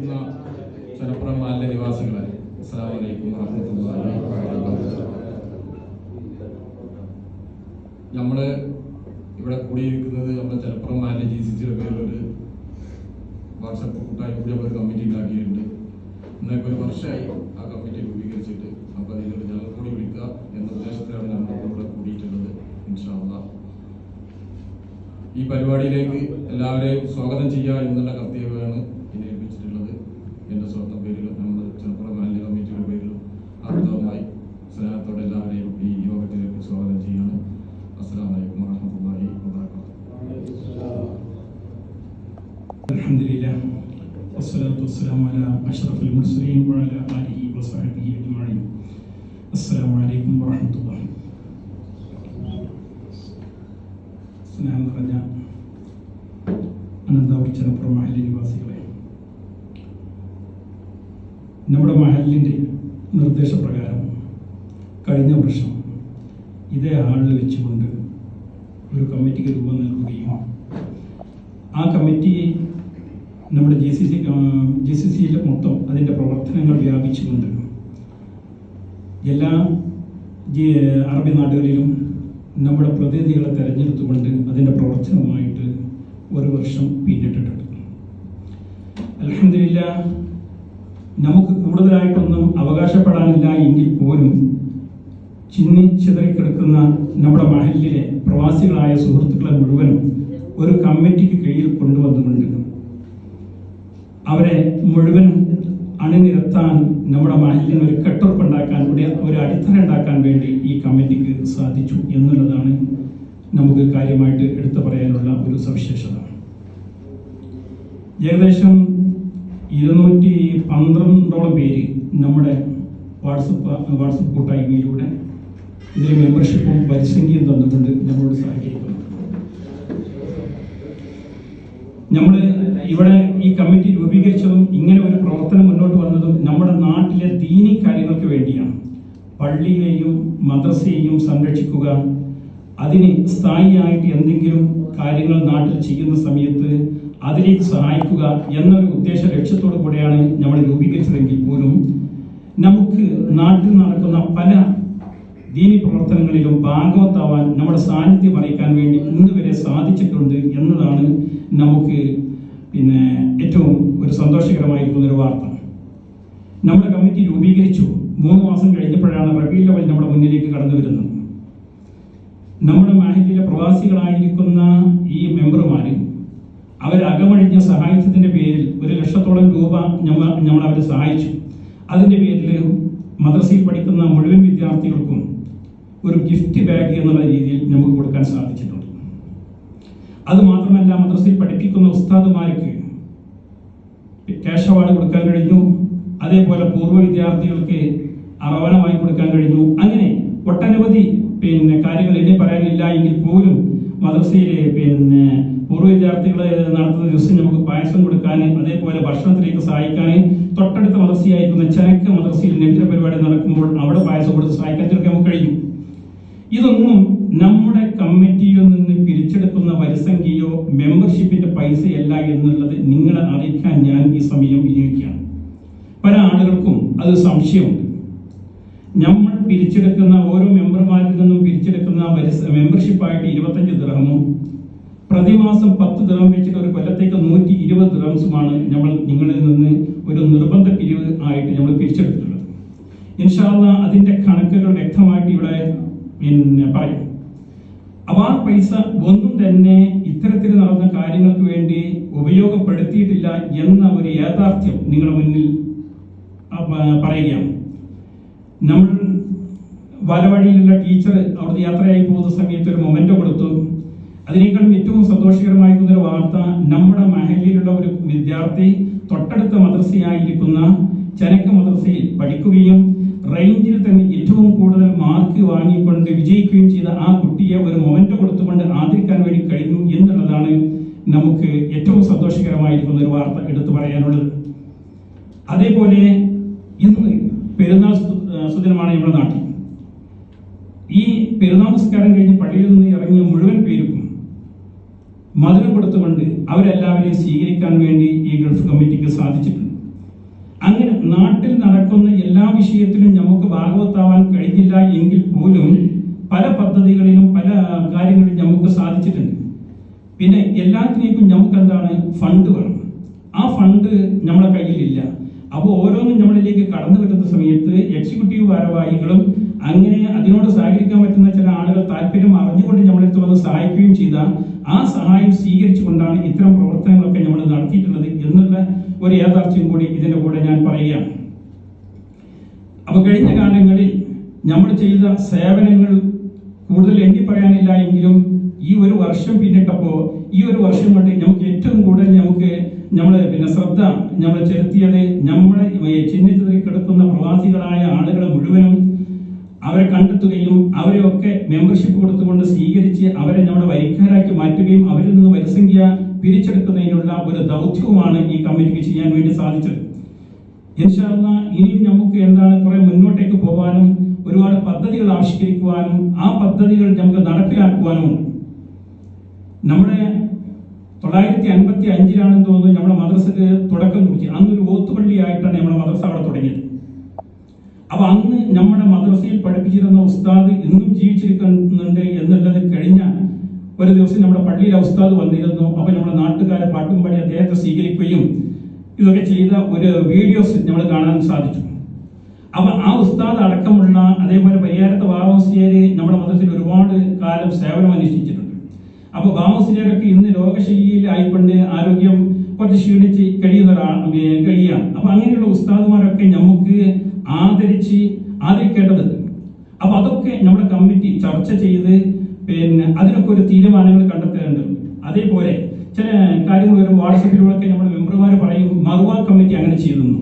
ഇരിക്കുന്ന ചലപ്പുറം മാലിന്യ നിവാസികളെ, അസ്സലാമു അലൈക്കും വറഹ്മത്തുള്ളാഹി വബറകാതുഹു. നമ്മള് ഇവിടെ കൂടിയിരിക്കുന്നത് നമ്മുടെ ചലപ്പുറം മാലിന്യ GCCയുടെ പേരിലൊരു വാട്സപ്പ് കൂട്ടായ്മ ഒരു കമ്മിറ്റി ഉണ്ടാക്കിയിട്ടുണ്ട്. ഇന്നൊക്കെ ഒരു വർഷമായി ആ കമ്മിറ്റി രൂപീകരിച്ചിട്ട്. അപ്പോൾ അതിൽ ഞങ്ങൾ കൂടി വിളിക്കുക എന്ന ഉദ്ദേശത്തിലാണ് നമ്മൾ ഇവിടെ കൂടിയിട്ടുള്ളത്. ഇൻഷാ അല്ലാഹ് ഈ പരിപാടിയിലേക്ക് എല്ലാവരെയും സ്വാഗതം ചെയ്യുക എന്നുള്ള കർത്തവ്യമാണ് എന്നെ ഏൽപ്പിച്ചിട്ടുള്ളത്. എൻ്റെ സ്വന്തം പേരിലും നമ്മുടെ ചലപ്പുറം മാലിന്യ കമ്മിറ്റിയുടെ പേരിലും ആർദ്രമായി സ്നേഹത്തോടെ എല്ലാവരെയും ഈ യോഗത്തിലേക്ക് സ്വാഗതം ചെയ്യുകയാണ്. അസ്സലാമു അലൈക്കും വറഹ്മത്തുള്ളാഹി വബറകാതുഹു. അൽഹംദുലില്ലാഹ് വസ്സലാത്തു വസ്സലാമു അലാ അഷ്റഫിൽ മുർസലീൻ വഅലാ ആലിഹി വസഹ്ബിഹി അജ്മഈൻ. അസ്സലാമു അലൈക്കും വറഹ്മത്തുള്ളാഹി. സ്നേഹം നിറഞ്ഞ അനന്തപുരം ചലപ്പുറം മഹല്ല് നിവാസികളെ, നമ്മുടെ മഹല്ലിൻ്റെ നിർദ്ദേശപ്രകാരം കഴിഞ്ഞ വർഷം ഇതേ ഹാളിൽ വെച്ചുകൊണ്ട് ഒരു കമ്മിറ്റിക്ക് രൂപം നൽകുകയും ആ കമ്മിറ്റി നമ്മുടെ GCCയിൽ മൊത്തം അതിൻ്റെ പ്രവർത്തനങ്ങൾ വ്യാപിച്ചുകൊണ്ട് എല്ലാ അറബി നാടുകളിലും നമ്മുടെ പ്രതിനിധികളെ തെരഞ്ഞെടുത്തുകൊണ്ട് അതിൻ്റെ പ്രവർത്തനവുമായിട്ട് ഒരു വർഷം പിന്നിട്ടിട്ടുണ്ട്. അൽഹംദുലില്ലാഹ് നമുക്ക് കൂടുതലായിട്ടൊന്നും അവകാശപ്പെടാനില്ല എങ്കിൽ പോലും ചിതറിക്കിടക്കുന്ന നമ്മുടെ മഹല്ലിലെ പ്രവാസികളായ സുഹൃത്തുക്കളെ മുഴുവനും ഒരു കമ്മിറ്റിക്ക് കീഴിൽ കൊണ്ടുവന്നുകൊണ്ട് അവരെ മുഴുവൻ അണിനിരത്താൻ നമ്മുടെ മഹല്ലിന് ഒരു കെട്ടുറപ്പുണ്ടാക്കാൻ, ഒരു അടിത്തറ ഉണ്ടാക്കാൻ വേണ്ടി ഈ കമ്മിറ്റിക്ക് സാധിച്ചു എന്നുള്ളതാണ് നമുക്ക് കാര്യമായിട്ട് എടുത്തു പറയാനുള്ള ഒരു സവിശേഷത. ഏകദേശം 212ഓളം പേര് നമ്മുടെ വാട്സപ്പ് കൂട്ടായ്മയിലൂടെ ഇതിൽ മെമ്പർഷിപ്പും പരിസംഖ്യയും തന്നിട്ടുണ്ട്, നമ്മളോട് സഹകരിക്കുന്നു. നമ്മൾ ഇവിടെ ഈ കമ്മിറ്റി രൂപീകരിച്ചതും ഇങ്ങനെ ഒരു പ്രവർത്തനം മുന്നോട്ട് വന്നതും നമ്മുടെ നാട്ടിലെ ദീനി കാര്യങ്ങൾക്ക് വേണ്ടിയാണ്. പള്ളിയെയും മദ്രസയെയും സംരക്ഷിക്കുക, അതിന് സ്ഥായിയായിട്ട് എന്തെങ്കിലും കാര്യങ്ങൾ നാട്ടിൽ ചെയ്യുന്ന സമയത്ത് അതിലേക്ക് സഹായിക്കുക എന്നൊരു ഉദ്ദേശ ലക്ഷ്യത്തോടു കൂടെയാണ് നമ്മൾ രൂപീകരിച്ചതെങ്കിൽ പോലും നമുക്ക് നാട്ടിൽ നടക്കുന്ന പല ദീനി പ്രവർത്തനങ്ങളിലും ഭാഗവത്താവാൻ, നമ്മുടെ സാന്നിധ്യം അറിയിക്കാൻ വേണ്ടി ഇന്ന് വരെ സാധിച്ചിട്ടുണ്ട് എന്നതാണ് നമുക്ക് ഏറ്റവും ഒരു സന്തോഷകരമായിരിക്കുന്ന ഒരു വാർത്ത. നമ്മുടെ കമ്മിറ്റി രൂപീകരിച്ചു 3 മാസം കഴിഞ്ഞപ്പോഴാണ് റബീഉൽ അവ്വൽ നമ്മുടെ മുന്നിലേക്ക് കടന്നു വരുന്നത്. നമ്മുടെ മഹല്ലിലെ പ്രവാസികളായിരിക്കുന്ന ഈ മെമ്പർമാർ അവരകമഴിഞ്ഞ് സഹായിച്ചതിൻ്റെ പേരിൽ 1 ലക്ഷത്തോളം രൂപ നമ്മൾ അവരെ സഹായിച്ചു. അതിൻ്റെ പേരിൽ മദ്രസയിൽ പഠിക്കുന്ന മുഴുവൻ വിദ്യാർത്ഥികൾക്കും ഒരു ഗിഫ്റ്റ് ബാഗ് എന്നുള്ള രീതിയിൽ നമുക്ക് കൊടുക്കാൻ സാധിച്ചിട്ടുണ്ട്. അതുമാത്രമല്ല, മദ്രസയിൽ പഠിപ്പിക്കുന്ന ഉസ്താദുമാർക്ക് ക്യാഷ് അവാർഡ് കൊടുക്കാൻ കഴിഞ്ഞു. അതേപോലെ പൂർവ്വ വിദ്യാർത്ഥികൾക്ക് അറവനമായി കൊടുക്കാൻ കഴിഞ്ഞു. അങ്ങനെ ഒട്ടനവധി കാര്യങ്ങൾ എന്നെ പറയാനില്ല എങ്കിൽ പോലും മദ്രസയിലെ പൂർവ്വ വിദ്യാർത്ഥികളെ നടത്തുന്ന ദിവസം നമുക്ക് പായസം കൊടുക്കാൻ, അതേപോലെ ഭക്ഷണത്തിലേക്ക് സഹായിക്കാൻ, തൊട്ടടുത്ത മദ്രസയായിരിക്കുന്ന ചനക്ക മദ്രസയിൽ നെറ്റിര പരിപാടി നടക്കുമ്പോൾ അവിടെ പായസം കൊടുത്ത് സഹായിക്കാൻ നമുക്ക് കഴിയും. ഇതൊന്നും നമ്മുടെ കമ്മിറ്റിയിൽ നിന്ന് പിരിച്ചെടുക്കുന്ന വരിസംഖ്യയോ മെമ്പർഷിപ്പിന്റെ പൈസയല്ല എന്നുള്ളത് നിങ്ങളെ അറിയിക്കാൻ ഞാൻ ഈ സമയം വിനിയോഗിക്കുകയാണ്. പല ആളുകൾക്കും അത് സംശയമുണ്ട്. നമ്മൾ പിരിച്ചെടുക്കുന്ന ഓരോ മെമ്പർമാരിൽ നിന്നും പിരിച്ചെടുക്കുന്ന മെമ്പർഷിപ്പായിട്ട് 25 ദിർഹമും പ്രതിമാസം 10 ദിർഹം വെച്ചിട്ട് ഒരു കൊല്ലത്തേക്ക് 120 ദിർഹംസുമാണ് നമ്മൾ നിങ്ങളിൽ നിന്ന് ഒരു നിർബന്ധ പിരിവ് ആയിട്ട് നമ്മൾ പിരിച്ചെടുത്തിട്ടുള്ളത്. ഇൻഷാ അല്ലാഹ് അതിന്റെ കണക്കുകൾ വ്യക്തമായിട്ട് ഇവിടെ പറയും. ആ പൈസ ഒന്നും തന്നെ ഇത്തരത്തിൽ നടന്ന കാര്യങ്ങൾക്ക് വേണ്ടി ഉപയോഗപ്പെടുത്തിയിട്ടില്ല എന്ന ഒരു യാഥാർത്ഥ്യം നിങ്ങളുടെ മുന്നിൽ പറയുകയാണ്. നമ്മൾ ബാലവാടിയിലുള്ള ടീച്ചർ അവിടുത്തെ യാത്രയായി പോകുന്ന സമയത്ത് ഒരു മൊമെന്റോ കൊടുത്തു. അതിനേക്കാളും ഏറ്റവും സന്തോഷകരമായിരിക്കുന്ന ഒരു വാർത്ത, നമ്മുടെ മഹല്ലിലുള്ള ഒരു വിദ്യാർത്ഥി തൊട്ടടുത്ത മദ്രസയായിരിക്കുന്ന ചനക്ക മദ്രസയിൽ പഠിക്കുകയും റേഞ്ചിൽ തന്നെ ഏറ്റവും കൂടുതൽ മാർക്ക് വാങ്ങിക്കൊണ്ട് വിജയിക്കുകയും ചെയ്ത ആ കുട്ടിയെ ഒരു മൊമെന്റോ കൊടുത്തുകൊണ്ട് ആദരിക്കാൻ വേണ്ടി കഴിഞ്ഞു എന്നുള്ളതാണ് നമുക്ക് ഏറ്റവും സന്തോഷകരമായിരിക്കുന്ന ഒരു വാർത്ത എടുത്തു പറയാനുള്ളത്. അതേപോലെ ഇന്ന് പെരുന്നാൾ സുദിനമാണ് നമ്മുടെ നാട്ടിൽ. ഈ പെരുന്നാൾ നിസ്കാരം കഴിഞ്ഞ് പള്ളിയിൽ നിന്ന് ഇറങ്ങിയ മുഴുവൻ പേർക്കും മധുരം കൊടുത്തുകൊണ്ട് അവരെല്ലാവരെയും സ്വീകരിക്കാൻ വേണ്ടി ഈ ഗൾഫ് കമ്മിറ്റിക്ക് സാധിച്ചിട്ടുണ്ട്. അങ്ങനെ നാട്ടിൽ നടക്കുന്ന എല്ലാ വിഷയത്തിലും നമുക്ക് ഭാഗവത്താവാൻ കഴിഞ്ഞില്ല എങ്കിൽ പോലും പല പദ്ധതികളിലും പല കാര്യങ്ങളിലും നമുക്ക് സാധിച്ചിട്ടുണ്ട്. പിന്നെ എല്ലാത്തിനേക്കും നമുക്ക് എന്താണ് ഫണ്ട് വേണം. ആ ഫണ്ട് നമ്മുടെ കയ്യിലില്ല. അപ്പോൾ ഓരോന്നും നമ്മളിലേക്ക് കടന്നു വരുന്ന സമയത്ത് എക്സിക്യൂട്ടീവ് ഭാരവാഹികളും അങ്ങനെ അതിനോട് സഹകരിക്കാൻ പറ്റുന്ന ചില ആളുകൾ താല്പര്യം അറിഞ്ഞുകൊണ്ട് നമ്മളെടുത്ത് വന്ന് സഹായിക്കുകയും ചെയ്ത ആ സഹായം സ്വീകരിച്ചുകൊണ്ടാണ് ഇത്തരം പ്രവർത്തനങ്ങളൊക്കെ നമ്മൾ നടത്തിയിട്ടുള്ളത് എന്നുള്ള ഒരു യാഥാർത്ഥ്യം കൂടി ഇതിന്റെ കൂടെ ഞാൻ പറയുകയാണ്. അപ്പൊ കഴിഞ്ഞ കാലങ്ങളിൽ നമ്മൾ ചെയ്ത സേവനങ്ങൾ കൂടുതൽ എണ്ണി പറയാനില്ല എങ്കിലും ഈ ഒരു വർഷം പിന്നിട്ടപ്പോൾ ഈ ഒരു വർഷം കൊണ്ട് നമുക്ക് ഏറ്റവും കൂടുതൽ ശ്രദ്ധ നമ്മൾ ചെലുത്തിയത് നമ്മളെ ചിഹ്നിച്ചതിൽ കിടക്കുന്ന പ്രവാസികളായ ആളുകളെ മുഴുവനും അവരെ കണ്ടെത്തുകയും അവരെയൊക്കെ മെമ്പർഷിപ്പ് കൊടുത്തുകൊണ്ട് സ്വീകരിച്ച് അവരെ നമ്മുടെ വരിക്കാരാക്കി മാറ്റുകയും അവരിൽ നിന്ന് വരിസംഖ്യ പിരിച്ചെടുക്കുന്നതിനുള്ള ഒരു ദൗത്യവുമാണ് ഈ കമ്മിറ്റിക്ക് ചെയ്യാൻ വേണ്ടി സാധിച്ചത്. ഇൻഷാ അല്ലാഹ് ഇനിയും നമുക്ക് കുറെ മുന്നോട്ടേക്ക് പോകാനും ഒരുപാട് പദ്ധതികൾ ആവിഷ്കരിക്കുവാനും ആ പദ്ധതികൾ നമുക്ക് നടപ്പിലാക്കുവാനും നമ്മുടെ 955 തോന്നുന്നു നമ്മുടെ മദ്രസക്ക് തുടക്കം കുറിച്ച് അന്നൊരു ഓത്തുപള്ളിയായിട്ടാണ് നമ്മുടെ മദ്രസ അവിടെ തുടങ്ങിയത്. അപ്പൊ അന്ന് നമ്മുടെ മദ്രസയിൽ പഠിപ്പിച്ചിരുന്ന ഉസ്താദ് ഇന്നും ജീവിച്ചിരിക്കുന്നുണ്ട് എന്നുള്ളത് കഴിഞ്ഞ ഒരു ദിവസം നമ്മുടെ പള്ളിയിലെ ഉസ്താദ് വന്നിരുന്നു. അപ്പൊ നമ്മുടെ നാട്ടുകാരെ പാട്ടും പാടി അദ്ദേഹത്തെ സ്വീകരിക്കുകയും ഇതൊക്കെ ചെയ്ത ഒരു വീഡിയോസ് നമ്മൾ കാണാൻ സാധിച്ചു. അപ്പൊ ആ ഉസ്താദ് അടക്കമുള്ള അതേപോലെ പരിയാരത്തെ ബാബാമുസ്ലിയാര് നമ്മുടെ മതത്തിൽ ഒരുപാട് കാലം സേവനം അനുഷ്ഠിച്ചിട്ടുണ്ട്. അപ്പൊ ബാബാമുസ്ലിയാരൊക്കെ ഇന്ന് രോഗശയ്യയിൽ ആയിക്കൊണ്ട് ആരോഗ്യം കുറച്ച് ക്ഷീണിച്ച് കഴിയാണ്. അപ്പൊ അങ്ങനെയുള്ള ഉസ്താദുമാരൊക്കെ നമുക്ക് ആദരിക്കേണ്ടതുണ്ട്. അപ്പൊ അതൊക്കെ നമ്മുടെ കമ്മിറ്റി ചർച്ച ചെയ്ത് അതിനൊക്കെ ഒരു തീരുമാനങ്ങൾ കണ്ടെത്തേണ്ടതുണ്ട്. അതേപോലെ ചില കാര്യങ്ങൾ വരും വാട്സപ്പിലൂടെ നമ്മുടെ മെമ്പർമാർ പറയും മറുവ കമ്മിറ്റി അങ്ങനെ ചെയ്യുന്നു.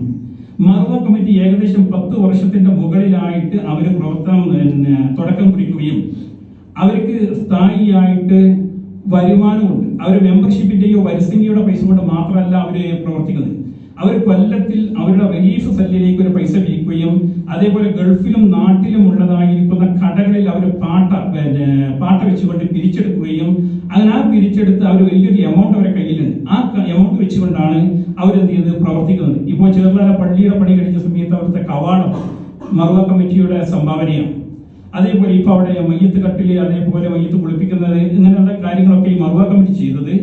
മറുവ കമ്മിറ്റി ഏകദേശം 10 വർഷത്തിന്റെ മുകളിലായിട്ട് അവർ തുടക്കം കുറിക്കുകയും അവർക്ക് സ്ഥായിയായിട്ട് വരുമാനമുണ്ട്. അവർ മെമ്പർഷിപ്പിന്റെയോ വരിസംഖ്യയുടെ പൈസ കൊണ്ട് മാത്രമല്ല അവർ പ്രവർത്തിക്കുന്നത്. അവർ കൊല്ലത്തിൽ അവരുടെ റിലീഫ് സെല്ലിലേക്ക് ഒരു പൈസ പിരിക്കുകയും അതേപോലെ ഗൾഫിലും നാട്ടിലും ഉള്ളതായിരിക്കുന്ന കടകളിൽ അവർ പാട്ട വെച്ചുകൊണ്ട് പിരിച്ചെടുക്കുകയും അങ്ങനെ ആ പിരിച്ചെടുത്ത് അവർ വലിയൊരു എമൗണ്ട് അവരുടെ കയ്യിലുണ്ട്. ആ എമൗണ്ട് വെച്ചുകൊണ്ടാണ് അവരെന്ത് ചെയ്ത് പ്രവർത്തിക്കുന്നത്. ഇപ്പോൾ ചെറുതാര പള്ളിയുടെ പണി കഴിച്ച സമയത്ത് അവിടുത്തെ കവാടം മറുവ കമ്മിറ്റിയുടെ സംഭാവനയാണ്. അതേപോലെ ഇപ്പൊ അവിടെ മയ്യത്ത് കട്ടില് അതേപോലെ മയ്യത്ത് കുളിപ്പിക്കുന്നത് ഇങ്ങനെയുള്ള കാര്യങ്ങളൊക്കെ ഈ മറുവ കമ്മിറ്റി ചെയ്തത്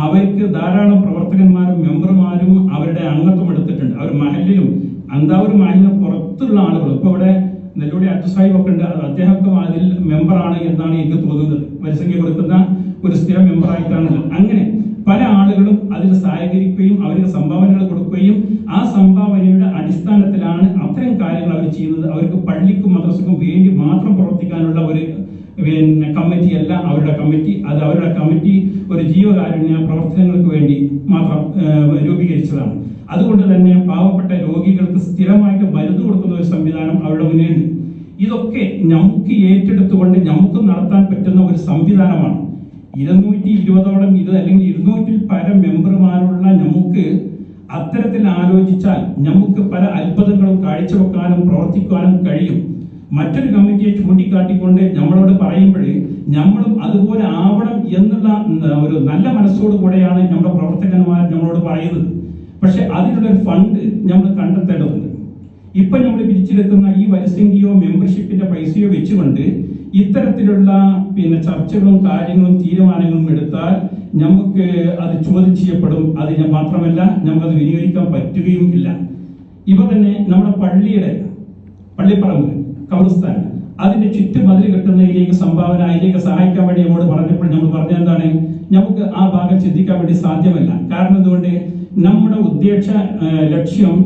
അവർക്ക് ധാരാളം പ്രവർത്തകന്മാരും മെമ്പർമാരും അവരുടെ അംഗത്വം എടുത്തിട്ടുണ്ട്. അവർ മഹലിലും അന്താവൂർ മഹലിന് പുറത്തുള്ള ആളുകൾ ഇപ്പൊ ഇവിടെ നെല്ലോടി അബ്ദുസാഹിബ് ഒക്കെ ഉണ്ട്. അദ്ദേഹമൊക്കെ അതിൽ മെമ്പറാണ് എന്നാണ് എനിക്ക് തോന്നുന്നത്. വരിസംഖ്യ കൊടുക്കുന്ന ഒരു സ്ഥിര മെമ്പറായിട്ടാണ്. അങ്ങനെ പല ആളുകളും അതിൽ സഹകരിക്കുകയും അവർക്ക് സംഭാവനകൾ കൊടുക്കുകയും ആ സംഭാവനയുടെ അടിസ്ഥാനത്തിലാണ് അത്തരം കാര്യങ്ങൾ അവർ ചെയ്യുന്നത്. അവർക്ക് പള്ളിക്കും മദ്രസക്കും വേണ്ടി മാത്രം പ്രവർത്തിക്കാനുള്ള ഒരു കമ്മിറ്റി അല്ല അവരുടെ കമ്മിറ്റി. അത് അവരുടെ കമ്മിറ്റി ഒരു ജീവകാരുണ്യ പ്രവർത്തനങ്ങൾക്ക് വേണ്ടി മാത്രം രൂപീകരിച്ചതാണ്. അതുകൊണ്ട് തന്നെ പാവപ്പെട്ട രോഗികൾക്ക് സ്ഥിരമായിട്ട് മരുന്ന് കൊടുക്കുന്ന ഒരു സംവിധാനം അവരുടെ മുന്നിലുണ്ട്. ഇതൊക്കെ നമുക്ക് ഏറ്റെടുത്തുകൊണ്ട് നമുക്ക് നടത്താൻ പറ്റുന്ന ഒരു സംവിധാനമാണ്. 220ഓളം ഇത് അല്ലെങ്കിൽ 200-ൽ പരം മെമ്പർമാരുള്ള നമുക്ക് അത്തരത്തിൽ ആലോചിച്ചാൽ നമുക്ക് പല അത്ഭുതങ്ങളും കാഴ്ചവെക്കാനും പ്രവർത്തിക്കാനും കഴിയും. മറ്റൊരു കമ്മിറ്റിയെ ചൂണ്ടിക്കാട്ടിക്കൊണ്ട് നമ്മളോട് പറയുമ്പോൾ നമ്മളും അതുപോലെ ആവണം എന്നുള്ള ഒരു നല്ല മനസ്സോടു കൂടെയാണ് നമ്മുടെ പ്രവർത്തകന്മാർ നമ്മളോട് പറയുന്നത്. പക്ഷെ അതിനുള്ളൊരു ഫണ്ട് നമ്മൾ കണ്ടെത്തേണ്ടതുണ്ട്. ഇപ്പൊ നമ്മൾ പിരിച്ചെടുക്കുന്ന ഈ വരിസംഖ്യയോ മെമ്പർഷിപ്പിന്റെ പൈസയോ വെച്ചുകൊണ്ട് ഇത്തരത്തിലുള്ള ചർച്ചകളും കാര്യങ്ങളും തീരുമാനങ്ങളും എടുത്താൽ നമുക്ക് അത് ചോദ്യം ചെയ്യപ്പെടും. അതിന് മാത്രമല്ല നമുക്കത് വിനിയോഗിക്കാൻ പറ്റുകയും ഇല്ല. ഇവ തന്നെ നമ്മുടെ പള്ളിപ്പറമ്പ് കബർസ്ഥാൻ അതിന്റെ ചുറ്റുമതിൽ കെട്ടുന്നതിലേക്ക് സംഭാവന അതിലേക്ക് സഹായിക്കാൻ വേണ്ടി നമ്മോട് പറഞ്ഞപ്പോൾ നമ്മൾ പറഞ്ഞ എന്താണ്, നമുക്ക് ആ ഭാഗം ചിന്തിക്കാൻ വേണ്ടി സാധ്യമല്ല. കാരണം എന്തുകൊണ്ട് നമ്മുടെ ഉദ്ദേശ ലക്ഷ്യം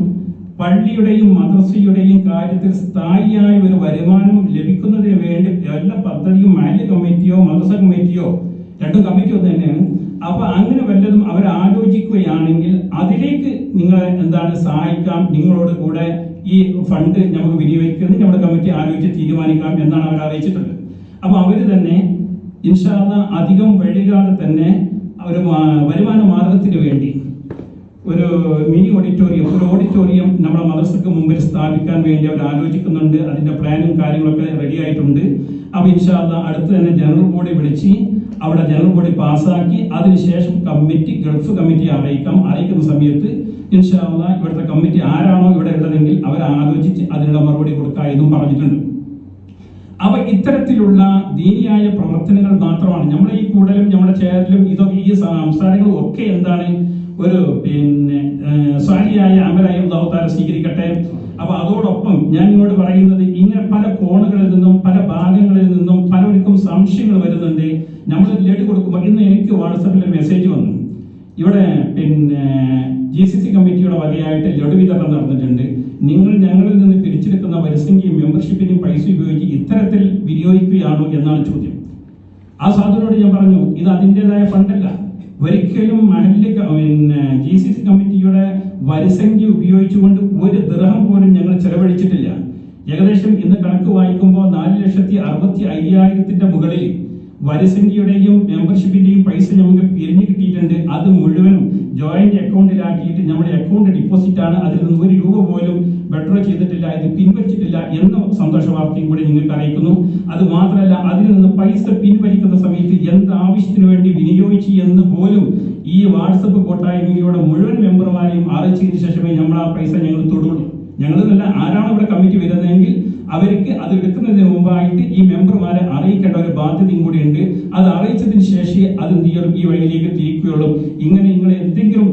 പള്ളിയുടെയും മദ്രസയുടെയും കാര്യത്തിൽ സ്ഥായിയായ ഒരു വരുമാനം ലഭിക്കുന്നതിന് വേണ്ടി എല്ലാ പദ്ധതിയും മഹല്ല് കമ്മിറ്റിയോ മദ്രസ കമ്മിറ്റിയോ രണ്ടും കമ്മിറ്റി ഒന്ന് തന്നെയാണ്. അപ്പൊ അങ്ങനെ വല്ലതും അവർ ആലോചിക്കുകയാണെങ്കിൽ അതിലേക്ക് നിങ്ങളെ സഹായിക്കാം, നിങ്ങളോട് കൂടെ ഈ ഫണ്ട് നമുക്ക് വിനിയോഗിക്കുന്നത് നമ്മുടെ കമ്മിറ്റി ആലോചിച്ച് തീരുമാനിക്കാം എന്നാണ് അവർ അറിയിച്ചിട്ടുള്ളത്. അപ്പൊ അവര് തന്നെ ഇൻഷാ അല്ലാഹ് അധികം വൈകാതെ തന്നെ ഒരു വരുമാന മാർഗത്തിന് വേണ്ടി ഒരു മിനി ഓഡിറ്റോറിയം നമ്മുടെ മദ്രസക്ക് മുമ്പിൽ സ്ഥാപിക്കാൻ വേണ്ടി അവർ ആലോചിക്കുന്നുണ്ട്. അതിന്റെ പ്ലാനും കാര്യങ്ങളൊക്കെ റെഡി ആയിട്ടുണ്ട്. അപ്പോൾ ഇൻഷാ അല്ലാഹ് അടുത്ത് തന്നെ ജനറൽ ബോഡി വിളിച്ച് അവിടെ ജനറൽ ബോഡി പാസ്സാക്കി അതിനുശേഷം കമ്മിറ്റി ഗൾഫ് കമ്മിറ്റി അറിയിക്കുന്ന സമയത്ത് ഇൻഷാ അല്ലാഹ് ഇവിടുത്തെ കമ്മിറ്റി ആരാണോ ഇവിടെ ഉള്ളതെങ്കിൽ അവർ ആലോചിച്ച് അതിനുള്ള മറുപടി കൊടുക്കുക എന്നും പറഞ്ഞിട്ടുണ്ട്. അപ്പൊ ഇത്തരത്തിലുള്ള ദീനിയായ പ്രവർത്തനങ്ങൾ മാത്രമാണ് നമ്മുടെ ഈ കൂടലും നമ്മുടെ ചേരലും ഇതൊക്കെ ഈ സംസാരങ്ങളും ഒക്കെ എന്താണ് ഒരു സ്വാലിയായ അമലായി അല്ലാഹു തആല സ്വീകരിക്കട്ടെ. അപ്പൊ അതോടൊപ്പം ഞാൻ ഇങ്ങോട്ട് പറയുന്നത് ഇങ്ങനെ പല കോണുകളിൽ നിന്നും പല ഭാഗങ്ങളിൽ നിന്നും പലർക്കും സംശയങ്ങൾ വരുന്നുണ്ട്. നമ്മൾ ലഡു കൊടുക്കുമ്പോൾ ഇന്ന് എനിക്ക് വാട്സപ്പിൽ ഒരു മെസ്സേജ് വന്നു. ഇവിടെ GCC കമ്മിറ്റിയുടെ വകയായിട്ട് ലഡു വിതരണം നടന്നിട്ടുണ്ട്. നിങ്ങൾ ഞങ്ങളിൽ നിന്ന് പിരിച്ചെടുക്കുന്ന വരിസംഖ്യയും മെമ്പർഷിപ്പിന്റെയും പൈസ ഉപയോഗിച്ച് ഇത്തരത്തിൽ വിനിയോഗിക്കുകയാണോ എന്നാണ് ചോദ്യം. ആ സാധുവിനോട് ഞാൻ പറഞ്ഞു, ഇത് അതിൻ്റെതായ ഫണ്ടല്ല. ഒരിക്കലും GCC കമ്മിറ്റിയുടെ വരിസംഖ്യ ഉപയോഗിച്ചുകൊണ്ട് ഒരു ദിർഹം പോലും ഞങ്ങൾ ചെലവഴിച്ചിട്ടില്ല. ഏകദേശം ഇന്ന് കണക്ക് വായിക്കുമ്പോൾ 4,65,000 മുകളിൽ വരിസംഖ്യയുടെയും മെമ്പർഷിപ്പിന്റെയും പൈസ നമുക്ക് പിരിഞ്ഞു കിട്ടിയിട്ടുണ്ട്. അത് മുഴുവനും ജോയിന്റ് അക്കൗണ്ടിലാക്കിയിട്ട് നമ്മുടെ അക്കൗണ്ട് ഡിപ്പോസിറ്റ് ആണ്. അതിൽ നിന്ന് 1 രൂപ പോലും വിഡ്രോ ചെയ്തിട്ടില്ല, ഇത് പിൻവലിച്ചിട്ടില്ല എന്ന സന്തോഷ വാർത്തയും കൂടി നിങ്ങൾക്ക് അറിയിക്കുന്നു. അത് മാത്രമല്ല, അതിൽ നിന്ന് പൈസ പിൻവലിക്കുന്ന സമയത്ത് എന്ത് ആവശ്യത്തിന് വേണ്ടി വിനിയോഗിച്ചു എന്ന് പോലും ഈ വാട്സപ്പ് കൂട്ടായ്മയുടെ മുഴുവൻ മെമ്പർമാരെയും അറിയിച്ചതിന് ശേഷമേ നമ്മൾ ആ പൈസ ഞങ്ങൾ തൊടുള്ളൂ. ഞങ്ങളല്ല, ആരാണ് ഇവിടെ കമ്മിറ്റി വരുന്നതെങ്കിൽ അവർക്ക് അത് എടുക്കുന്നതിന് മുമ്പായിട്ട് ഈ മെമ്പർമാരെ അറിയിക്കേണ്ട ഒരു ബാധ്യതയും കൂടിയുണ്ട്. അത് അറിയിച്ചതിന് ശേഷം അത് എന്ത് ചെയ്യണം, ഈ വഴിയിലേക്ക് തിരിക്കുകയുള്ളൂ. ഇങ്ങനെ നിങ്ങൾ എന്തെങ്കിലും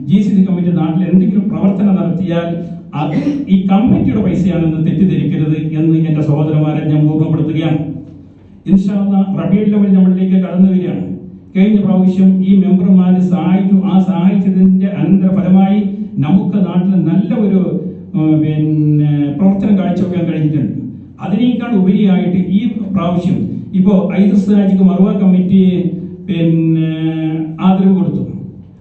GCC കമ്മിറ്റി നാട്ടിൽ എന്തെങ്കിലും പ്രവർത്തനം നടത്തിയാൽ അത് ഈ കമ്മിറ്റിയുടെ പൈസയാണെന്ന് തെറ്റിദ്ധരിക്കരുത് എന്ന് എന്റെ സഹോദരന്മാരെ ഞാൻ ഓർമ്മപ്പെടുത്തുകയാണ്. ഇൻഷാ അല്ലാഹ് റബീഉൽ അവ്വൽ നമ്മളിലേക്ക് കടന്നു വരികയാണ്. കഴിഞ്ഞ പ്രാവശ്യം ഈ മെമ്പർമാരെ സഹായിച്ചു. ആ സഹായിച്ചതിന്റെ അനന്തരഫലമായി നമുക്ക് നാട്ടിൽ നല്ല ഒരു പ്രവർത്തനം കാഴ്ചവെക്കാൻ കഴിഞ്ഞിട്ടുണ്ട്. അതിനേക്കാൾ ഉപരിയായിട്ട് ഈ പ്രാവശ്യം ഇപ്പോൾ ഐദർസാജിക്ക് മറുവ കമ്മിറ്റി ആദരവ് കൊടുത്തു.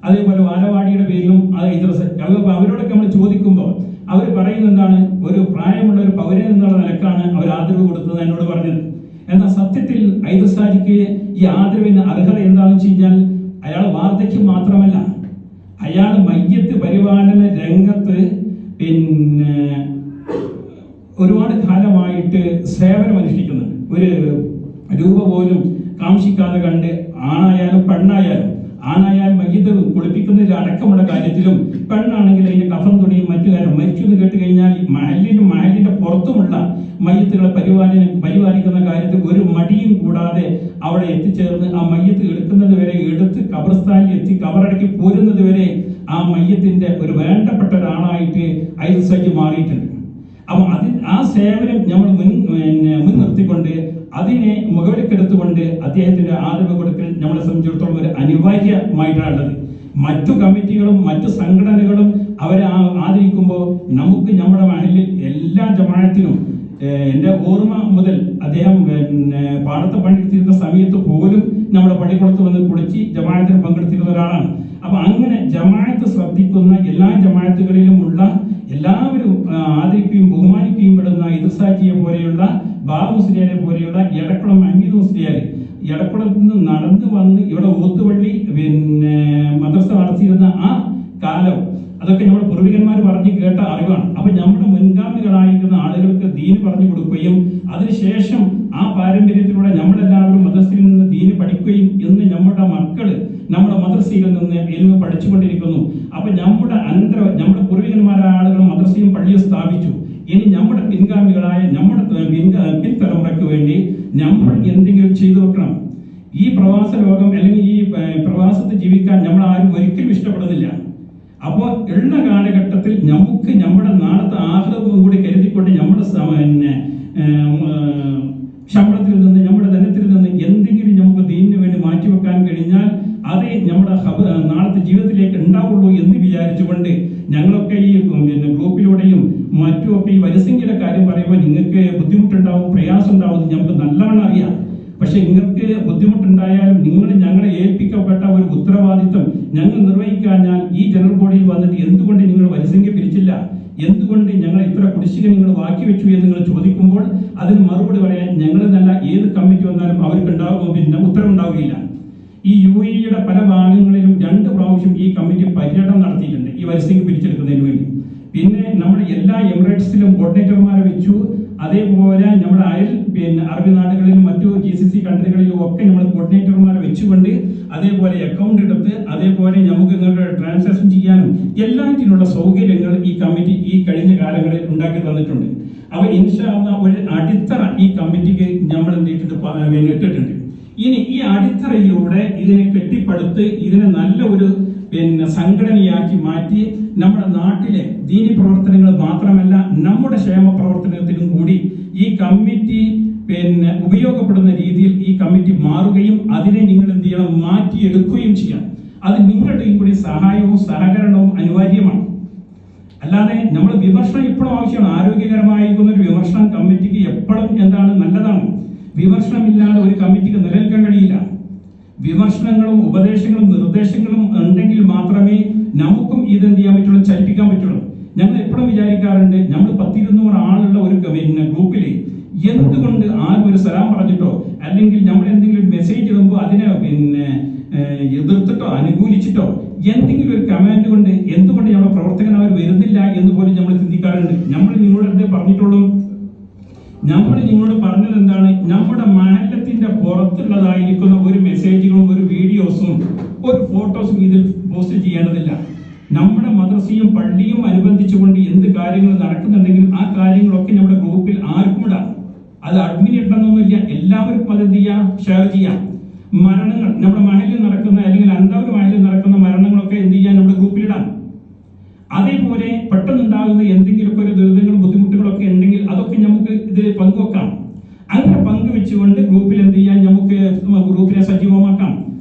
അതേപോലെ വാലവാടിയുടെ പേരിലും അത് അവരോടൊക്കെ നമ്മൾ ചോദിക്കുമ്പോൾ അവർ പറയുന്നത് എന്താണ്, ഒരു പ്രായമുള്ള ഒരു പൗരൻ എന്നുള്ള നിലക്കാണ് അവർ ആദരവ് കൊടുത്തത് എന്നോട് പറഞ്ഞത്. എന്നാൽ സത്യത്തിൽ ഐദർസാജിക്ക് ഈ ആദരവിന് അർഹത എന്താണെന്ന് വെച്ച് കഴിഞ്ഞാൽ അയാൾ വാർദ്ധക്യം മാത്രമല്ല, അയാൾ മയ്യത്ത് പരിപാലന രംഗത്ത് ഒരുപാട് കാലമായിട്ട് സേവനം അനുഷ്ഠിക്കുന്നുണ്ട്. ഒരു രൂപ പോലും കാംക്ഷിക്കാതെ കണ്ട് ആണായാലും പെണ്ണായാലും, ആണായാലും മയ്യത്ത് കുളിപ്പിക്കുന്നതിൽ അടക്കമുള്ള കാര്യത്തിലും, പെണ്ണാണെങ്കിൽ അതിന്റെ കഫം തുണിയും മറ്റു കാര്യം മരിച്ചു എന്ന് കേട്ട് കഴിഞ്ഞാൽ മഹലിന്റെ പുറത്തുമുള്ള മയ്യത്തുകളെ പരിപാലിക്കുന്ന കാര്യത്തിൽ ഒരു മടിയും കൂടാതെ അവിടെ എത്തിച്ചേർന്ന് ആ മയ്യത്ത് എടുക്കുന്നത് വരെ എടുത്ത് ഖബർസ്ഥാനിൽ എത്തി കബറടക്കി പോരുന്നത് വരെ ആ മയ്യത്തിന്റെ ഒരു വേണ്ടപ്പെട്ട ഒരാളായിട്ട് ഐദർസാജി മാറിയിട്ടുണ്ട്. അപ്പൊ ആ സേവനം നമ്മൾ മുൻനിർത്തിക്കൊണ്ട് അതിനെ മുഖവിലക്കെടുത്തുകൊണ്ട് അദ്ദേഹത്തിന്റെ ആദരവ് കൊടുക്കൽ നമ്മളെ സംബന്ധിച്ചിടത്തോളം ഒരു അനിവാര്യമായിട്ടാണുള്ളത്. മറ്റു കമ്മിറ്റികളും മറ്റു സംഘടനകളും അവരെ ആദരിക്കുമ്പോൾ നമുക്ക് നമ്മുടെ മഹലിൽ എല്ലാ ജമാഅത്തിനും എന്റെ ഓർമ്മ മുതൽ അദ്ദേഹം പാടത്ത് പണിയെടുത്തിരുന്ന സമയത്ത് പോലും നമ്മുടെ പള്ളിക്കുളത്ത് വന്ന് കുളിച്ച് ജമാഅത്തിന് പങ്കെടുത്തിരുന്ന ഒരാളാണ്. അപ്പൊ അങ്ങനെ ജമാഅത്ത് ശ്രദ്ധിക്കുന്ന എല്ലാ ജമാഅത്തുകളിലുമുള്ള എല്ലാവരും ആദരിക്കുകയും ബഹുമാനിക്കുകയും പെടുന്ന ഐദർസാജിയെ പോലെയുള്ള ബാബു മുസ്ലിയാരെ പോലെയുള്ള എടക്കുളം അമീദ് മുസ്ലിയാർ എടക്കുളത്ത് നിന്ന് നടന്നു വന്ന് ഇവിടെ ഓത്തുപള്ളി മദ്രസ നടത്തിയിരുന്ന ആ കാലം അതൊക്കെ നമ്മുടെ പൂർവികന്മാർ പറഞ്ഞു കേട്ട അറിവാണ്. അപ്പൊ നമ്മുടെ മുൻഗാമികളായിരിക്കുന്ന ആളുകൾക്ക് ദീന് പറഞ്ഞു കൊടുക്കുകയും അതിനുശേഷം ആ പാരമ്പര്യത്തിലൂടെ നമ്മളെല്ലാവരും മദ്രസയിൽ നിന്ന് ദീന് പഠിക്കുകയും ഇന്ന് നമ്മുടെ മക്കള് നമ്മുടെ മദ്രസയിൽ നിന്ന് ഇൽമ് പഠിച്ചുകൊണ്ടിരിക്കുന്നു. അപ്പൊ നമ്മുടെ പൂർവികന്മാരായ ആളുകൾ മദ്രസയും പള്ളിയും സ്ഥാപിച്ചു. ഇനി നമ്മുടെ പിൻഗാമികളായ നമ്മുടെ പിൻതലമുറയ്ക്ക് വേണ്ടി നമ്മൾ എന്തെങ്കിലും ചെയ്തു വെക്കണം. ഈ പ്രവാസ ലോകം അല്ലെങ്കിൽ ഈ പ്രവാസത്തിൽ ജീവിക്കാൻ നമ്മൾ ആരും ഒരിക്കലും ഇഷ്ടപ്പെടുന്നില്ല. അപ്പോൾ ഉള്ള കാലഘട്ടത്തിൽ നമുക്ക് നമ്മുടെ നാളത്തെ ആഹ്ലാദവും കൂടി കരുതിക്കൊണ്ട് നമ്മുടെ ശമ്പളത്തിൽ നിന്ന് നമ്മുടെ ധനത്തിൽ നിന്ന് എന്തെങ്കിലും നമുക്ക് ദീനിന് വേണ്ടി മാറ്റിവെക്കാൻ കഴിഞ്ഞാൽ അതേ നമ്മുടെ നാളത്തെ ജീവിതത്തിലേക്ക് ഉണ്ടാവുള്ളൂ എന്ന് വിചാരിച്ചുകൊണ്ട് ഞങ്ങളൊക്കെ ഈ ഗ്രൂപ്പിലൂടെയും മറ്റുമൊക്കെ ഈ വരിസംഖ്യയുടെ കാര്യം പറയുമ്പോൾ നിങ്ങൾക്ക് ബുദ്ധിമുട്ടുണ്ടാവും, പ്രയാസം ഉണ്ടാവും, നമുക്ക് നല്ലവണ്ണം അറിയാം. പക്ഷെ നിങ്ങൾക്ക് ബുദ്ധിമുട്ടുണ്ടായാലും നിങ്ങൾ ഞങ്ങളെ ഏൽപ്പിക്കപ്പെട്ട ഒരു ഉത്തരവാദിത്വം ഞങ്ങൾ നിർവഹിക്കാഞ്ഞാൽ ഈ ജനറൽ ബോഡിയിൽ വന്നിട്ട് എന്തുകൊണ്ട് നിങ്ങൾ വരിസംഖ്യ പിരിച്ചില്ല, എന്തുകൊണ്ട് ഞങ്ങൾ ഇത്ര കുടിശ്ശിക നിങ്ങൾ ബാക്കി വെച്ചു എന്ന് നിങ്ങൾ ചോദിക്കുമ്പോൾ അതിന് മറുപടി പറയാൻ ഞങ്ങൾ നല്ല ഏത് കമ്മിറ്റി വന്നാലും അവർക്ക് ഉത്തരവുണ്ടാവുകയില്ല. ഈ UAE പല ഭാഗങ്ങളിലും 2 പ്രാവശ്യം ഈ കമ്മിറ്റി പര്യടനം നടത്തിയിട്ടുണ്ട് ഈ വരിസംഖ്യ പിരിച്ചെടുക്കുന്നതിന് വേണ്ടി. പിന്നെ നമ്മുടെ എല്ലാ എമിറേറ്റ്സിലും കോർഡിനേറ്റർമാരെ വെച്ചു. അതേപോലെ നമ്മുടെ അറബി നാടുകളിലും മറ്റു GCC കൺട്രികളിലും ഒക്കെ നമ്മൾ കോർഡിനേറ്റർമാരെ വെച്ചുകൊണ്ട് അതേപോലെ അക്കൗണ്ട് എടുത്ത് അതേപോലെ നമുക്ക് ഇങ്ങോട്ട് ട്രാൻസാക്ഷൻ ചെയ്യാനും എല്ലാറ്റിനുള്ള സൗകര്യങ്ങൾ ഈ കമ്മിറ്റി ഈ കഴിഞ്ഞ കാലങ്ങളിൽ ഉണ്ടാക്കി തന്നിട്ടുണ്ട്. അപ്പോൾ ഇൻഷാ അല്ലാഹ് ഒരു അടിത്തറ ഈ കമ്മിറ്റിക്ക് നമ്മൾ എന്ത് ചെയ്തിട്ടുണ്ട് ഇട്ടിട്ടുണ്ട്. ഇനി ഈ അടിത്തറയിലൂടെ ഇതിനെ കെട്ടിപ്പടുത്ത് ഇതിനെ നല്ല ഒരു സംഘടനയാക്കി മാറ്റി നമ്മുടെ നാട്ടിലെ ദീനി പ്രവർത്തനങ്ങൾ മാത്രമല്ല നമ്മുടെ ക്ഷേമ പ്രവർത്തനത്തിനും കൂടി ഈ കമ്മിറ്റി ഉപയോഗപ്പെടുന്ന രീതിയിൽ ഈ കമ്മിറ്റി മാറുകയും അതിനെ നിങ്ങൾ എന്ത് ചെയ്യണം, മാറ്റിയെടുക്കുകയും ചെയ്യാം. അത് നിങ്ങളുടെയും കൂടി സഹായവും സഹകരണവും അനിവാര്യമാണ്. അല്ലാതെ നമ്മൾ വിമർശനം ഇപ്പോഴും ആവശ്യമാണ്. ആരോഗ്യകരമായിരിക്കുന്ന ഒരു വിമർശനം കമ്മിറ്റിക്ക് എപ്പോഴും എന്താണ് നല്ലതാണ്. വിമർശനമില്ലാതെ ഒരു കമ്മിറ്റിക്ക് നിലനിൽക്കാൻ കഴിയില്ല. വിമർശനങ്ങളും ഉപദേശങ്ങളും നിർദ്ദേശങ്ങളും ഉണ്ടെങ്കിൽ മാത്രമേ നമുക്കും ഇതെന്ത് ചെയ്യാൻ പറ്റുള്ളൂ, ചലിപ്പിക്കാൻ പറ്റുള്ളൂ. ഞങ്ങൾ എപ്പോഴും വിചാരിക്കാറുണ്ട്, നമ്മൾ 10-200 ആളുള്ള ഒരു ഗ്രൂപ്പിൽ എന്തുകൊണ്ട് ആരും ഒരു സലാം പറഞ്ഞിട്ടോ അല്ലെങ്കിൽ നമ്മൾ എന്തെങ്കിലും മെസ്സേജ് ഇടുമ്പോൾ അതിനെ എതിർത്തിട്ടോ അനുകൂലിച്ചിട്ടോ എന്തെങ്കിലും ഒരു കമാൻഡ് കൊണ്ട് എന്തുകൊണ്ട് നമ്മുടെ പ്രവർത്തകൻ അവർ വരുന്നില്ല എന്ന് പോലും നമ്മൾ ചിന്തിക്കാറുണ്ട്. നമ്മൾ നിങ്ങളോട് എന്തേ പറഞ്ഞിട്ടുള്ളൂ? നമ്മൾ നിങ്ങളോട് പറഞ്ഞത് എന്താണ്? നമ്മുടെ മഹല്ലത്തിന്റെ പുറത്തുള്ളതായിരിക്കുന്ന ഒരു മെസ്സേജുകളും ഒരു വീഡിയോസും ഒരു ഫോട്ടോസും ഇതിൽ പോസ്റ്റ് ചെയ്യേണ്ടതില്ല. നമ്മുടെ മദ്രസയും പള്ളിയും അനുബന്ധിച്ചുകൊണ്ട് എന്ത് കാര്യങ്ങൾ നടക്കുന്നുണ്ടെങ്കിൽ ആ കാര്യങ്ങളൊക്കെ നമ്മുടെ ഗ്രൂപ്പിൽ ആർക്കും ഇടാം. അത് അഡ്മിൻ ഇടണമെന്നൊന്നുമില്ല, എല്ലാവർക്കും അത് എന്ത് ചെയ്യാം, ഷെയർ ചെയ്യാം. മരണങ്ങൾ നമ്മുടെ മഹലിൽ നടക്കുന്ന അല്ലെങ്കിൽ അന്താവൂർ മഹലിൽ നടക്കുന്ന മരണങ്ങളൊക്കെ എന്ത് ചെയ്യാൻ നമ്മുടെ ഗ്രൂപ്പിലിടാം. അതേപോലെ പെട്ടെന്നുണ്ടാകുന്ന എന്തെങ്കിലുമൊക്കെ ഒരു ദുരിതങ്ങളും ബുദ്ധിമുട്ടുകളൊക്കെ ഉണ്ടെങ്കിൽ അതൊക്കെ നമുക്ക് ഇതിൽ പങ്കുവെക്കാം. അങ്ങനെ പങ്കുവെച്ചുകൊണ്ട് ഗ്രൂപ്പിൽ എന്ത് ചെയ്യാൻ നമുക്ക് ഗ്രൂപ്പിനെ സജീവമാക്കാം.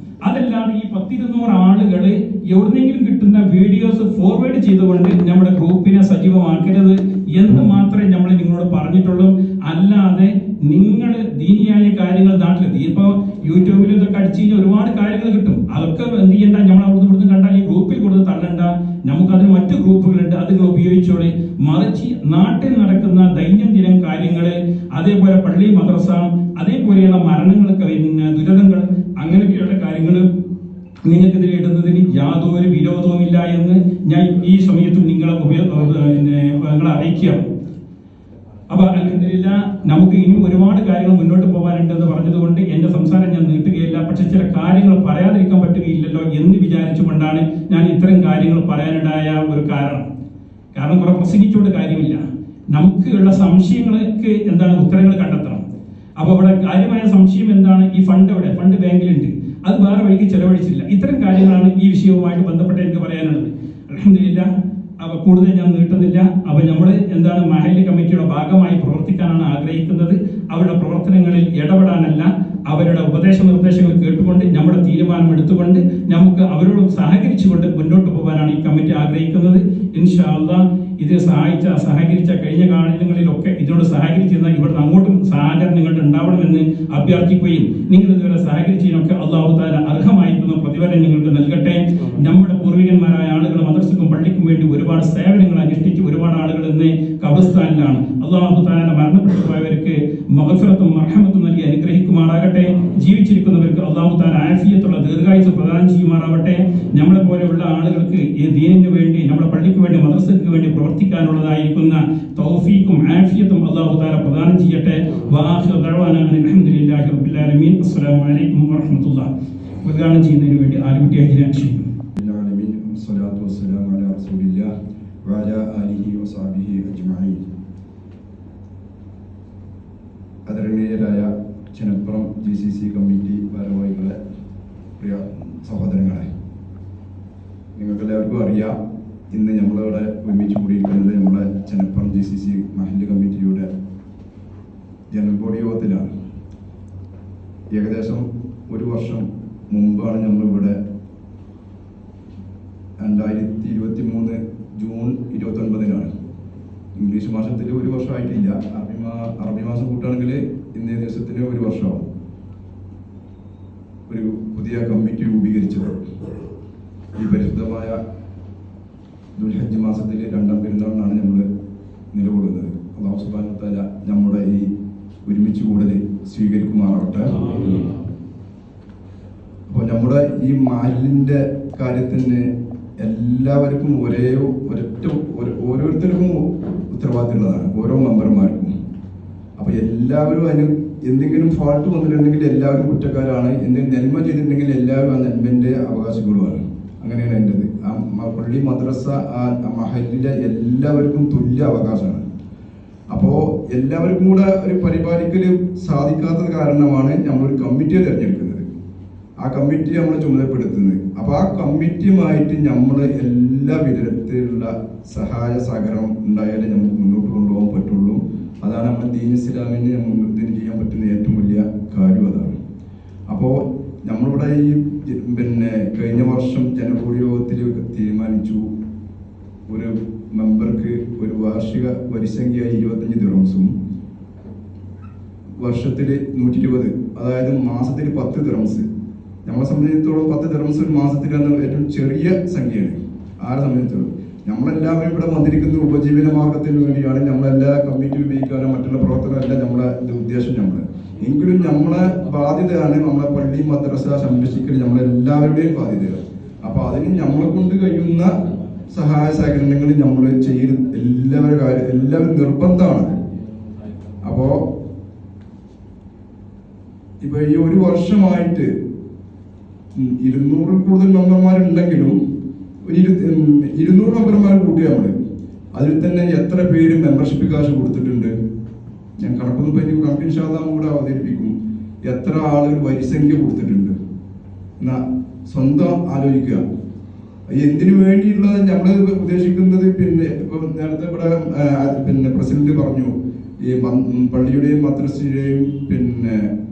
അതല്ലാതെ ഈ 10-200 ആളുകൾ എവിടെന്നെങ്കിലും കിട്ടുന്ന വീഡിയോസ് ഫോർവേഡ് ചെയ്തുകൊണ്ട് നമ്മുടെ ഗ്രൂപ്പിനെ സജീവമാക്കരുത് എന്ന് മാത്രമേ നമ്മൾ നിങ്ങളോട് പറഞ്ഞിട്ടുള്ളൂ. അല്ലാതെ നിങ്ങൾ ദീനിയായ കാര്യങ്ങൾ നാട്ടിലെത്തി ഇപ്പോൾ യൂട്യൂബിൽ ഇതൊക്കെ അടിച്ചു കഴിഞ്ഞാൽ ഒരുപാട് കാര്യങ്ങൾ കിട്ടും. അതൊക്കെ എന്ത് ചെയ്യണ്ട, നമ്മൾ അവിടുന്ന് ഇവിടുന്ന് കണ്ടാൽ ഈ ഗ്രൂപ്പിൽ കൊടുത്ത് തള്ളണ്ട. നമുക്കതിന് മറ്റു ഗ്രൂപ്പുകളുണ്ട്, അത് ഉപയോഗിച്ചോളി. മറിച്ച് നാട്ടിൽ നടക്കുന്ന ദൈനംദിനം കാര്യങ്ങള്, അതേപോലെ പള്ളി മദ്രസ, അതേപോലെയുള്ള മരണങ്ങളൊക്കെ ദുരിതങ്ങൾ അങ്ങനെയൊക്കെയുള്ള കാര്യങ്ങൾ നിങ്ങൾക്കിതിൽ ഇടുന്നതിന് യാതൊരു വിരോധവുമില്ല എന്ന് ഞാൻ ഈ സമയത്ത് നിങ്ങളെ അറിയിക്കുകയാണ്. അപ്പൊ അൽഹംദുലില്ലാ നമുക്ക് ഇനിയും ഒരുപാട് കാര്യങ്ങൾ മുന്നോട്ട് പോകാനുണ്ടെന്ന് പറഞ്ഞതുകൊണ്ട് എന്റെ സംസാരം ഞാൻ നീട്ടുകയില്ല. പക്ഷെ ചില കാര്യങ്ങൾ പറയാതിരിക്കാൻ പറ്റുകയില്ലല്ലോ എന്ന് വിചാരിച്ചുകൊണ്ടാണ് ഞാൻ ഇത്തരം കാര്യങ്ങൾ പറയാനുണ്ടായ ഒരു കാരണം കുറെ പ്രസംഗിച്ചുകൊണ്ട് കാര്യമില്ല. നമുക്ക് ഉള്ള സംശയങ്ങൾക്ക് എന്താണ് ഉത്തരങ്ങൾ കണ്ടെത്തണം. അപ്പൊ അവിടെ കാര്യമായ സംശയം എന്താണ്? ഈ ഫണ്ട് ബാങ്കിലുണ്ട്, അത് വേറെ വഴിക്ക് ചെലവഴിച്ചില്ല. ഇത്തരം കാര്യങ്ങളാണ് ഈ വിഷയവുമായിട്ട് ബന്ധപ്പെട്ട് എനിക്ക് പറയാനുള്ളത്. അൽഹംദുലില്ലാ അപ്പൊ കൂടുതൽ ഞാൻ നീട്ടുന്നില്ല. അപ്പൊ നമ്മൾ എന്താണ് മഹല്ല് കമ്മിറ്റിയുടെ ഭാഗമായി പ്രവർത്തിക്കാനാണ് ആഗ്രഹിക്കുന്നത്. അവരുടെ പ്രവർത്തനങ്ങളിൽ ഇടപെടാനല്ല, അവരുടെ ഉപദേശ നിർദ്ദേശങ്ങൾ കേട്ടുകൊണ്ട് നമ്മുടെ തീരുമാനം എടുത്തുകൊണ്ട് നമുക്ക് അവരോടും സഹകരിച്ചുകൊണ്ട് മുന്നോട്ട് പോകാനാണ് ഈ കമ്മിറ്റി ആഗ്രഹിക്കുന്നത്. ഇൻഷാ അല്ലാഹ് ഇത് സഹകരിച്ച കഴിഞ്ഞ കാലങ്ങളിലൊക്കെ ഇതിനോട് സഹകരിച്ചിരുന്ന ഇവിടുന്ന് അങ്ങോട്ടും സഹകരണം നിങ്ങളുടെ ഉണ്ടാവണമെന്ന് അഭ്യർത്ഥിക്കുകയും നിങ്ങൾ ഇതുവരെ സഹകരിച്ചതിനൊക്കെ അല്ലാഹു തആല അർഹമായിരിക്കുന്ന പ്രതിഫലം നിങ്ങൾക്ക് നൽകട്ടെ. നമ്മുടെ പൂർവികന്മാരായ ആളുകൾ മദ്രസക്കും പള്ളിക്കും വേണ്ടി ഒരുപാട് സേവനങ്ങൾ അനുഷ്ഠിച്ച് ഒരുപാട് ആളുകൾ ഇന്ന് ഖബർസ്ഥാനിലാണ്. അല്ലാഹു തആല മരണപ്പെട്ടു പോയവർക്ക് മഗ്ഫിറത്തും മർഹമത്തും നൽകി അനുഗ്രഹിക്കുമാറാകട്ടെ. ജീവിച്ചിരിക്കുന്നവർക്ക് അല്ലാഹു തആല ആഫിയത്തുള്ള ദീർഘായുസ്സ് പ്രദാനം ചെയ്യുമാറാവട്ടെ. നമ്മളെ പോലെയുള്ള ആളുകൾക്ക് ഈ ദീനിന് വേണ്ടി, നമ്മുടെ പള്ളിക്ക് വേണ്ടി, മദ്രസയ്ക്ക് വേണ്ടി പ്രവർത്തിക്കാനുള്ളതായിരിക്കുന്ന തൗഫീഖും ആഫിയത്തും അല്ലാഹു തആല പ്രദാനം ചെയ്യട്ടെ. വആഖിറു ദഅവാനാ അൽഹംദുലില്ലാഹി റബ്ബിൽ ആലമീൻ. അസ്സലാമു അലൈക്കും വറഹ്മത്തുള്ളാഹി. ഉദ്ഘാടനം ചെയ്യുന്നതിന് വേണ്ടി ആലുകുട്ടി ഹജ്ജിനെ ക്ഷണിക്കുന്നു. والصلاة والسلام على رسول الله وعلى آله وصحبه أجمعين. ആദരണീയരായ ചെനപ്പുറം GCC കമ്മിറ്റി ഭാരവാഹികളെ, പ്രിയ സഹോദരങ്ങളെ, നിങ്ങൾക്കെല്ലാവർക്കും അറിയാം ഇന്ന് നമ്മളിവിടെ ഒരുമിച്ച് കൂടിയിരിക്കുന്നത് നമ്മളെ ചെനപ്പുറം GCC മഹല്ല് കമ്മിറ്റിയുടെ ജനറൽ യോഗത്തിലാണ്. ഏകദേശം ഒരു വർഷം മുമ്പാണ് നമ്മളിവിടെ 2023 ജൂൺ 29 ഇംഗ്ലീഷ് മാസത്തിൽ ഒരു വർഷമായിട്ടില്ല. അറബി മാസം കൂട്ടുകയാണെങ്കിൽ ഇന്നേ ദിവസത്തിന് ഒരു വർഷമാവും ഒരു പുതിയ കമ്മിറ്റി രൂപീകരിച്ചത്. ഈ പരിശുദ്ധമായ ദുൽഹജ്ജ് മാസത്തിൽ 2ാം പെരുന്നാളിനാണ് നമ്മൾ നിലകൊള്ളുന്നത്. അല്ലാഹു സുബ്ഹാനഹു വ തആല നമ്മുടെ ഈ ഒരുമിച്ച് കൂടൽ സ്വീകരിക്കുമാറാവട്ടെ. അപ്പോൾ നമ്മുടെ ഈ മഹല്ലിന്റെ കാര്യത്തിന് എല്ലാവർക്കും ഓരോരുത്തർക്കും ഉത്തരവാദിത്തമുള്ളതാണ് ഓരോ മെമ്പർമാർക്കും. അപ്പോൾ എല്ലാവരും അതിന് എന്തെങ്കിലും ഫാൾട്ട് വന്നിട്ടുണ്ടെങ്കിൽ എല്ലാവരും കുറ്റക്കാരാണ്, എന്തെങ്കിലും നന്മ ചെയ്തിട്ടുണ്ടെങ്കിൽ എല്ലാവരും ആ നന്മൻ്റെ അവകാശികളുമാണ്. അങ്ങനെയാണ് എൻ്റെത്. ആ പള്ളി മദ്രസ ആ മഹലിലെ എല്ലാവർക്കും തുല്യ അവകാശമാണ്. അപ്പോൾ എല്ലാവർക്കും കൂടെ ഒരു പരിപാലിക്കൽ സാധിക്കാത്തത് കാരണമാണ് നമ്മളൊരു കമ്മിറ്റിയെ തിരഞ്ഞെടുക്കുന്നത്. ആ കമ്മിറ്റി നമ്മൾ ചുമതലപ്പെടുത്തുന്നത്. അപ്പോൾ ആ കമ്മിറ്റിയുമായിട്ട് നമ്മൾ എല്ലാ വിധത്തിലുള്ള സഹായ സഹകരണം ഉണ്ടായാലേ നമുക്ക് മുന്നോട്ട് കൊണ്ടുപോകാൻ പറ്റുള്ളൂ. അതാണ് നമ്മൾ ദീൻ ഇസ്ലാമിന് മുന്നോട്ട് ചെയ്യാൻ പറ്റുന്ന ഏറ്റവും വലിയ കാര്യം അതാണ്. അപ്പോൾ നമ്മളിവിടെ ഈ കഴിഞ്ഞ വർഷം ജനകൂടി യോഗത്തിൽ തീരുമാനിച്ചു ഒരു മെമ്പർക്ക് ഒരു വാർഷിക വരിസംഖ്യ 25 ദിർഹംസും വർഷത്തിൽ 120, അതായത് മാസത്തിൽ 10 ദിർഹംസ്. നമ്മളെ സംബന്ധിച്ചിടത്തോളം 10 ദിർഹംസ് ഒരു മാസത്തിൽ ഏറ്റവും ചെറിയ സംഖ്യയാണ്. ആരെ സംബന്ധിച്ചിടത്തോളം നമ്മളെല്ലാവരും ഇവിടെ വന്നിരിക്കുന്ന ഉപജീവന മാർഗത്തിന് വേണ്ടിയാണ്. നമ്മളെല്ലാ കമ്മിറ്റി ഉപയോഗിക്കാനോ മറ്റുള്ള പ്രവർത്തനമല്ല നമ്മളെ ഉദ്ദേശം. എങ്കിലും നമ്മളെ ബാധ്യതയാണ് നമ്മളെ പള്ളി മദ്രസ സംരക്ഷിക്കൽ നമ്മളെല്ലാവരുടെയും ബാധ്യതയാണ്. അപ്പൊ അതിന് നമ്മളെ കൊണ്ട് കഴിയുന്ന സഹായ സഹകരണങ്ങൾ നമ്മൾ ചെയ്യുന്ന എല്ലാവരും നിർബന്ധമാണ്. അപ്പോ ഇപ്പൊ ഈ ഒരു വർഷമായിട്ട് 200 കൂടുതൽ മെമ്പർമാരുണ്ടെങ്കിലും 200 മെമ്പർമാർ കൂട്ടിയ നമ്മള് അതിൽ തന്നെ എത്ര പേര് മെമ്പർഷിപ്പ് കാശ് കൊടുത്തിട്ടുണ്ട്? ഞാൻ കണക്കൊന്നും പറ്റി കണക്കിന് ശതമാനം കൂടെ അവതരിപ്പിക്കും. എത്ര ആളുകൾ വരിസംഖ്യ കൊടുത്തിട്ടുണ്ട് എന്നാ സ്വന്തം ആലോചിക്കുക. എന്തിനു വേണ്ടിയുള്ളത് നമ്മൾ ഉദ്ദേശിക്കുന്നത്? ഇപ്പൊ നേരത്തെ ഇവിടെ പ്രസിഡന്റ് പറഞ്ഞു ഈ പള്ളിയുടെയും മദ്രസയുടെയും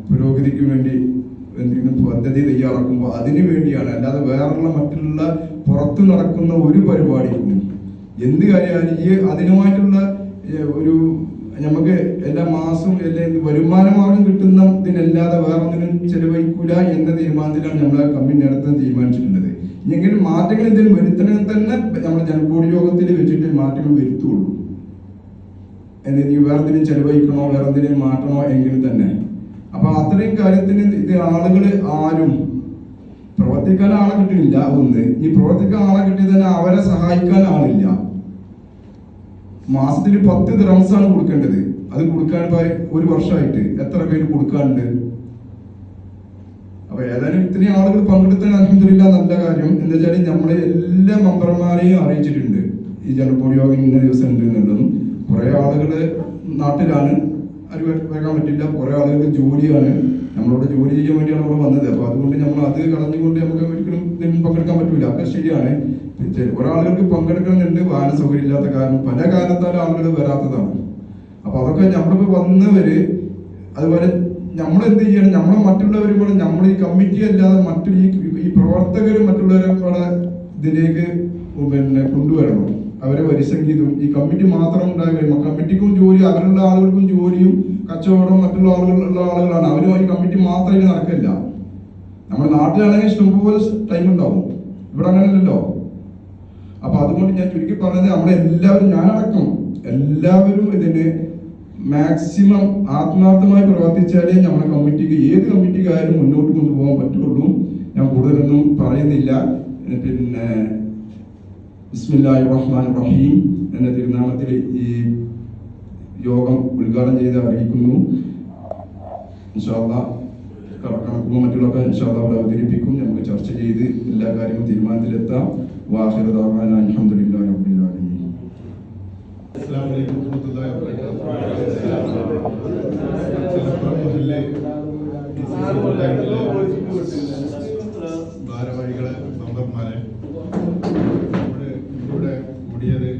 പുരോഗതിക്ക് വേണ്ടി എന്തെങ്കിലും പദ്ധതി തയ്യാറാക്കുമ്പോൾ അതിനു വേണ്ടിയാണ്. അല്ലാതെ വേറെയുള്ള മറ്റുള്ള പുറത്ത് നടക്കുന്ന ഒരു പരിപാടിക്കും എന്ത് കാര്യമായാലും ഈ അതിനുമായിട്ടുള്ള ഒരു നമുക്ക് എല്ലാ മാസവും വരുമാന മാർഗം കിട്ടുന്ന ഇതിനല്ലാതെ വേറെ ഒന്നിനും ചെലവഴിക്കൂല എന്ന തീരുമാനത്തിലാണ് നമ്മളെ കമ്പനി നേരത്തെ തീരുമാനിച്ചിട്ടുള്ളത്. ഇങ്ങനെ മാറ്റങ്ങൾ എന്തെങ്കിലും വരുത്തണമെങ്കിൽ തന്നെ നമ്മൾ ജനകൂടി യോഗത്തിൽ വെച്ചിട്ട് മാറ്റങ്ങൾ വരുത്തുള്ളൂ. എന്തെങ്കിലും വേറെ എന്തെങ്കിലും ചെലവഴിക്കണോ വേറെ എന്തെങ്കിലും മാറ്റണോ എങ്കിൽ തന്നെ. അപ്പൊ അത്രയും കാര്യത്തിന് ഇത് ആളുകൾ ആരും പ്രവർത്തിക്കാൻ ആളെ കിട്ടുന്നില്ല. ഒന്ന് ഈ പ്രവർത്തിക്കാൻ ആളെ കിട്ടിയ തന്നെ അവരെ സഹായിക്കാൻ ആളില്ല. മാസത്തിൽ 10 ദിർഹംസാണ് കൊടുക്കേണ്ടത്. അത് കൊടുക്കാൻ ഒരു വർഷമായിട്ട് എത്ര പേര് കൊടുക്കാനുണ്ട്? അപ്പൊ ഏതായാലും ഇത്രയും ആളുകൾ പങ്കെടുത്താൽ അൽഹംദുലില്ലാ നല്ല കാര്യം. എന്താ വെച്ചാൽ നമ്മളെ എല്ലാ മെമ്പർമാരെയും അറിയിച്ചിട്ടുണ്ട് ഈ ജനകൂടി യോഗം ഇന്ന ദിവസം ഉണ്ട് എന്നുള്ളതും. കുറെ ആളുകള് നാട്ടിലാണ്, അത് വരാൻ പറ്റില്ല. കുറെ ആളുകൾ ജോലിയാണ്, നമ്മളോട് ജോലി ചെയ്യാൻ വേണ്ടിയാണ് അവിടെ വന്നത്. അപ്പൊ അതുകൊണ്ട് നമ്മൾ അത് കളഞ്ഞുകൊണ്ട് നമുക്ക് ഒരിക്കലും പങ്കെടുക്കാൻ പറ്റൂല. ഒക്കെ ശരിയാണ്. ഒരാളുകൾക്ക് പങ്കെടുക്കുന്നുണ്ട്, വാഹന സൗകര്യം ഇല്ലാത്ത കാരണം, പല കാരണത്താലും ആളുകൾ വരാത്തതാണ്. അപ്പൊ അതൊക്കെ നമ്മളിപ്പോ വന്നവര് അതുപോലെ നമ്മളെന്ത് ചെയ്യണം? നമ്മളെ മറ്റുള്ളവരും കൂടെ നമ്മൾ ഈ കമ്മിറ്റി അല്ലാതെ മറ്റു ഈ പ്രവർത്തകരും മറ്റുള്ളവരെ കൂടെ ഇതിലേക്ക് കൊണ്ടുവരണം. അവരെ വരിസംഖ്യതും ഈ കമ്മിറ്റി മാത്രം ഉണ്ടാകും. കമ്മിറ്റിക്കും ജോലി, അവരുടെ ആളുകൾക്കും ജോലിയും കച്ചവടം മറ്റുള്ള ആളുകളുള്ള ആളുകളാണ്. അവരുമായി കമ്മിറ്റി മാത്രം ഇത് നടക്കില്ല. നമ്മുടെ നാട്ടിലാണെങ്കിൽ ഇഷ്ടംപോലെ ടൈം ഉണ്ടാവും. ഇവിടെ അങ്ങനെയല്ലല്ലോ. അപ്പൊ അതുകൊണ്ട് ഞാൻ ചുരുക്കി പറഞ്ഞത് നമ്മളെല്ലാവരും, ഞാനടക്കം എല്ലാവരും ഇതിന് മാക്സിമം ആത്മാർത്ഥമായി പ്രവർത്തിച്ചാലേ നമ്മുടെ കമ്മിറ്റിക്ക് ഏത് കമ്മിറ്റിക്കാരും മുന്നോട്ട് കൊണ്ടുപോകാൻ പറ്റുള്ളൂ. ഞാൻ കൂടുതലൊന്നും പറയുന്നില്ല. ബിസ്മില്ലാഹിർ റഹ്മാനിർ റഹീം എന്ന തിരുനാമത്തിൽ ഈ യോഗം ഉദ്ഘാടനം ചെയ്ത് അറിയിക്കുന്നു. ഇൻഷാ അല്ലാഹ് കണക്കും മറ്റുള്ളതൊക്കെ ഇൻഷാ അല്ലാഹ് അവിടെ അവതരിപ്പിക്കും. നമുക്ക് ചർച്ച ചെയ്ത് എല്ലാ കാര്യങ്ങളും തീരുമാനത്തിലെത്താം. വാഹിറ ദഅവാന അൽഹംദുലില്ലാഹി റബ്ബിൽ ആലമീൻ. അസ്സലാമു അലൈക്കും വറഹ്മത്തുള്ളാഹി വബറകാതുഹു. ഭാരവാഹികളെ, മെമ്പർമാരെ, ഇവിടെ കൂടിയത്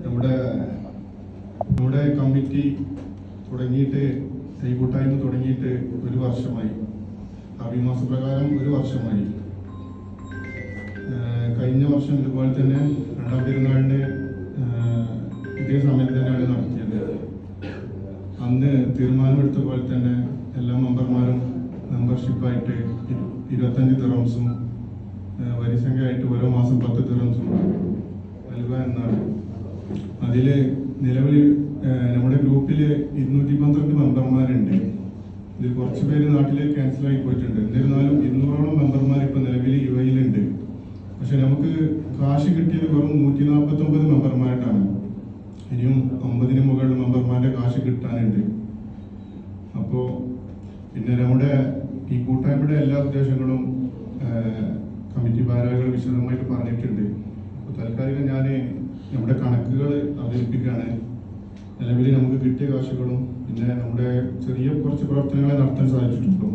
നമ്മുടെ കമ്മിറ്റി തുടങ്ങിയിട്ട് ഈ കൂട്ടായ്മ തുടങ്ങിയിട്ട് ഒരു വർഷമായി. അഭിമാസപ്രകാരം ഒരു വർഷമായി. കഴിഞ്ഞ വർഷം ഇതുപോലെ തന്നെ 2ാം പെരുന്നാളിന് ഇതേ സമയത്ത് തന്നെയാണ് നടത്തിയത്. അന്ന് തീരുമാനമെടുത്ത പോലെ തന്നെ എല്ലാ മെമ്പർമാരും മെമ്പർഷിപ്പായിട്ട് 25 ദിർഹംസും വരിസംഖ്യയായിട്ട് ഓരോ മാസം 10 ദിർഹംസും നൽകുക എന്നാണ്. അതിൽ നിലവിൽ നമ്മുടെ ഗ്രൂപ്പിൽ 212 മെമ്പർമാരുണ്ട്. ഇതിൽ കുറച്ച് പേര് നാട്ടിൽ ക്യാൻസലായി പോയിട്ടുണ്ട്. എന്നിരുന്നാലും 200ഓളം മെമ്പർമാർ ഇപ്പോൾ നിലവിൽ യുഎയിലുണ്ട്. പക്ഷെ നമുക്ക് കാശ് കിട്ടിയത് വെറും 149 മെമ്പർമാരായിട്ടാണ്. ഇനിയും 50 മുകളിൽ മെമ്പർമാരുടെ കാശ് കിട്ടാനുണ്ട്. അപ്പോൾ പിന്നെ നമ്മുടെ ഈ കൂട്ടായ്മയുടെ എല്ലാ ഉദ്ദേശങ്ങളും കമ്മിറ്റി ഭാരവാഹികൾ വിശദമായിട്ട് പറഞ്ഞിട്ടുണ്ട്. അപ്പോൾ താൽക്കാലികം ഞാൻ നമ്മുടെ കണക്കുകൾ അവതരിപ്പിക്കുകയാണ്. നിലവിൽ നമുക്ക് കിട്ടിയ കാശുകളും പിന്നെ നമ്മുടെ ചെറിയ കുറച്ച് പ്രവർത്തനങ്ങളെ നടത്താൻ സാധിച്ചിട്ടുണ്ടോ.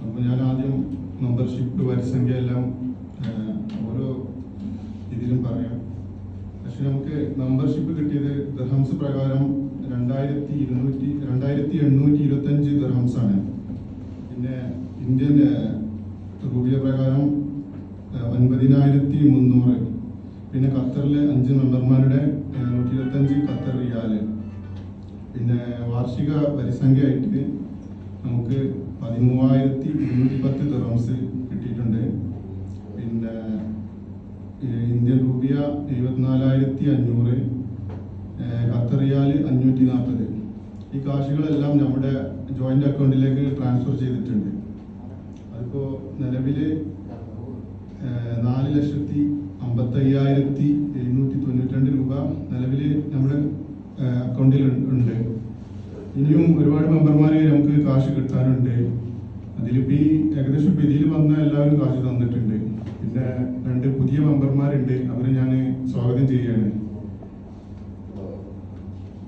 അപ്പോൾ ഞാൻ ആദ്യം മെമ്പർഷിപ്പ് വരിസംഖ്യ എല്ലാം ഓരോ ഇതിലും പറയാം. പക്ഷെ നമുക്ക് മെമ്പർഷിപ്പ് കിട്ടിയത് ദിർഹംസ് പ്രകാരം 2825 ദിർഹംസാണ്. പിന്നെ ഇന്ത്യൻ രൂപ പ്രകാരം 9300. പിന്നെ ഖത്തറിലെ 5 മെമ്പർമാരുടെ 125 ഖത്തർ റിയാല്. പിന്നെ വാർഷിക വരിസംഖ്യയായിട്ട് നമുക്ക് 13,210 ദിർഹംസ് കിട്ടിയിട്ടുണ്ട്. പിന്നെ ഇന്ത്യൻ രൂപ 74,500, ഖത്തർ റിയാല് 540. ഈ കാശുകളെല്ലാം നമ്മുടെ ജോയിന്റ് അക്കൗണ്ടിലേക്ക് ട്രാൻസ്ഫർ ചെയ്തിട്ടുണ്ട്. അതിപ്പോൾ നിലവിൽ 4,55,792 രൂപ നിലവിൽ നമ്മുടെ അക്കൗണ്ടിൽ ഉണ്ട്. ഇനിയും ഒരുപാട് മെമ്പർമാർ നമുക്ക് കാശ് കിട്ടാനുണ്ട്. അതിലിപ്പോൾ ഈ ഏകദേശം ഇതിൽ വന്ന എല്ലാവരും കാശ് തന്നിട്ടുണ്ട്. പിന്നെ 2 പുതിയ മെമ്പർമാരുണ്ട്, അവരെ ഞാൻ സ്വാഗതം ചെയ്യുകയാണ്.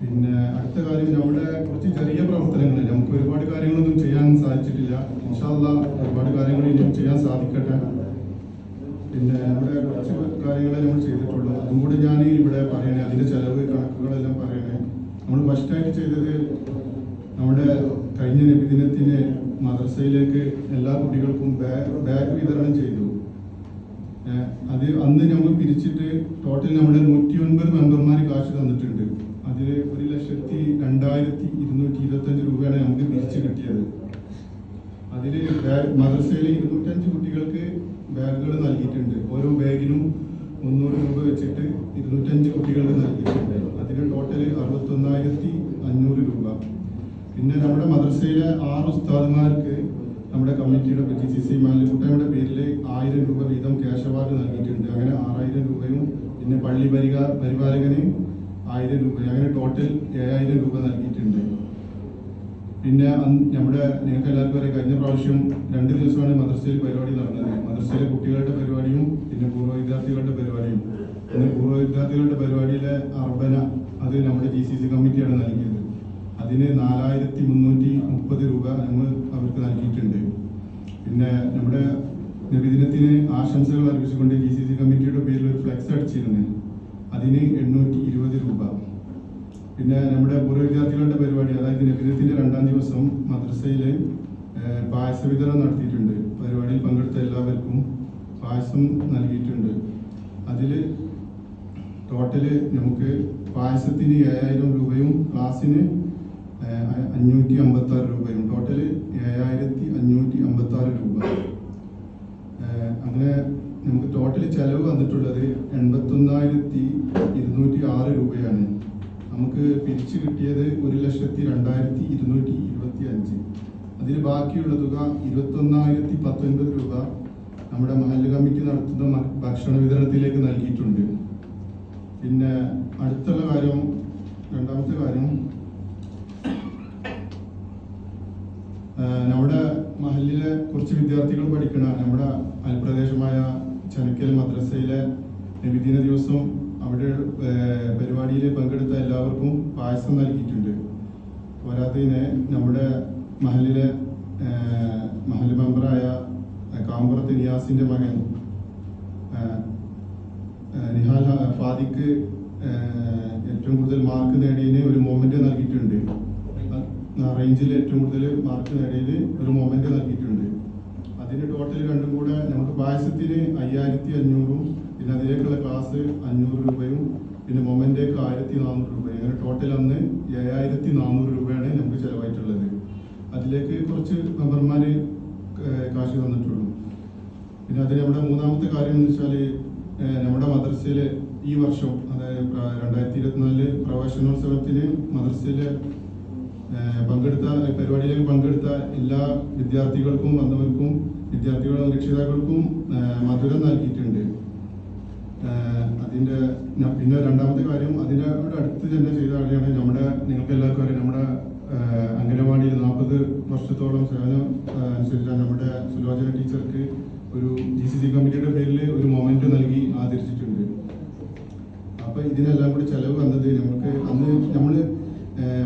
പിന്നെ അടുത്ത കാര്യം, നമ്മുടെ കുറച്ച് ചെറിയ പ്രവർത്തനങ്ങൾ, നമുക്ക് ഒരുപാട് കാര്യങ്ങളൊന്നും ചെയ്യാൻ സാധിച്ചിട്ടില്ല. ഇൻഷാ അല്ലാഹ് ഒരുപാട് കാര്യങ്ങൾ ഇനിയും ചെയ്യാൻ സാധിക്കട്ടെ. പിന്നെ നമ്മുടെ കുറച്ച് കാര്യങ്ങളെ നമ്മൾ ചെയ്തിട്ടുള്ളൂ, അതും കൂടി ഞാൻ ഇവിടെ പറയണേ. അതിന്റെ ചെലവ് കണക്കുകളെല്ലാം പറയണേ. നമ്മൾ ഫസ്റ്റായിട്ട് ചെയ്തത് നമ്മുടെ കഴിഞ്ഞ നബിദിനത്തിന് മദ്രസയിലേക്ക് എല്ലാ കുട്ടികൾക്കും ബാഗ് വിതരണം ചെയ്തു. അത് അന്ന് നമ്മൾ പിരിച്ചിട്ട് ടോട്ടൽ നമ്മുടെ 109 മെമ്പർമാർ കാശ് തന്നിട്ടുണ്ട്. അതിൽ 1,02,225 രൂപയാണ് നമുക്ക് തിരിച്ചു കിട്ടിയത്. അതിൽ മദ്രസയിലെ 205 കുട്ടികൾക്ക് ബാഗുകൾ നൽകിയിട്ടുണ്ട്. ഓരോ ബാഗിനും 300 രൂപ വെച്ചിട്ട് 205 കുട്ടികൾക്ക് നൽകിയിട്ടുണ്ട്. അതിന് ടോട്ടൽ 61,500 രൂപ. പിന്നെ നമ്മുടെ മദ്രസയിലെ 6 ഉസ്താദുമാർക്ക് നമ്മുടെ കമ്മിറ്റിയുടെ GCC കൂട്ടായ്മയുടെ പേരിൽ 1000 രൂപ വീതം ക്യാഷ് അവാർഡ് നൽകിയിട്ടുണ്ട്. അങ്ങനെ 6000 രൂപയും പിന്നെ പള്ളി പരിപാലകന് 1000 രൂപ, അങ്ങനെ ടോട്ടൽ 7000 രൂപ നൽകിയിട്ടുണ്ട്. പിന്നെ നമ്മുടെ നിങ്ങൾക്ക് എല്ലാവർക്കും അറിയാം, കഴിഞ്ഞ പ്രാവശ്യം 2 ദിവസമാണ് മദ്രസയിൽ പരിപാടി നടന്നത്. മദ്രസയിലെ കുട്ടികളുടെ പരിപാടിയും പിന്നെ പൂർവ്വ വിദ്യാർത്ഥികളുടെ പരിപാടിയും. പിന്നെ പൂർവ്വ വിദ്യാർത്ഥികളുടെ പരിപാടിയിലെ അർബന അത് നമ്മുടെ GCC കമ്മിറ്റിയാണ് നൽകിയത്. അതിന് 4,330 രൂപ നമ്മൾ അവർക്ക് നൽകിയിട്ടുണ്ട്. പിന്നെ നമ്മുടെ നബിദിനത്തിന് ആശംസകൾ അർപ്പിച്ചുകൊണ്ട് GCC കമ്മിറ്റിയുടെ പേരിൽ ഒരു ഫ്ലെക്സ് അടിച്ചിരുന്നു. അതിന് 820 രൂപ. പിന്നെ നമ്മുടെ പൂർവ്വ വിദ്യാർത്ഥികളുടെ പരിപാടി, അതായത് നബിദിനത്തിന്റെ 2ാം ദിവസം മദ്രസയിൽ പായസ വിതരണം നടത്തിയിട്ടുണ്ട്. പരിപാടിയിൽ പങ്കെടുത്ത എല്ലാവർക്കും പായസം നൽകിയിട്ടുണ്ട്. അതിൽ ടോട്ടല് നമുക്ക് പായസത്തിന് 7000 രൂപയും ക്ലാസ്സിന് 556 രൂപയും, ടോട്ടല് 7556 രൂപ. അങ്ങനെ നമുക്ക് ടോട്ടൽ ചെലവ് വന്നിട്ടുള്ളത് 81,206 രൂപയാണ്. നമുക്ക് പിരിച്ചു കിട്ടിയത് 1,02,225. അതിൽ ബാക്കിയുള്ള തുക 21,019 രൂപ നമ്മുടെ മഹല്ല് കമ്മിറ്റി നടത്തുന്ന ഭക്ഷണ വിതരണത്തിലേക്ക് നൽകിയിട്ടുണ്ട്. പിന്നെ അടുത്തുള്ള കാര്യം, രണ്ടാമത്തെ കാര്യം, നമ്മുടെ മഹല്ലിലെ കുറച്ച് വിദ്യാർത്ഥികൾ പഠിക്കണ നമ്മുടെ അയൽപ്രദേശമായ ചനക്കൽ മദ്രസയിലെ നബിദിന ദിവസം അവിടെ പരിപാടിയിൽ പങ്കെടുത്ത എല്ലാവർക്കും പായസം നൽകിയിട്ടുണ്ട്. പോരാത്തതിന് നമ്മുടെ മഹല്ലിലെ മഹല്ല് മെമ്പറായ കാമ്പുറത്ത് നിയാസിന്റെ മകൻ നിഹാൽ ഫാദിക്ക് ഏറ്റവും കൂടുതൽ മാർക്ക് നേടിയതിന് ഒരു മൊമെന്റ് നൽകിയിട്ടുണ്ട്. റേഞ്ചിൽ ഏറ്റവും കൂടുതൽ മാർക്ക് നേടിയതിന് ഒരു മൊമെന്റ് നൽകിയിട്ടുണ്ട്. അതിന് ടോട്ടൽ രണ്ടും കൂടെ നമുക്ക് പായസത്തിന് 5,500 പിന്നെ അതിലേക്കുള്ള ക്ലാസ് 500 രൂപയും പിന്നെ മൊമെന്റേക്ക് 1,400 രൂപയും, അങ്ങനെ ടോട്ടൽ അന്ന് 7,400 രൂപയാണ് നമുക്ക് ചിലവായിട്ടുള്ളത്. അതിലേക്ക് കുറച്ച് മെമ്പർമാര് കാശ് തന്നിട്ടുള്ളൂ. പിന്നെ അതിൽ നമ്മുടെ മൂന്നാമത്തെ കാര്യം എന്ന് വെച്ചാൽ നമ്മുടെ മദ്രസയിൽ ഈ വർഷം, അതായത് 2024 പ്രവേശനോത്സവത്തിന് മദ്രസയിൽ പങ്കെടുത്ത പരിപാടിയിലേക്ക് പങ്കെടുത്ത എല്ലാ വിദ്യാർത്ഥികൾക്കും വിദ്യാർത്ഥികളും രക്ഷിതാക്കൾക്കും മധുരം നൽകിയിട്ടുണ്ട്. അതിന്റെ പിന്നെ രണ്ടാമത്തെ കാര്യം അതിന്റെ അടുത്ത് തന്നെ ചെയ്ത കാര്യമാണ് നമ്മുടെ നിങ്ങൾക്ക് എല്ലാവർക്കും അറിയാം നമ്മുടെ അംഗനവാടിയിൽ 40 വർഷത്തോളം സേവനം അനുസരിച്ചാണ് നമ്മുടെ സുലോചന ടീച്ചർക്ക് ഒരു GCC കമ്മിറ്റിയുടെ പേരിൽ ഒരു മൊമെന്റ് നൽകി ആദരിച്ചിട്ടുണ്ട്. അപ്പൊ ഇതിനെല്ലാം കൂടി ചെലവ് വന്നത് നമുക്ക് അന്ന് നമ്മള്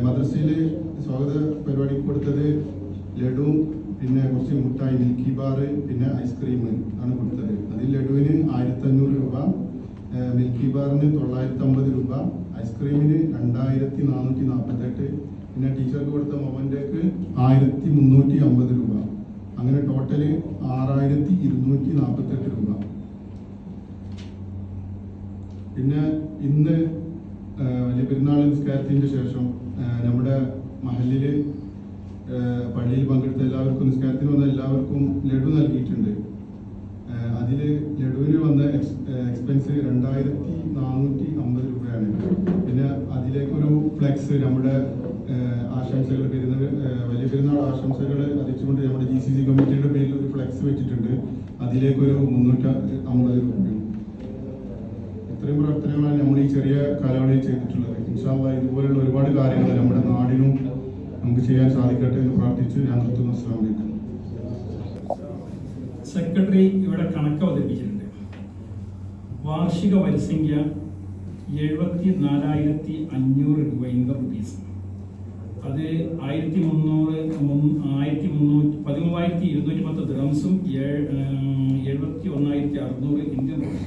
മദ്രസയിൽ സ്വാഗത പരിപാടിക്ക് കൊടുത്തത് ലഡു, പിന്നെ കുറച്ച് മുട്ടായി, മിൽക്കി ബാർ, പിന്നെ ഐസ്ക്രീം ആണ് കൊടുത്തത്. അതിൽ ലഡുവിന് 1500 രൂപ, മിൽക്കി ബാറിന് 950 രൂപ, ഐസ്ക്രീമിന് 2448, പിന്നെ ടീച്ചർക്ക് കൊടുത്ത മൊമെന്റേക്ക് 1350 രൂപ. അങ്ങനെ ടോട്ടല് 6248 രൂപ. പിന്നെ ഇന്ന് വലിയ പെരുന്നാൾ നിസ്കാരത്തിന് ശേഷം നമ്മുടെ മഹലില് പള്ളിയിൽ പങ്കെടുത്ത എല്ലാവർക്കും, നിസ്കാരത്തിന് വന്ന എല്ലാവർക്കും ലഡു നൽകിയിട്ടുണ്ട്. അതിൽ ലഡുവിന് വന്ന എക്സ്പെൻസ് 2450 രൂപയാണ്. പിന്നെ അതിലേക്കൊരു ഫ്ലെക്സ് നമ്മുടെ ആശംസകൾ വലിയ പെരുന്നാൾ ആശംസകൾ അറിയിച്ചുകൊണ്ട് നമ്മുടെ GCC കമ്മിറ്റിയുടെ പേരിൽ ഒരു ഫ്ലെക്സ് വെച്ചിട്ടുണ്ട്. അതിലേക്കൊരു 350 രൂപയും. ഇത്രയും പ്രവർത്തനങ്ങളാണ് നമ്മൾ ഈ ചെറിയ കാലയളവിൽ ചെയ്തിട്ടുള്ളത്. ഇൻഷാ അല്ലാഹ് ഇതുപോലുള്ള ഒരുപാട് കാര്യങ്ങൾ നമ്മുടെ നാടിനും നമുക്ക് ചെയ്യാൻ സാധിക്കട്ടെ എന്ന് പ്രാർത്ഥിച്ച് ഞാൻ നിർത്തുന്നു. അസ്സലാമു അലൈക്കും. സെക്രട്ടറി ഇവിടെ കണക്ക് അവതരിപ്പിച്ചിട്ടുണ്ട്. വാർഷിക വരിസംഖ്യ 74,500 രൂപ ഇൻകം റുപ്പീസ്. അത് 13,210 ദിറംസും 71,600 ഇന്ത്യൻ റുപ്പീ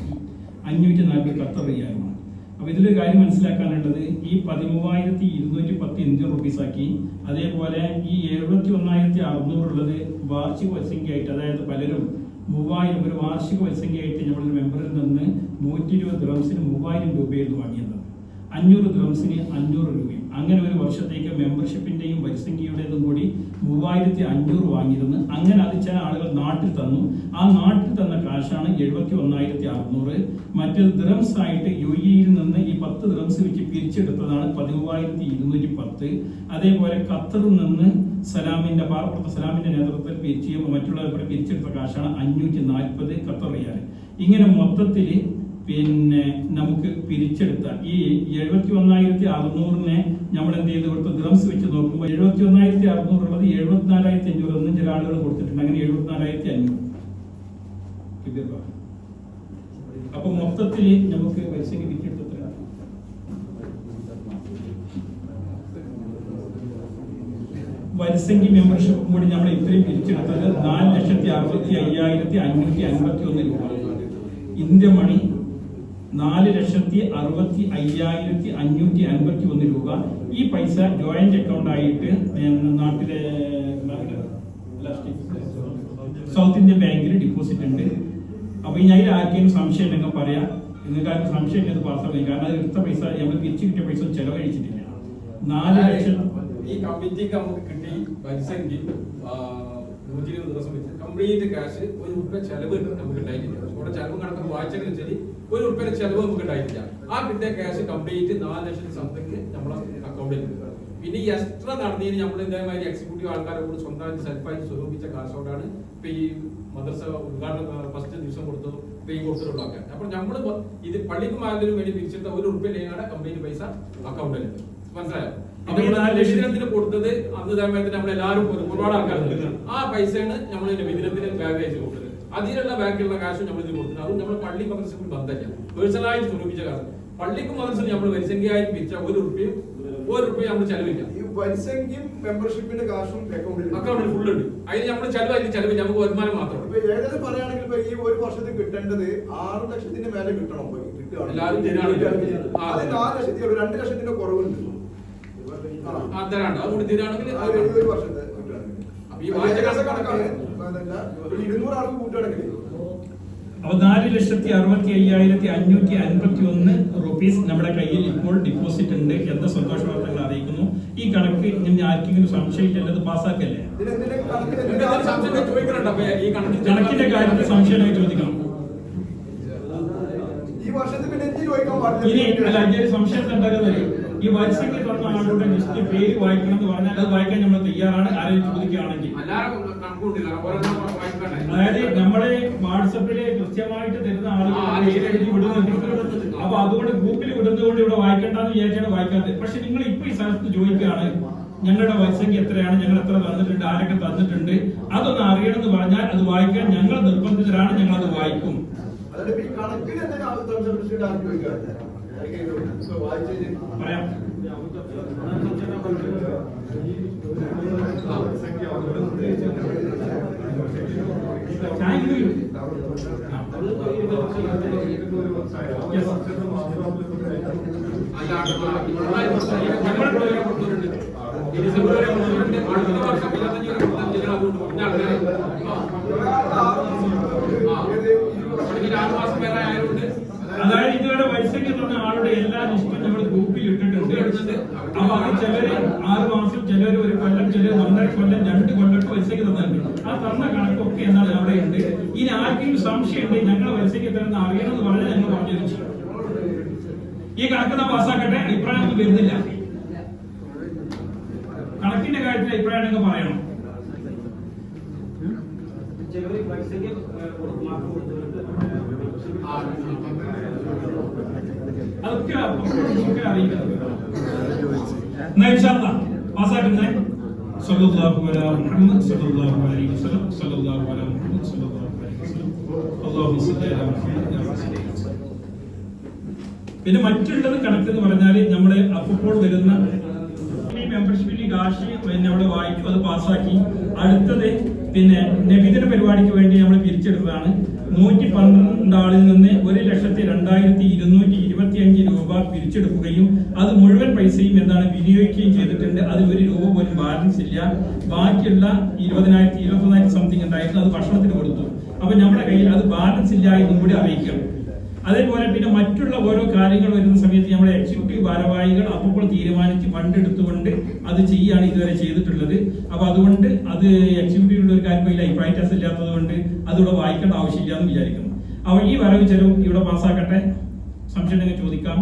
540 ഖത്തർ റിയാലുമാണ്. അപ്പോൾ ഇതിലൊരു കാര്യം മനസ്സിലാക്കാനുള്ളത്, ഈ 13,210 ഇന്ത്യൻ റുപ്പീസാക്കി, അതേപോലെ ഈ 71,600 ഉള്ളത് വാർഷിക വരിസംഖ്യയായിട്ട്, അതായത് പലരും 3000 ഒരു വാർഷിക വരിസംഖ്യയായിട്ട് നമ്മുടെ മെമ്പറിൽ നിന്ന് 120 ദിറംസിന് 3000 രൂപയായിരുന്നു വാങ്ങിയത്. 500 ദിറംസിന് 500 രൂപയും. അങ്ങനെ ഒരു വർഷത്തേക്ക് മെമ്പർഷിപ്പിന്റെയും വരിസംഖ്യയുടേതും കൂടി 3500 വാങ്ങിയിരുന്നു. അങ്ങനെ അത് ചില ആളുകൾ നാട്ടിൽ തന്നു. ആ നാട്ടിൽ തന്ന കാശാണ് 71,600. മറ്റേത് ദിറംസ് ആയിട്ട് UAE-യിൽ നിന്ന് ഈ 10 ദിറംസ് വെച്ച് പിരിച്ചെടുത്തതാണ് 13,210. അതേപോലെ ഖത്തറിൽ നിന്ന് സലാമിന്റെ പാർപ്പെട്ട സലാമിന്റെ നേതൃത്വത്തിൽ പിരിച്ച് മറ്റുള്ളവരെ പിരിച്ചെടുത്ത കാശാണ് 540 ഖത്തർ റിയാൽ. ഇങ്ങനെ മൊത്തത്തിൽ പിന്നെ നമുക്ക് പിരിച്ചെടുത്ത ഈ 71,600-നെ നമ്മൾ എന്ത് ചെയ്ത് കൊടുത്തു, ദിറംസ് വെച്ച് നോക്കുമ്പോൾ 71,600 ഉള്ളത് 74,500 എന്നും ചില ആളുകൾ കൊടുത്തിട്ടുണ്ട്. അങ്ങനെ 74,500. അപ്പൊ മൊത്തത്തിൽ നമുക്ക് വരിസംഖ്യ പിരിച്ചെടുത്ത വരിസംഖ്യ മെമ്പർഷിപ്പ് കൂടി നമ്മൾ ഇത്രയും പിരിച്ചെടുത്തത് 4,65,551 രൂപ. ഇന്ത്യ മണി 4,65,551 രൂപ. ഈ പൈസ ജോയിന്റ് അക്കൗണ്ട് ആയിട്ട് നാട്ടിലെ സൗത്ത് ഇന്ത്യൻ ബാങ്കിൽ ഡിപ്പോസിറ്റ് ഉണ്ട്. അപ്പൊ ഇനി അതിൽ ആർക്കെങ്കിലും സംശയം ഉണ്ടെങ്കിൽ പറയാം. നിങ്ങൾക്ക് സംശയം ഉണ്ടെന്ന് പാസ്സായി, കാരണം അത് എടുത്ത പൈസ നമ്മൾ തിരിച്ചു കിട്ടിയ പൈസ ചെലവഴിച്ചിട്ടില്ല. 4 ലക്ഷം ഈ കമ്മിറ്റിക്ക് നമുക്ക് കിട്ടി വരിസംഖ്യ 120 ദിവസം വെച്ച് കംപ്ലീറ്റ് ക്യാഷ് ഒരു രൂപ ചെലവ് നമുക്ക് ഉണ്ടായിട്ടില്ല. നമ്മുടെ ചെലവ് കണക്ക് വായിച്ചെങ്കിലും ശരി, ഒരു രൂപ ചെലവ് നമുക്ക് ഉണ്ടായിട്ടില്ല. ആ കിട്ടിയ ക്യാഷ് കംപ്ലീറ്റ് 4 ലക്ഷം സംതിങ് നമ്മളെ അക്കൗണ്ടിൽ. പിന്നെ ഈ എക്സ്ട്രാ നടന്നതിന് നമ്മൾ ഇതേമാതിരി എക്സിക്യൂട്ടീവ് ആൾക്കാരെ കൂടി സ്വന്തമായിട്ട് സെൽഫായിട്ട് സ്വരൂപിച്ച കാശോടാണ് ഇപ്പൊ ഈ മദ്രസ ഉദ്ഘാടനം ഫസ്റ്റ് ദിവസം കൊടുത്തു പേ കൊടുത്തിട്ടുള്ളതൊക്കെ. അപ്പോൾ നമ്മൾ ഇത് പള്ളിക്കും ആയതിനു വേണ്ടി പിരിച്ചെടുത്ത ഒരു രൂപ ഇല്ലാതെ കംപ്ലീറ്റ് പൈസ അക്കൗണ്ടിലുണ്ട്. മനസ്സിലായോ? വിദിനത്തിന് കൊടുത്തത് അന്ന് സമയത്ത് നമ്മൾ എല്ലാവരും ഒരുപാട് ആൾക്കാരുണ്ട്. ആ പൈസയാണ് നമ്മൾ വിദിനത്തിന് ബാഗേജ് കൊടുത്തത്. അതിലുള്ള ബാക്കിയുള്ള കാശും നമ്മൾ ഇത് കൊടുത്തത്. അതും നമ്മൾ പള്ളി മദ്രസക്കും ബന്ധമില്ല, പേഴ്സണലായിട്ട് സ്വരൂപിച്ച കാശ്. പള്ളിക്കും മദ്രസയും നമ്മൾ വരിസംഖ്യയായി പിരിച്ച ഒരു രൂപയും നമ്മൾ ചെലവില്ല. വരിസംഖ്യയും മെമ്പർഷിപ്പിന്റെ കാശും അക്കൗണ്ടിൽ ഫുൾ ഉണ്ട്. അതിന് നമ്മൾ ചെലവില്ല, നമുക്ക് വരുമാനം മാത്രം. ഏകദേശം പറയുകയാണെങ്കിൽ ഇപ്പൊ ഈ ഒരു വർഷത്തിൽ കിട്ടേണ്ടത് 6 ലക്ഷത്തിന്റെ മേലെ കിട്ടണം. എല്ലാവരും 4 ലക്ഷത്തി 2 ലക്ഷത്തിന്റെ കുറവുണ്ട്. അതുകൊണ്ട് തീരാണെങ്കിൽ ഒരു വർഷത്തെ ഈ കണക്കാണ് 200 ആൾക്ക് കൂട്ടുകയാണെങ്കിൽ. അപ്പൊ 4,65,551 റുപ്പീസ് നമ്മുടെ കയ്യിൽ ഇപ്പോൾ ഡിപ്പോസിറ്റ് ഉണ്ട് എന്ന സന്തോഷ വാർത്തകൾ അറിയിക്കുന്നു. ഈ കണക്ക് ഇങ്ങനെ ആർക്കെങ്കിലും സംശയിക്കേണ്ടത് പാസ്സാക്കല്ലേ? കണക്കിന്റെ കാര്യത്തിൽ സംശയമായി ചോദിക്കണം. ഈ വർഷത്തിൽ പിന്നെ എന്ത് ചോദിക്കാൻ ഇനി അല്ല അതിന്റെ സംശയം ഉണ്ടാകുന്നത് ഈ വത്സയ്ക്ക് തന്ന ആളുടെ ലിസ്റ്റ് പേര് വായിക്കണം എന്ന് പറഞ്ഞാൽ അത് വായിക്കാൻ നമ്മൾ തയ്യാറാണ് ആരെയും ചോദിക്കുകയാണെങ്കിൽ. അതായത് നമ്മളെ വാട്സപ്പില് കൃത്യമായിട്ട് തരുന്ന ആളുകൾ എഴുതി വിടുന്നുണ്ട്. അപ്പൊ അതുകൊണ്ട് ഗ്രൂപ്പിൽ വിടുന്നതുകൊണ്ട് ഇവിടെ വായിക്കേണ്ടെന്ന് വിചാരിച്ചാണ് വായിക്കാത്തത്. പക്ഷെ നിങ്ങൾ ഇപ്പൊ ഈ സ്ഥലത്ത് ചോദിക്കുകയാണ് ഞങ്ങളുടെ വത്സംഖ്യ എത്രയാണ്, ഞങ്ങൾ എത്ര തന്നിട്ടുണ്ട്, ആരൊക്കെ തന്നിട്ടുണ്ട്, അതൊന്ന് അറിയണമെന്ന് പറഞ്ഞാൽ അത് വായിക്കാൻ ഞങ്ങൾ നിർബന്ധിതരാണ്, ഞങ്ങൾ അത് വായിക്കും. പറയാം. അതായത് ഇതുവരെ വത്സയ്ക്ക് തന്ന ആളുടെ എല്ലാ ലിസ്റ്റും നമ്മൾ ഗ്രൂപ്പിൽ ഇട്ടിട്ടുണ്ട്. അപ്പൊ അത് ചിലര് 6 മാസം, ചിലര് 1 കൊല്ലം, ചിലര് 1.5 കൊല്ലം, 2 കൊല്ലം വത്സയ്ക്ക് തന്നിട്ടുണ്ട്. ആ തന്ന കണക്കൊക്കെ എന്താണ് അവിടെ ഉണ്ട്. ഇനി ആർക്കെങ്കിലും സംശയം ഉണ്ടെങ്കിൽ ഞങ്ങൾ വത്സയ്ക്ക് തരുന്ന അറിയണമെന്ന് പറഞ്ഞാൽ ഞങ്ങൾ പറഞ്ഞു വെച്ചു. ഈ കണക്ക് നാം പാസ്സാക്കട്ടെ. അഭിപ്രായം ഒന്നും വരുന്നില്ല. കണക്കിന്റെ കാര്യത്തിൽ അഭിപ്രായം നിങ്ങൾ പറയണം. അതൊക്കെ അറിയിക്കുന്നത് പാസ്സാക്കുന്നേ. സല്ലല്ലാഹു അലാ മുഹമ്മദ് സല്ലല്ലാഹു അലൈഹി വസല്ലം സല്ലല്ലാഹു അലാ മുഹമ്മദ് സല്ലല്ലാഹു അലൈഹി വസല്ലം അല്ലാഹുമ്മ സല്ലി അലാ മുഹമ്മദ് യാ റസൂലല്ലാഹ്. പിന്നെ മറ്റുള്ളത് കണക്കെന്ന് പറഞ്ഞാല് നമ്മുടെ അപ്പോൾ വരുന്ന മെമ്പർഷിപ്പിന്റെ കാശ് പിന്നെ അവിടെ വായിച്ചു, അത് പാസ്സാക്കി. അടുത്തത് പിന്നെ നബിദിന പരിപാടിക്ക് വേണ്ടി നമ്മൾ പിരിച്ചെടുത്തതാണ്. 112 ആളിൽ നിന്ന് 1,02,225 രൂപ പിരിച്ചെടുക്കുകയും അത് മുഴുവൻ പൈസയും എന്താണ് വിനിയോഗിക്കുകയും ചെയ്തിട്ടുണ്ട്. അതിൽ 1 രൂപ പോലും ബാലൻസ് ഇല്ല. ബാക്കിയുള്ള 20,000 സംതിങ് ഉണ്ടായിരുന്നു, അത് ഭക്ഷണത്തിന് കൊടുത്തു. അപ്പൊ നമ്മുടെ കയ്യിൽ അത് ബാലൻസ് ഇല്ല എന്നും കൂടി അറിയിക്കണം. അതേപോലെ പിന്നെ മറ്റുള്ള ഓരോ കാര്യങ്ങൾ വരുന്ന സമയത്ത് നമ്മുടെ എക്സിക്യൂട്ടീവ് ഭാരവാഹികൾ അപ്പോൾ തീരുമാനിച്ച് ഫണ്ട് എടുത്തുകൊണ്ട് അത് ചെയ്യാണ് ഇതുവരെ ചെയ്തിട്ടുള്ളത്. അപ്പൊ അതുകൊണ്ട് അത് എക്സിക്യൂട്ടീവിലുള്ള ഒരു കാര്യം അതിൽ അഭിപ്രായ വ്യത്യാസം ഇല്ലാത്തത് കൊണ്ട് അതിവിടെ വായിക്കേണ്ട ആവശ്യമില്ല എന്ന് വിചാരിക്കുന്നു. അപ്പൊ ഈ വരവ് ചെലവ് ഇവിടെ പാസ്സാക്കട്ടെ. സംശയം ഉണ്ടെങ്കിൽ ചോദിക്കാം.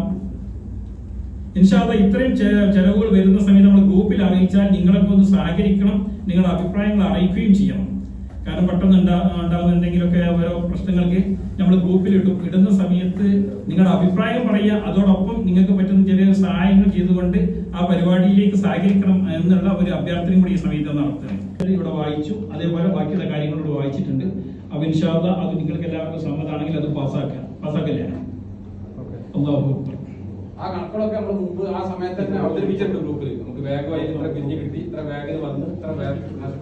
ഇൻഷാ അല്ലാഹ് ഇത്രയും ചെലവുകൾ വരുന്ന സമയത്ത് നമ്മൾ ഗ്രൂപ്പിൽ അറിയിച്ചാൽ നിങ്ങളൊക്കെ ഒന്ന് സഹകരിക്കണം, നിങ്ങളുടെ അഭിപ്രായങ്ങൾ അറിയിക്കുകയും ചെയ്യണം. കാരണം പെട്ടെന്ന് ഉണ്ടാകുന്ന എന്തെങ്കിലുമൊക്കെ ഓരോ പ്രശ്നങ്ങൾക്ക് നമ്മൾ ഗ്രൂപ്പിൽ ഇടുന്ന സമയത്ത് നിങ്ങളുടെ അഭിപ്രായം പറയുക, അതോടൊപ്പം നിങ്ങൾക്ക് പറ്റുന്ന ചെറിയ സഹായങ്ങൾ ചെയ്തുകൊണ്ട് ആ പരിപാടിയിലേക്ക് സഹകരിക്കണം എന്നുള്ള ഒരു അഭ്യർത്ഥനയും കൂടി ഈ സമയത്ത് നടത്തുന്നത്. ഇവിടെ വായിച്ചു, അതേപോലെ ബാക്കിയുള്ള കാര്യങ്ങളോട് വായിച്ചിട്ടുണ്ട്. അപ്പൊ ഇൻഷാ അല്ലാഹ് അത് നിങ്ങൾക്ക് എല്ലാവർക്കും സമ്മതമാണെങ്കിൽ അത് പാസ്സാക്കല്ലേ? അല്ലാഹു അക്ബർ. ആ കണക്കുകളൊക്കെ നമ്മൾ മുമ്പ് ആ സമയത്ത് തന്നെ അവതരിപ്പിച്ചിട്ടുണ്ട് ഗ്രൂപ്പിൽ. നമുക്ക് വേഗമായി ഇത്ര പിരിഞ്ഞ് കിട്ടി, ഇത്ര വേഗം വന്ന്, ഇത്ര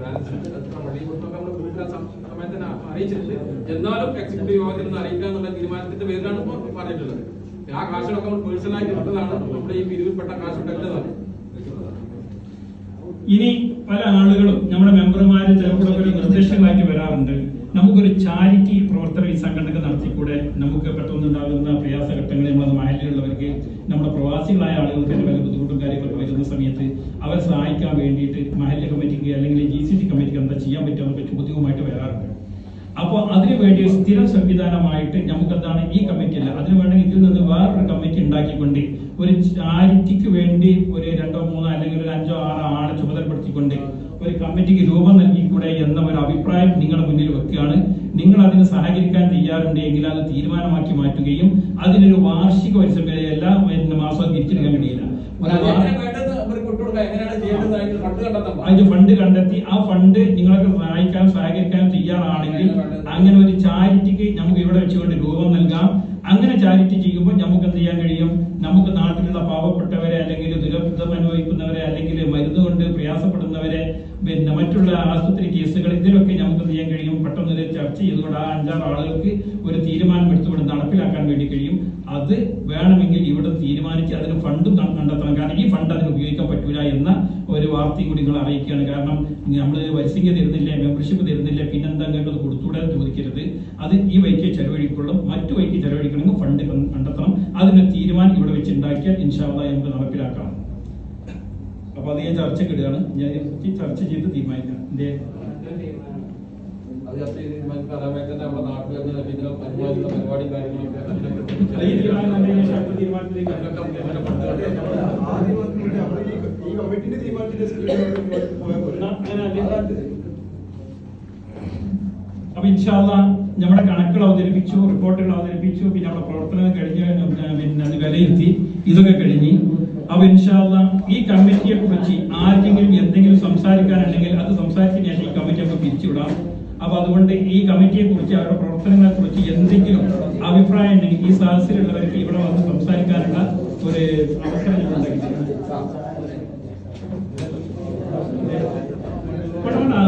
ബാലൻസ് ഉണ്ട്, എത്ര വഴി കൊടുത്തൊക്കെ നമ്മൾ ഗ്രൂപ്പിൽ ആ സമയത്ത് തന്നെ അറിയിച്ചിട്ടുണ്ട്. എന്നാലും എക്സിക്യൂട്ടീവ് യോഗത്തിൽ നിന്ന് അറിയിക്കുക എന്നുള്ള തീരുമാനത്തിന്റെ പേരിലാണ് ഇപ്പോൾ പറഞ്ഞിട്ടുള്ളത്. ആ കാശുകളൊക്കെ നമ്മൾ പേഴ്സണലായിട്ട് എടുത്തതാണ്, നമ്മുടെ ഈ പിരിവിൽപ്പെട്ട കാശുണ്ടായിരുന്നതാണ്. ഇനി പല ആളുകളും നമ്മുടെ മെമ്പർമാര് ചിലപ്പോൾ നിർദ്ദേശങ്ങളായിട്ട് വരാറുണ്ട്. നമുക്കൊരു ചാരിറ്റി പ്രവർത്തന ഈ സംഘടനകൾ നടത്തിക്കൂടെ? നമുക്ക് പെട്ടെന്നുണ്ടാകുന്ന പ്രയാസഘട്ടങ്ങളിൽ നമ്മളത് മഹലിലുള്ളവർക്ക്, നമ്മുടെ പ്രവാസികളായ ആളുകൾക്ക് തന്നെ വല്ല ബുദ്ധിമുട്ടും കാര്യങ്ങളൊക്കെ വരുന്ന സമയത്ത് അവരെ സഹായിക്കാൻ വേണ്ടിയിട്ട് മഹല്ല് കമ്മിറ്റിക്ക് അല്ലെങ്കിൽ GCC കമ്മിറ്റിക്ക് എന്താ ചെയ്യാൻ പറ്റുമെന്ന് പറ്റി ബുദ്ധിമുട്ടായിട്ട് വരാറുണ്ട്. അപ്പോൾ അതിനുവേണ്ടി സ്ഥിരം സംവിധാനമായിട്ട് നമുക്ക് എന്താണ് ഈ കമ്മിറ്റി അല്ല, അതിന് വേണമെങ്കിൽ ഇതിൽ നിന്ന് വേറൊരു കമ്മിറ്റി ഉണ്ടാക്കിക്കൊണ്ട് ഒരു ചാരിറ്റിക്ക് വേണ്ടി ഒരു 2 3 അല്ലെങ്കിൽ ഒരു 5 6 ആളെ ചുമതലപ്പെടുത്തിക്കൊണ്ട് ഒരു കമ്മിറ്റിക്ക് രൂപം നൽകിക്കൂടെ എന്ന ഒരു അഭിപ്രായം നിങ്ങളുടെ മുന്നിൽ വെക്കുകയാണ്. നിങ്ങൾ അതിന് സഹകരിക്കാൻ തയ്യാറുണ്ട് എങ്കിൽ അത് തീരുമാനമാക്കി മാറ്റുകയും അതിനൊരു വാർഷിക പരിസരം എല്ലാ മാസവും തിരിച്ചെടുക്കാൻ കഴിയില്ല. അതിന്റെ ഫണ്ട് കണ്ടെത്തി ആ ഫണ്ട് നിങ്ങൾക്ക് സഹായിക്കാനും സഹകരിക്കാനും തയ്യാറാണെങ്കിൽ അങ്ങനെ ഒരു ചാരിറ്റിക്ക് നമുക്ക് ഇവിടെ വെച്ചുകൊണ്ട് രൂപം നൽകാം. അങ്ങനെ ചാരിറ്റി ചെയ്യുമ്പോൾ നമുക്ക് എന്ത് ചെയ്യാൻ കഴിയും? നമുക്ക് നാട്ടിലുള്ള പാവപ്പെട്ടവരെ അല്ലെങ്കിൽ ദുരിതം അനുഭവിക്കുന്നവരെ അല്ലെങ്കിൽ മരുന്ന് കൊണ്ട് പ്രയാസപ്പെടുന്നവരെ പിന്നെ മറ്റുള്ള ആശുപത്രി കേസുകൾ ഇതിലൊക്കെ നമുക്ക് എന്ത് ചെയ്യാൻ കഴിയും? പെട്ടെന്നൊരു ചർച്ച ചെയ്തുകൊണ്ട് ആ 5-6 ആളുകൾക്ക് ഒരു തീരുമാനം എടുത്തുകൊണ്ട് നടപ്പിലാക്കാൻ വേണ്ടി കഴിയും. അത് വേണമെങ്കിൽ ഇവിടെ തീരുമാനിച്ച് അതിന് ഫണ്ടും കണ്ടെത്തണം. കാരണം ഈ ഫണ്ട് അതിന് ഉപയോഗിക്കാൻ പറ്റൂല എന്ന ഒരു വാർത്തയും കൂടി നിങ്ങൾ അറിയിക്കുകയാണ്. കാരണം നമ്മൾ വത്സംഖ്യ തരുന്നില്ല, മെമ്പർഷിപ്പ് തരുന്നില്ല, പിന്നെന്താ അങ്ങോട്ട് കൊടുത്തൂടെ ചോദിക്കരുത്. അത് ഈ വഴിക്ക് ചെലവഴിക്കുള്ളൂ. മറ്റു വഴിക്ക് ചെലവഴിക്കണമെങ്കിൽ ഫണ്ട് കണ്ടെത്തണം. അതിന് തീരുമാനം ഇവിടെ വെച്ച് ഉണ്ടാക്കിയാൽ ഇൻഷാ അല്ലാഹ് നമുക്ക് നടപ്പിലാക്കാം. അപ്പൊ അത് ഞാൻ ചർച്ചയ്ക്ക് ഇടുകയാണ്. ഞാൻ ചർച്ച ചെയ്ത് തീരുമാനിക്കാം. ചർച്ച ചെയ്ത് തീരുമാനിക്കുന്ന അതേപോലെ തന്നെ നമ്മുടെ നാട്ടിൽ തന്നെ ഇതിന് അനുവാദിക്കുന്ന പരിപാടിയും കാര്യങ്ങളൊക്കെ ഈ തീരുമാനം വന്നതിന് ശേഷം അടുത്ത തീരുമാനത്തിലേക്ക് ഈ കമ്മിറ്റിന്റെ തീരുമാനത്തിന്റെ അപ്പൊ ഇൻഷാല്ല നമ്മുടെ കണക്കുകൾ അവതരിപ്പിച്ചു, റിപ്പോർട്ടുകൾ അവതരിപ്പിച്ചു, പിന്നെ നമ്മുടെ പ്രവർത്തനം കഴിഞ്ഞ് പിന്നെ അത് വിലയിരുത്തി, ഇതൊക്കെ കഴിഞ്ഞ് അപ്പൊ ഇൻഷാല്ല ഈ കമ്മിറ്റിയെ കുറിച്ച് ആർക്കെങ്കിലും എന്തെങ്കിലും സംസാരിക്കാനുണ്ടെങ്കിൽ അത് സംസാരിച്ചതിന് ശേഷം ഈ കമ്മിറ്റി നമുക്ക് പിരിച്ചുവിടാം. അപ്പൊ അതുകൊണ്ട് ഈ കമ്മിറ്റിയെ കുറിച്ച് അവരുടെ പ്രവർത്തനങ്ങളെ കുറിച്ച് എന്തെങ്കിലും അഭിപ്രായം ഉണ്ടെങ്കിൽ ഈ സദസ്സിലുള്ളവർക്ക് ഇവിടെ വന്ന് സംസാരിക്കാനുള്ള ഒരു അവസരം ഞാൻ ഉണ്ടാക്കിയിട്ടുണ്ട്.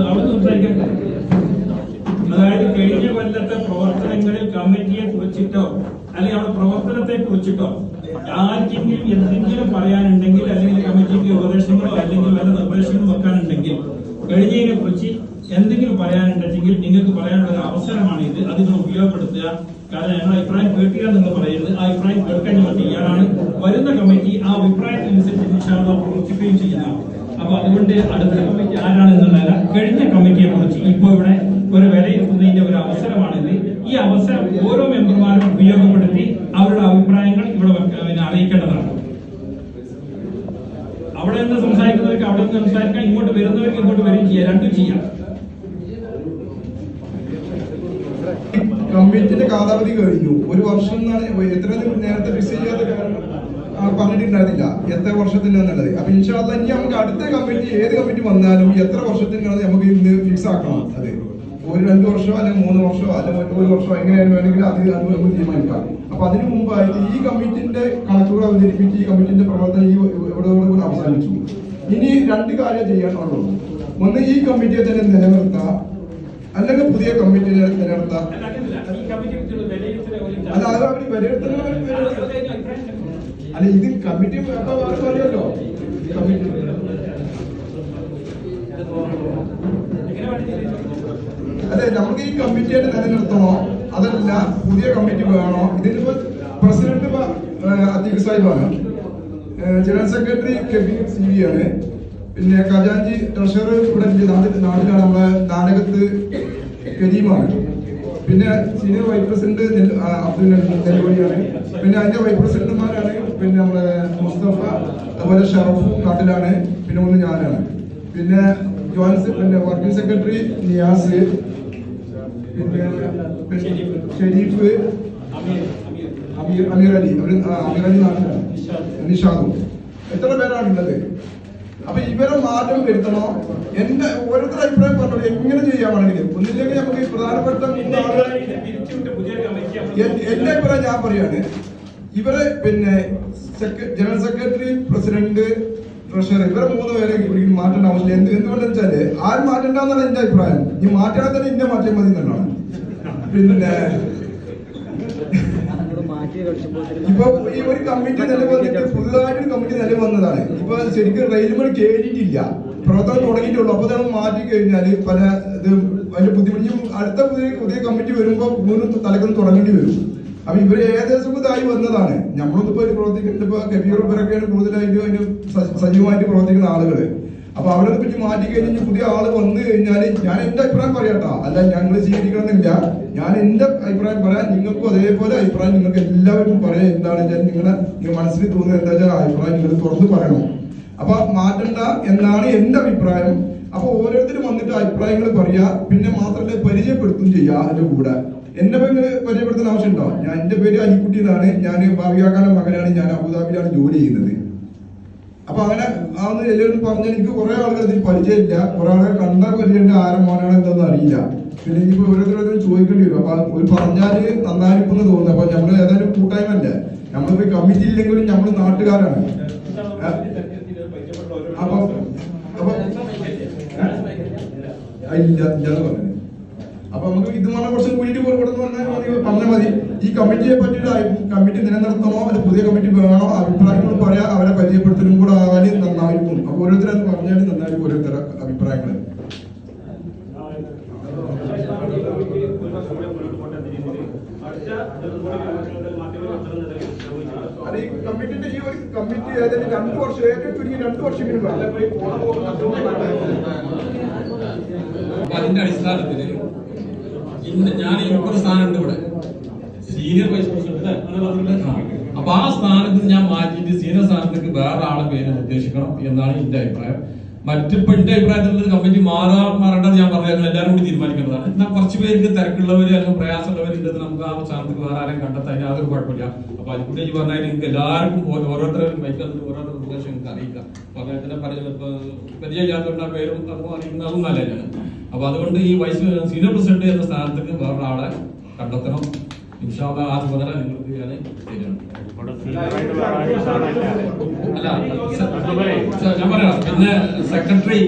അവിടെ സംസാരിക്കാൻ, അതായത് കഴിഞ്ഞ കൊല്ലത്തെ പ്രവർത്തനങ്ങളിൽ കമ്മിറ്റിയെ കുറിച്ചിട്ടോ അല്ലെങ്കിൽ അവരുടെ പ്രവർത്തനത്തെ കുറിച്ചിട്ടോ ആർക്കെങ്കിലും എന്തെങ്കിലും പറയാനുണ്ടെങ്കിൽ, അല്ലെങ്കിൽ കമ്മിറ്റിക്ക് ഉപദേശങ്ങളോ അല്ലെങ്കിൽ വല്ല നിർദ്ദേശങ്ങളോ വെക്കാനുണ്ടെങ്കിൽ, കഴിഞ്ഞതിനെ കുറിച്ച് എന്തെങ്കിലും പറയാനുണ്ടെങ്കിൽ നിങ്ങൾക്ക് പറയാനുള്ള ഒരു അവസരമാണ് ഇത്. അത് നിങ്ങൾ ഉപയോഗപ്പെടുത്തുക. കാരണം ഞങ്ങൾ അഭിപ്രായം കേട്ടില്ല നിങ്ങൾ പറയുന്നത്, ആ അഭിപ്രായം കേൾക്കാൻ ഞങ്ങൾ തയ്യാറാണ്. വരുന്ന കമ്മിറ്റി ആ അഭിപ്രായത്തിനനുസരിച്ച് പ്രവർത്തിക്കുകയും ചെയ്യുന്നതാണ്. അപ്പൊ അതുകൊണ്ട് അടുത്ത കമ്മിറ്റി ആരാണെന്നുള്ളതല്ല, കഴിഞ്ഞ കമ്മിറ്റിയെ കുറിച്ച് ഇപ്പോൾ ഇവിടെ ഒരു വിലയിരുത്തുന്നതിന്റെ ഒരു അവസരമാണിത്. ഈ അവസരം ഓരോ മെമ്പർമാരും ഉപയോഗപ്പെടുത്തി അവരുടെ അഭിപ്രായങ്ങൾ ഇവിടെ അറിയിക്കേണ്ടതാണ്. അവിടെ നിന്ന് സംസാരിക്കുന്നവർക്ക് അവിടെ നിന്ന് സംസാരിക്കാം, ഇങ്ങോട്ട് വരുന്നവർക്ക് ഇങ്ങോട്ട് വരികയും ചെയ്യാം, രണ്ടും ചെയ്യാം. കമ്മിറ്റിന്റെ കാലാവധി കഴിഞ്ഞു. ഒരു വർഷം എന്നാണ് എത്ര നേരത്തെ ഫിക്സ് ചെയ്യാത്ത കാരണം പറഞ്ഞിട്ടുണ്ടായിരുന്നില്ല എത്ര വർഷത്തിനാന്നുള്ളത്. അപ്പൊ ഇൻഷാല്ലാ ഇനി നമുക്ക് അടുത്ത കമ്മിറ്റി ഏത് കമ്മിറ്റി വന്നാലും എത്ര വർഷത്തിനാണ് നമുക്ക് ഇന്ന് ഫിക്സ് ആക്കണം. അത് ഒരു 2 വർഷമോ അല്ലെങ്കിൽ 3 വർഷമോ അല്ലെങ്കിൽ 1 വർഷമോ എങ്ങനെയാണ് വേണമെങ്കിൽ അത് നമുക്ക് തീരുമാനിക്കാം. അപ്പൊ അതിനു മുമ്പായിട്ട് ഈ കമ്മിറ്റിന്റെ കണക്കുകൾ അവതരിപ്പിച്ച് ഈ കമ്മിറ്റിന്റെ പ്രവർത്തനം ഇവിടെ അവസാനിച്ചു. ഇനി 2 കാര്യം ചെയ്യാനുള്ളൂ. ഒന്ന്, ഈ കമ്മിറ്റിയെ തന്നെ നിലനിർത്താം, അല്ലെങ്കിൽ പുതിയ കമ്മിറ്റി നിലനിർത്താം. അല്ല, അത് അവർ വിലയിരുത്തുന്ന അല്ല, ഇത് കമ്മിറ്റി അറിയാലോ. അതെ, നമുക്ക് ഈ കമ്മിറ്റിയായിട്ട് നിലനിർത്തണോ അതല്ല പുതിയ കമ്മിറ്റി വേണോ? ഇതിനിപ്പോ president അത്തീഖ് സാഹിബാണ്, general secretary Kabir CV ആണ്, പിന്നെ ഖജാൻജി ട്രഷറർ ഇവിടെ നാട്ടിലാണ്, നമ്മളെ നാടകത്ത് കരീമാണ്, പിന്നെ സീനിയർ വൈസ് പ്രസിഡന്റ് അബ്ദുൽ നെല്ലുവടിയാണ്, പിന്നെ അതിന്റെ വൈസ് പ്രസിഡന്റുമാരാണ് പിന്നെ നമ്മുടെ മുസ്തഫ, അതുപോലെ ഷറഫു നാട്ടിലാണ്, പിന്നെ ഒന്ന് ഞാനാണ്, പിന്നെ പിന്നെ വർക്കിംഗ് സെക്രട്ടറി നിയാസ്, പിന്നെ ഷെരീഫ്, അമീർ അലി നാട്ടിലാണ്, നിഷാദും. എത്ര പേരാണുള്ളത്? അപ്പൊ ഇവരെ മാറ്റം വരുത്തണോ? എന്റെ ഓരോരുത്തരുടെ അഭിപ്രായം പറഞ്ഞോളൂ. എങ്ങനെ ചെയ്യാമാണെങ്കിൽ ഒന്നില്ലെങ്കിൽ നമുക്ക് പ്രധാനപ്പെട്ട എന്റെ അഭിപ്രായം ഞാൻ പറയാണ്, ഇവരെ പിന്നെ ജനറൽ സെക്രട്ടറി, പ്രസിഡന്റ്, ട്രഷറർ, ഇവരെ 3 പേരെ മാറ്റേണ്ട ആവശ്യമില്ല. എന്തുകൊണ്ടെന്ന് വെച്ചാല് ആരും മാറ്റണ്ടെന്നാണ് എന്റെ അഭിപ്രായം. ഈ മാറ്റാൻ തന്നെ ഇന്ന മാറ്റം മതി എന്നുള്ളതാണ്. പിന്നെ ഇപ്പൊ ഈ ഒരു കമ്മിറ്റി നിലവന്നിട്ട് ഫുള്ളായിട്ട് കമ്മിറ്റി നിലവന്നതാണ്. ഇപ്പൊ ശരിക്കും റെയിൽവേ കേറിയിട്ടില്ല, പ്രവർത്തനം തുടങ്ങിയിട്ടുള്ളൂ. അപ്പൊ നമ്മൾ മാറ്റി കഴിഞ്ഞാല് പല ഇത് അതിന്റെ ബുദ്ധിമുട്ടും അടുത്ത പുതിയ കമ്മിറ്റി വരുമ്പോ തലക്കൊന്ന് തുടങ്ങേണ്ടി വരും. അപ്പൊ ഇവര് ഏകദേശം ഇതായി വന്നതാണ്. നമ്മളൊന്നും ഇപ്പൊ പ്രവർത്തിക്കുന്നുണ്ട്. ഇപ്പൊ കബീർ ഇവരൊക്കെയാണ് കൂടുതലായിട്ട് അതിന് സജീവമായിട്ട് പ്രവർത്തിക്കുന്ന ആളുകള്. അപ്പൊ അവരെ പറ്റി മാറ്റി കഴിഞ്ഞ് പുതിയ ആള് വന്നു കഴിഞ്ഞാല് ഞാൻ എന്റെ അഭിപ്രായം പറയാട്ടോ, അല്ല ഞങ്ങൾ സ്വീകരിക്കണമെന്നില്ല. ഞാൻ എന്റെ അഭിപ്രായം പറയാം, നിങ്ങൾക്കും അതേപോലെ അഭിപ്രായം നിങ്ങൾക്ക് എല്ലാവർക്കും പറയാം. എന്താണ് നിങ്ങളുടെ മനസ്സിൽ തോന്നുന്നത് എന്താ വെച്ചാൽ അഭിപ്രായം നിങ്ങൾ തുറന്ന് പറയണം. അപ്പൊ മാറ്റണ്ട എന്നാണ് എന്റെ അഭിപ്രായം. അപ്പൊ ഓരോരുത്തരും വന്നിട്ട് അഭിപ്രായങ്ങൾ പറയാ, പിന്നെ മാത്രമല്ല പരിചയപ്പെടുത്തുകയും ചെയ്യാ. അതിന്റെ കൂടെ എന്നെ പരിചയപ്പെടുത്തുന്ന ആവശ്യമുണ്ടോ? എന്റെ പേര് അലിക്കുട്ടി എന്നാണ്, ഞാൻ ഭാവിയാക്കാന്റെ മകനാണ്, ഞാൻ അബുദാബിയിലാണ് ജോലി ചെയ്യുന്നത്. അപ്പൊ അങ്ങനെ ആന്ന് എല്ലാവരും പറഞ്ഞാൽ എനിക്ക് കുറെ ആളുകൾ ഇതിൽ പരിചയമില്ല, കുറെ ആളുകൾ കണ്ടാൽ പരിചയമുണ്ട്, ആരും മോനാണ് എന്താണെന്ന് അറിയില്ല. പിന്നെ ഇനിയിപ്പോ ഓരോരുത്തരോട് ചോദിക്കേണ്ടി വരും. അപ്പൊ ഒരു പറഞ്ഞാല് നന്നായിരിക്കും തോന്നുന്നു. അപ്പൊ നമ്മള് ഏതായാലും കൂട്ടായ്മ അല്ലേ, നമ്മളിപ്പോ കമ്മിറ്റി ഇല്ലെങ്കിലും നമ്മള് നാട്ടുകാരാണ്. അപ്പൊ ഇല്ലാന്ന് പറഞ്ഞു. അപ്പൊ നമുക്ക് ഇത് പറഞ്ഞ കുറച്ചും കൂടിയിട്ട് പറഞ്ഞാൽ മതി. ഈ കമ്മിറ്റിയെ പറ്റിയിട്ട് കമ്മിറ്റി നിലനിർത്തണോ അത് പുതിയ കമ്മിറ്റി വേണോ അഭിപ്രായങ്ങൾ പറയാ, അവരെ പരിചയപ്പെടുത്തലും കൂടെ ആകാനും നന്നായിരിക്കും. അപ്പൊ ഓരോരുത്തരും പറഞ്ഞാലും നന്നായിരിക്കും ഓരോരുത്തരുടെ അഭിപ്രായങ്ങൾ. അത് ഈ കമ്മിറ്റിന്റെ ഈ ഒരു കമ്മിറ്റി ഏതായാലും 2 വർഷം ഏറ്റവും ചുരുങ്ങി 2 വർഷമെങ്കിലും അതിന്റെ അടിസ്ഥാനത്തിൽ ഞാൻ എനിക്കൊരു സ്ഥാനമുണ്ട് ഇവിടെ, സീനിയർ വൈസ് പ്രസിഡന്റ്. അപ്പൊ ആ സ്ഥാനത്ത് ഞാൻ മാറ്റിയിട്ട് സീനിയർ സ്ഥാനത്തേക്ക് വേറെ ആളെ പേര് നിർദ്ദേശിക്കണം എന്നാണ് എന്റെ അഭിപ്രായം. മറ്റിപ്പോ എന്റെ അഭിപ്രായത്തിലുള്ളത് കമ്മിറ്റി മാറേണ്ടത് ഞാൻ പറഞ്ഞാൽ എല്ലാവരും കൂടി തീരുമാനിക്കേണ്ടതാണ്. എന്നാൽ കുറച്ച് പേർക്ക് തിരക്കുള്ളവര് അല്ലെങ്കിൽ പ്രയാസമുള്ളവരുണ്ടെന്ന് നമുക്ക് ആ സ്ഥാനത്തേക്ക് വേറെ ആരെയും കണ്ടെത്താൻ യാതൊരു കുഴപ്പമില്ല. അപ്പൊ അതിലൂടെ ഈ പറഞ്ഞാൽ നിങ്ങൾക്ക് എല്ലാവർക്കും ഓരോരുത്തരും വൈകുന്നേരം ഓരോരുത്തർ നിർദ്ദേശം നിങ്ങൾക്ക് അറിയിക്കാം. അപ്പൊ അദ്ദേഹത്തിന്റെ പരിചയമില്ലാത്തവരുടെ ആ പേരും അറിയുന്നതും നല്ലതാണ്. അപ്പൊ അതുകൊണ്ട് ഈ സീനിയർ പ്രസിഡന്റ് എന്ന സ്ഥാനത്തേക്ക് വേറൊരാളെ കണ്ടെത്തണം. ഇൻഷാ അല്ലാഹ് ആ ചുമതല നിങ്ങൾക്ക് ഞാൻ തരുകയാണ്. അല്ല ഞാൻ പറയാം. പിന്നെ സെക്രട്ടറി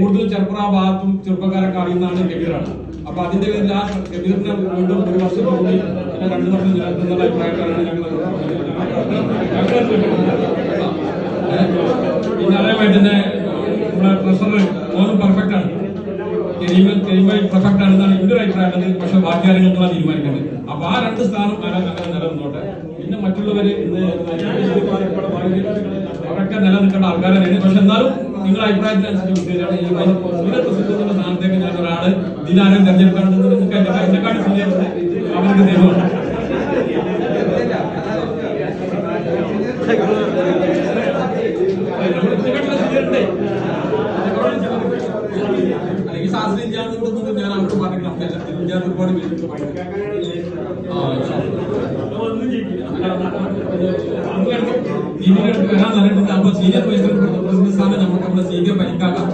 കൂടുതൽ ചെറുപ്പുറ ഭാഗത്തും ചെറുപ്പക്കാരൊക്കെ അറിയുന്നതാണ് കബീറാണ്. അപ്പൊ അതിന്റെ പേരിൽ ആ കബീറിനെ വീണ്ടും ഒരു വർഷം കൂടി 2 വർഷം നിലനിർത്തുന്ന അഭിപ്രായക്കാരാണ് ഞങ്ങൾ. പിന്നെ അതേമാതിരി തന്നെ നമ്മുടെ ട്രഷറർ മോനും പെർഫെക്റ്റ് ആണ്, പെർഫെക്റ്റ് ആണെന്നാണ് എന്റെ ഒരു അഭിപ്രായം. പക്ഷെ ബാക്കി കാര്യങ്ങളൊക്കെ തീരുമാനിക്കുന്നത്. അപ്പൊ ആ 2 സ്ഥാനം നിലനിന്നോട്ടെ. പിന്നെ മറ്റുള്ളവര് അവരൊക്കെ നിലനിൽക്കേണ്ട ആൾക്കാരാണ്. പക്ഷെ എന്നാലും നിങ്ങളുടെ അഭിപ്രായത്തിനനുസരിച്ച് ഈ സ്ഥാനത്തേക്ക് ഞാൻ ഒരാള് ഇതിനാരും തെരഞ്ഞെടുക്കാണ്ടെന്ന് നിങ്ങൾക്ക് എന്നെക്കാട്ട് സീനിയർ അവർക്ക് തീരുമാനം. അല്ലെങ്കിൽ ശാസ്ത്രീയ വിദ്യാർത്ഥികളൊന്നും ഞാൻ അവർക്ക് പറഞ്ഞില്ല. വിദ്യാർത്ഥി ഒരുപാട് അപ്പൊ സീനിയർ പ്രസിഡന്റ് സ്ഥാനം നമുക്ക് നമ്മുടെ സീനിയർ പരിക്കാക്കാം.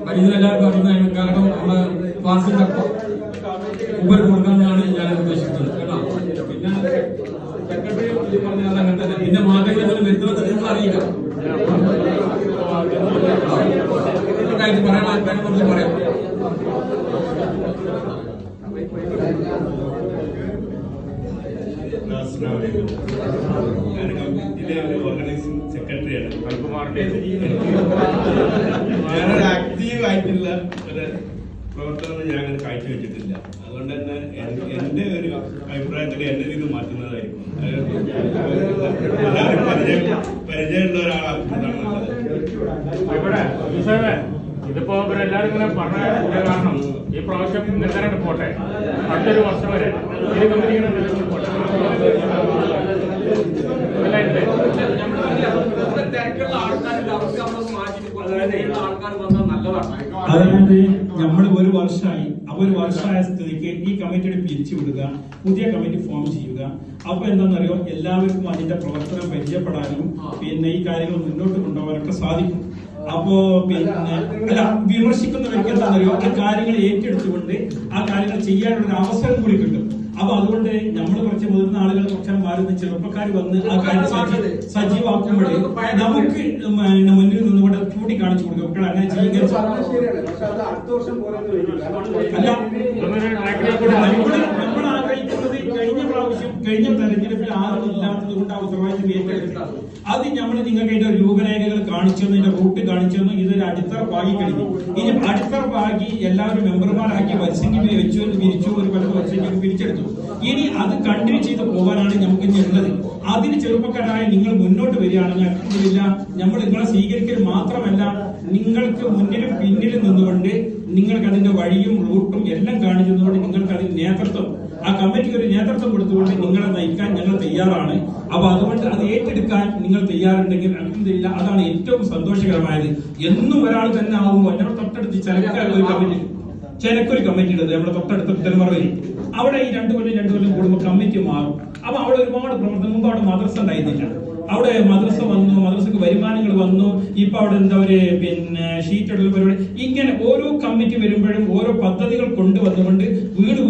പരിചയമെല്ലാവർക്കും അറിയുന്ന കാരണം നമ്മുടെ ക്ലാസിന്റെ ഉപരി കൊടുക്കാമെന്നാണ് ഞാൻ ഉദ്ദേശിക്കുന്നത് കേട്ടോ. പിന്നെ സെക്രട്ടറി പറഞ്ഞാൽ അങ്ങനെ തന്നെ. പിന്നെ മാറ്റങ്ങൾ വരുന്നത് നിങ്ങൾ അറിയിക്കാം. കാര്യം പറയാൻ ആൾക്കാരെ പറയാം. ഓർഗനൈസിംഗ് സെക്രട്ടറിയാണ്. ഞാനൊരു ആക്റ്റീവ് ആയിട്ടുള്ള ഒരു പ്രവർത്തനം ഞാൻ അങ്ങനെ കാഴ്ചവെച്ചിട്ടില്ല. അതുകൊണ്ട് തന്നെ എന്റെ ഒരു അഭിപ്രായത്തിൽ എന്റെ ഇത് മാറ്റുന്നതായിരിക്കും. പരിചയമുള്ള ഒരാളാണ്. ഇതിപ്പോ ഇവരെല്ലാരും ഇങ്ങനെ പറഞ്ഞ കാരണം ഈ പ്രാവശ്യം ഇങ്ങനെ പോട്ടെ, അടുത്തൊരു വർഷം വരെ ഈ കമ്പനി ഇങ്ങനെ പോട്ടെ. അതായത് നമ്മൾ ഒരു വർഷമായി. അപ്പൊ ഒരു വർഷമായ സ്ഥിതിക്ക് ഈ കമ്മിറ്റിയുടെ പിരിച്ചുവിടുക, പുതിയ കമ്മിറ്റി ഫോം ചെയ്യുക. അപ്പൊ എന്താണെന്നറിയോ, എല്ലാവർക്കും അതിന്റെ പ്രവർത്തനം പരിചയപ്പെടാനും പിന്നെ ഈ കാര്യങ്ങൾ മുന്നോട്ട് കൊണ്ടുപോകാനൊക്കെ സാധിക്കും. അപ്പോ പിന്നെ അല്ല, വിമർശിക്കുന്നവർക്ക് എന്താണെന്നറിയോ, ആ കാര്യങ്ങൾ ഏറ്റെടുത്തുകൊണ്ട് ആ കാര്യങ്ങൾ ചെയ്യാനുള്ള ഒരു അവസരം കൂടി കിട്ടും. അപ്പൊ അതുകൊണ്ട് നമ്മൾ കുറച്ച് മുതിർന്ന ആളുകൾ കുറച്ച് മാറുന്ന ചെറുപ്പക്കാർ വന്ന് ആ കാര്യം സജീവാക്കുമ്പോൾ നമുക്ക് മുന്നിൽ നിന്നുകൊണ്ട് ചൂണ്ടിക്കാണിച്ചു കൊടുക്കും. മക്കൾ അങ്ങനെ ചെയ്യുക. അല്ല, നമ്മൾ ആഗ്രഹിക്കുന്നത് കഴിഞ്ഞ തെരഞ്ഞെടുപ്പിൽ ആരും ഇല്ലാത്തത് കൊണ്ട് ആ ഉത്തരവാദിത്വം ഏറ്റെടുക്കാം. അത് നമ്മൾ നിങ്ങൾക്ക് അതിന്റെ രൂപരേഖകൾ കാണിച്ചു തന്നു, ഇതിന്റെ റൂട്ട് കാണിച്ചു തന്നു. ഇതൊരു അടിത്തറ പാകി കഴിഞ്ഞു. ഇനി അടിത്തറ പാകി എല്ലാവരും മെമ്പർമാരാക്കി വരിസംഖ്യ വെച്ചു, വിരിച്ചു, ഒരു പല വരിസംഖ്യ പിരിച്ചെടുത്തു. ഇനി അത് കണ്ടിന്യൂ ചെയ്ത് പോകാനാണ് നമുക്ക് ഇനി ഉള്ളത്. അതിന് ചെറുപ്പക്കാരായ നിങ്ങൾ മുന്നോട്ട് വരികയാണെങ്കിൽ അൽഹംദുലില്ലാ, നമ്മൾ നിങ്ങളെ സ്വീകരിക്കൽ മാത്രമല്ല, നിങ്ങൾക്ക് മുന്നിലും പിന്നിലും നിന്നുകൊണ്ട് നിങ്ങൾക്ക് അതിന്റെ വഴിയും റൂട്ടും എല്ലാം കാണിച്ചു തന്നുകൊണ്ട് നിങ്ങൾക്ക് അതിന് നേതൃത്വം, ആ കമ്മിറ്റിക്ക് ഒരു നേതൃത്വം കൊടുത്തുകൊണ്ട് നിങ്ങളെ നയിക്കാൻ ഞങ്ങൾ തയ്യാറാണ്. അപ്പൊ അതുകൊണ്ട് അത് ഏറ്റെടുക്കാൻ നിങ്ങൾ തയ്യാറുണ്ടെങ്കിൽ അൽഹംദുലില്ലാ, അതാണ് ഏറ്റവും സന്തോഷകരമായത്. എന്നും ഒരാൾ തന്നെ ആവുമ്പോൾ ഞങ്ങൾ തൊട്ടടുത്ത് ചെനക്കൊരു കമ്മിറ്റി ഉണ്ട് നമ്മുടെ തൊട്ടടുത്ത് തെരുമറവരി. അവിടെ ഈ 2 കൊല്ലം കൂടുമ്പോൾ കമ്മിറ്റി മാറും. അപ്പൊ അവിടെ ഒരുപാട് പ്രവർത്തനം. മുമ്പ് അവിടെ മദ്രസ ഉണ്ടായിരുന്നില്ല. അവിടെ മദ്രസ വന്നു, മദ്രസക്ക് വരുമാനങ്ങൾ വന്നു. ഇപ്പൊ അവിടെ എന്താ ഒരു പിന്നെ ഷീറ്റ് ഇടൽ പരിപാടി. ഇങ്ങനെ ഓരോ കമ്മിറ്റി വരുമ്പോഴും ഓരോ പദ്ധതികൾ കൊണ്ടുവന്നുകൊണ്ട്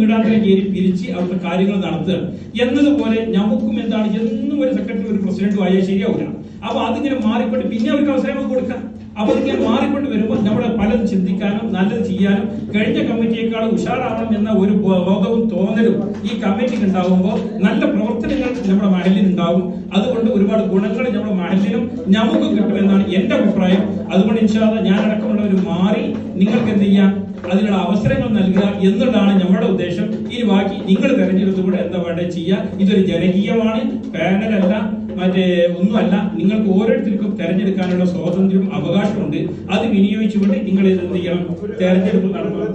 വീടാന്തരം കയറി പിരിച്ച് അവിടുത്തെ കാര്യങ്ങൾ നടത്തുക എന്നതുപോലെ നമുക്കും എന്താണ് എന്നും ഒരു സെക്രട്ടറി ഒരു പ്രസിഡന്റും ആയാൽ ശരിയാവില്ല. അപ്പൊ അതിങ്ങനെ മാറിക്കൊണ്ട് പിന്നെ അവർക്ക് അവസരങ്ങൾ കൊടുക്കാം. അപ്പൊ ഇങ്ങനെ മാറിക്കൊണ്ട് വരുമ്പോൾ നമ്മുടെ പലതും ചിന്തിക്കാനും നല്ലത് ചെയ്യാനും കഴിഞ്ഞ കമ്മിറ്റിയേക്കാൾ ഉഷാറാവണം എന്ന ഒരു ബോധവും തോന്നലും ഈ കമ്മിറ്റിക്ക് ഉണ്ടാകുമ്പോൾ നല്ല പ്രവർത്തനങ്ങൾ നമ്മുടെ മഹലിൽ ഉണ്ടാവും. അതുകൊണ്ട് ഒരുപാട് ഗുണങ്ങൾ നമ്മുടെ മഹലിനും നമുക്ക് കിട്ടുമെന്നാണ് എന്റെ അഭിപ്രായം. അതുകൊണ്ട് ഇൻഷാ അല്ലാഹ് ഞാൻ അടക്കമുള്ളവർ മാറി നിങ്ങൾക്ക് എന്ത് ചെയ്യാം, അതിനുള്ള അവസരങ്ങൾ നൽകുക എന്നുള്ളതാണ് നമ്മുടെ ഉദ്ദേശം. ഇനി ബാക്കി നിങ്ങൾ തെരഞ്ഞെടുത്തുകൂടെ എന്താ വേണ്ടത് ചെയ്യുക. ഇതൊരു ജനകീയമാണ്, പാനലല്ല, മറ്റേ ഒന്നുമല്ല. നിങ്ങൾക്ക് ഓരോരുത്തർക്കും തെരഞ്ഞെടുക്കാനുള്ള സ്വാതന്ത്ര്യവും അവകാശമുണ്ട്. അത് വിനിയോഗിച്ചുകൊണ്ട് നിങ്ങൾ എന്ത് ചെയ്യണം, തെരഞ്ഞെടുപ്പ് നടത്തണം.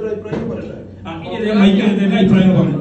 ഇനി മൈക്കെടുത്തതിന്റെ അഭിപ്രായം പറഞ്ഞു.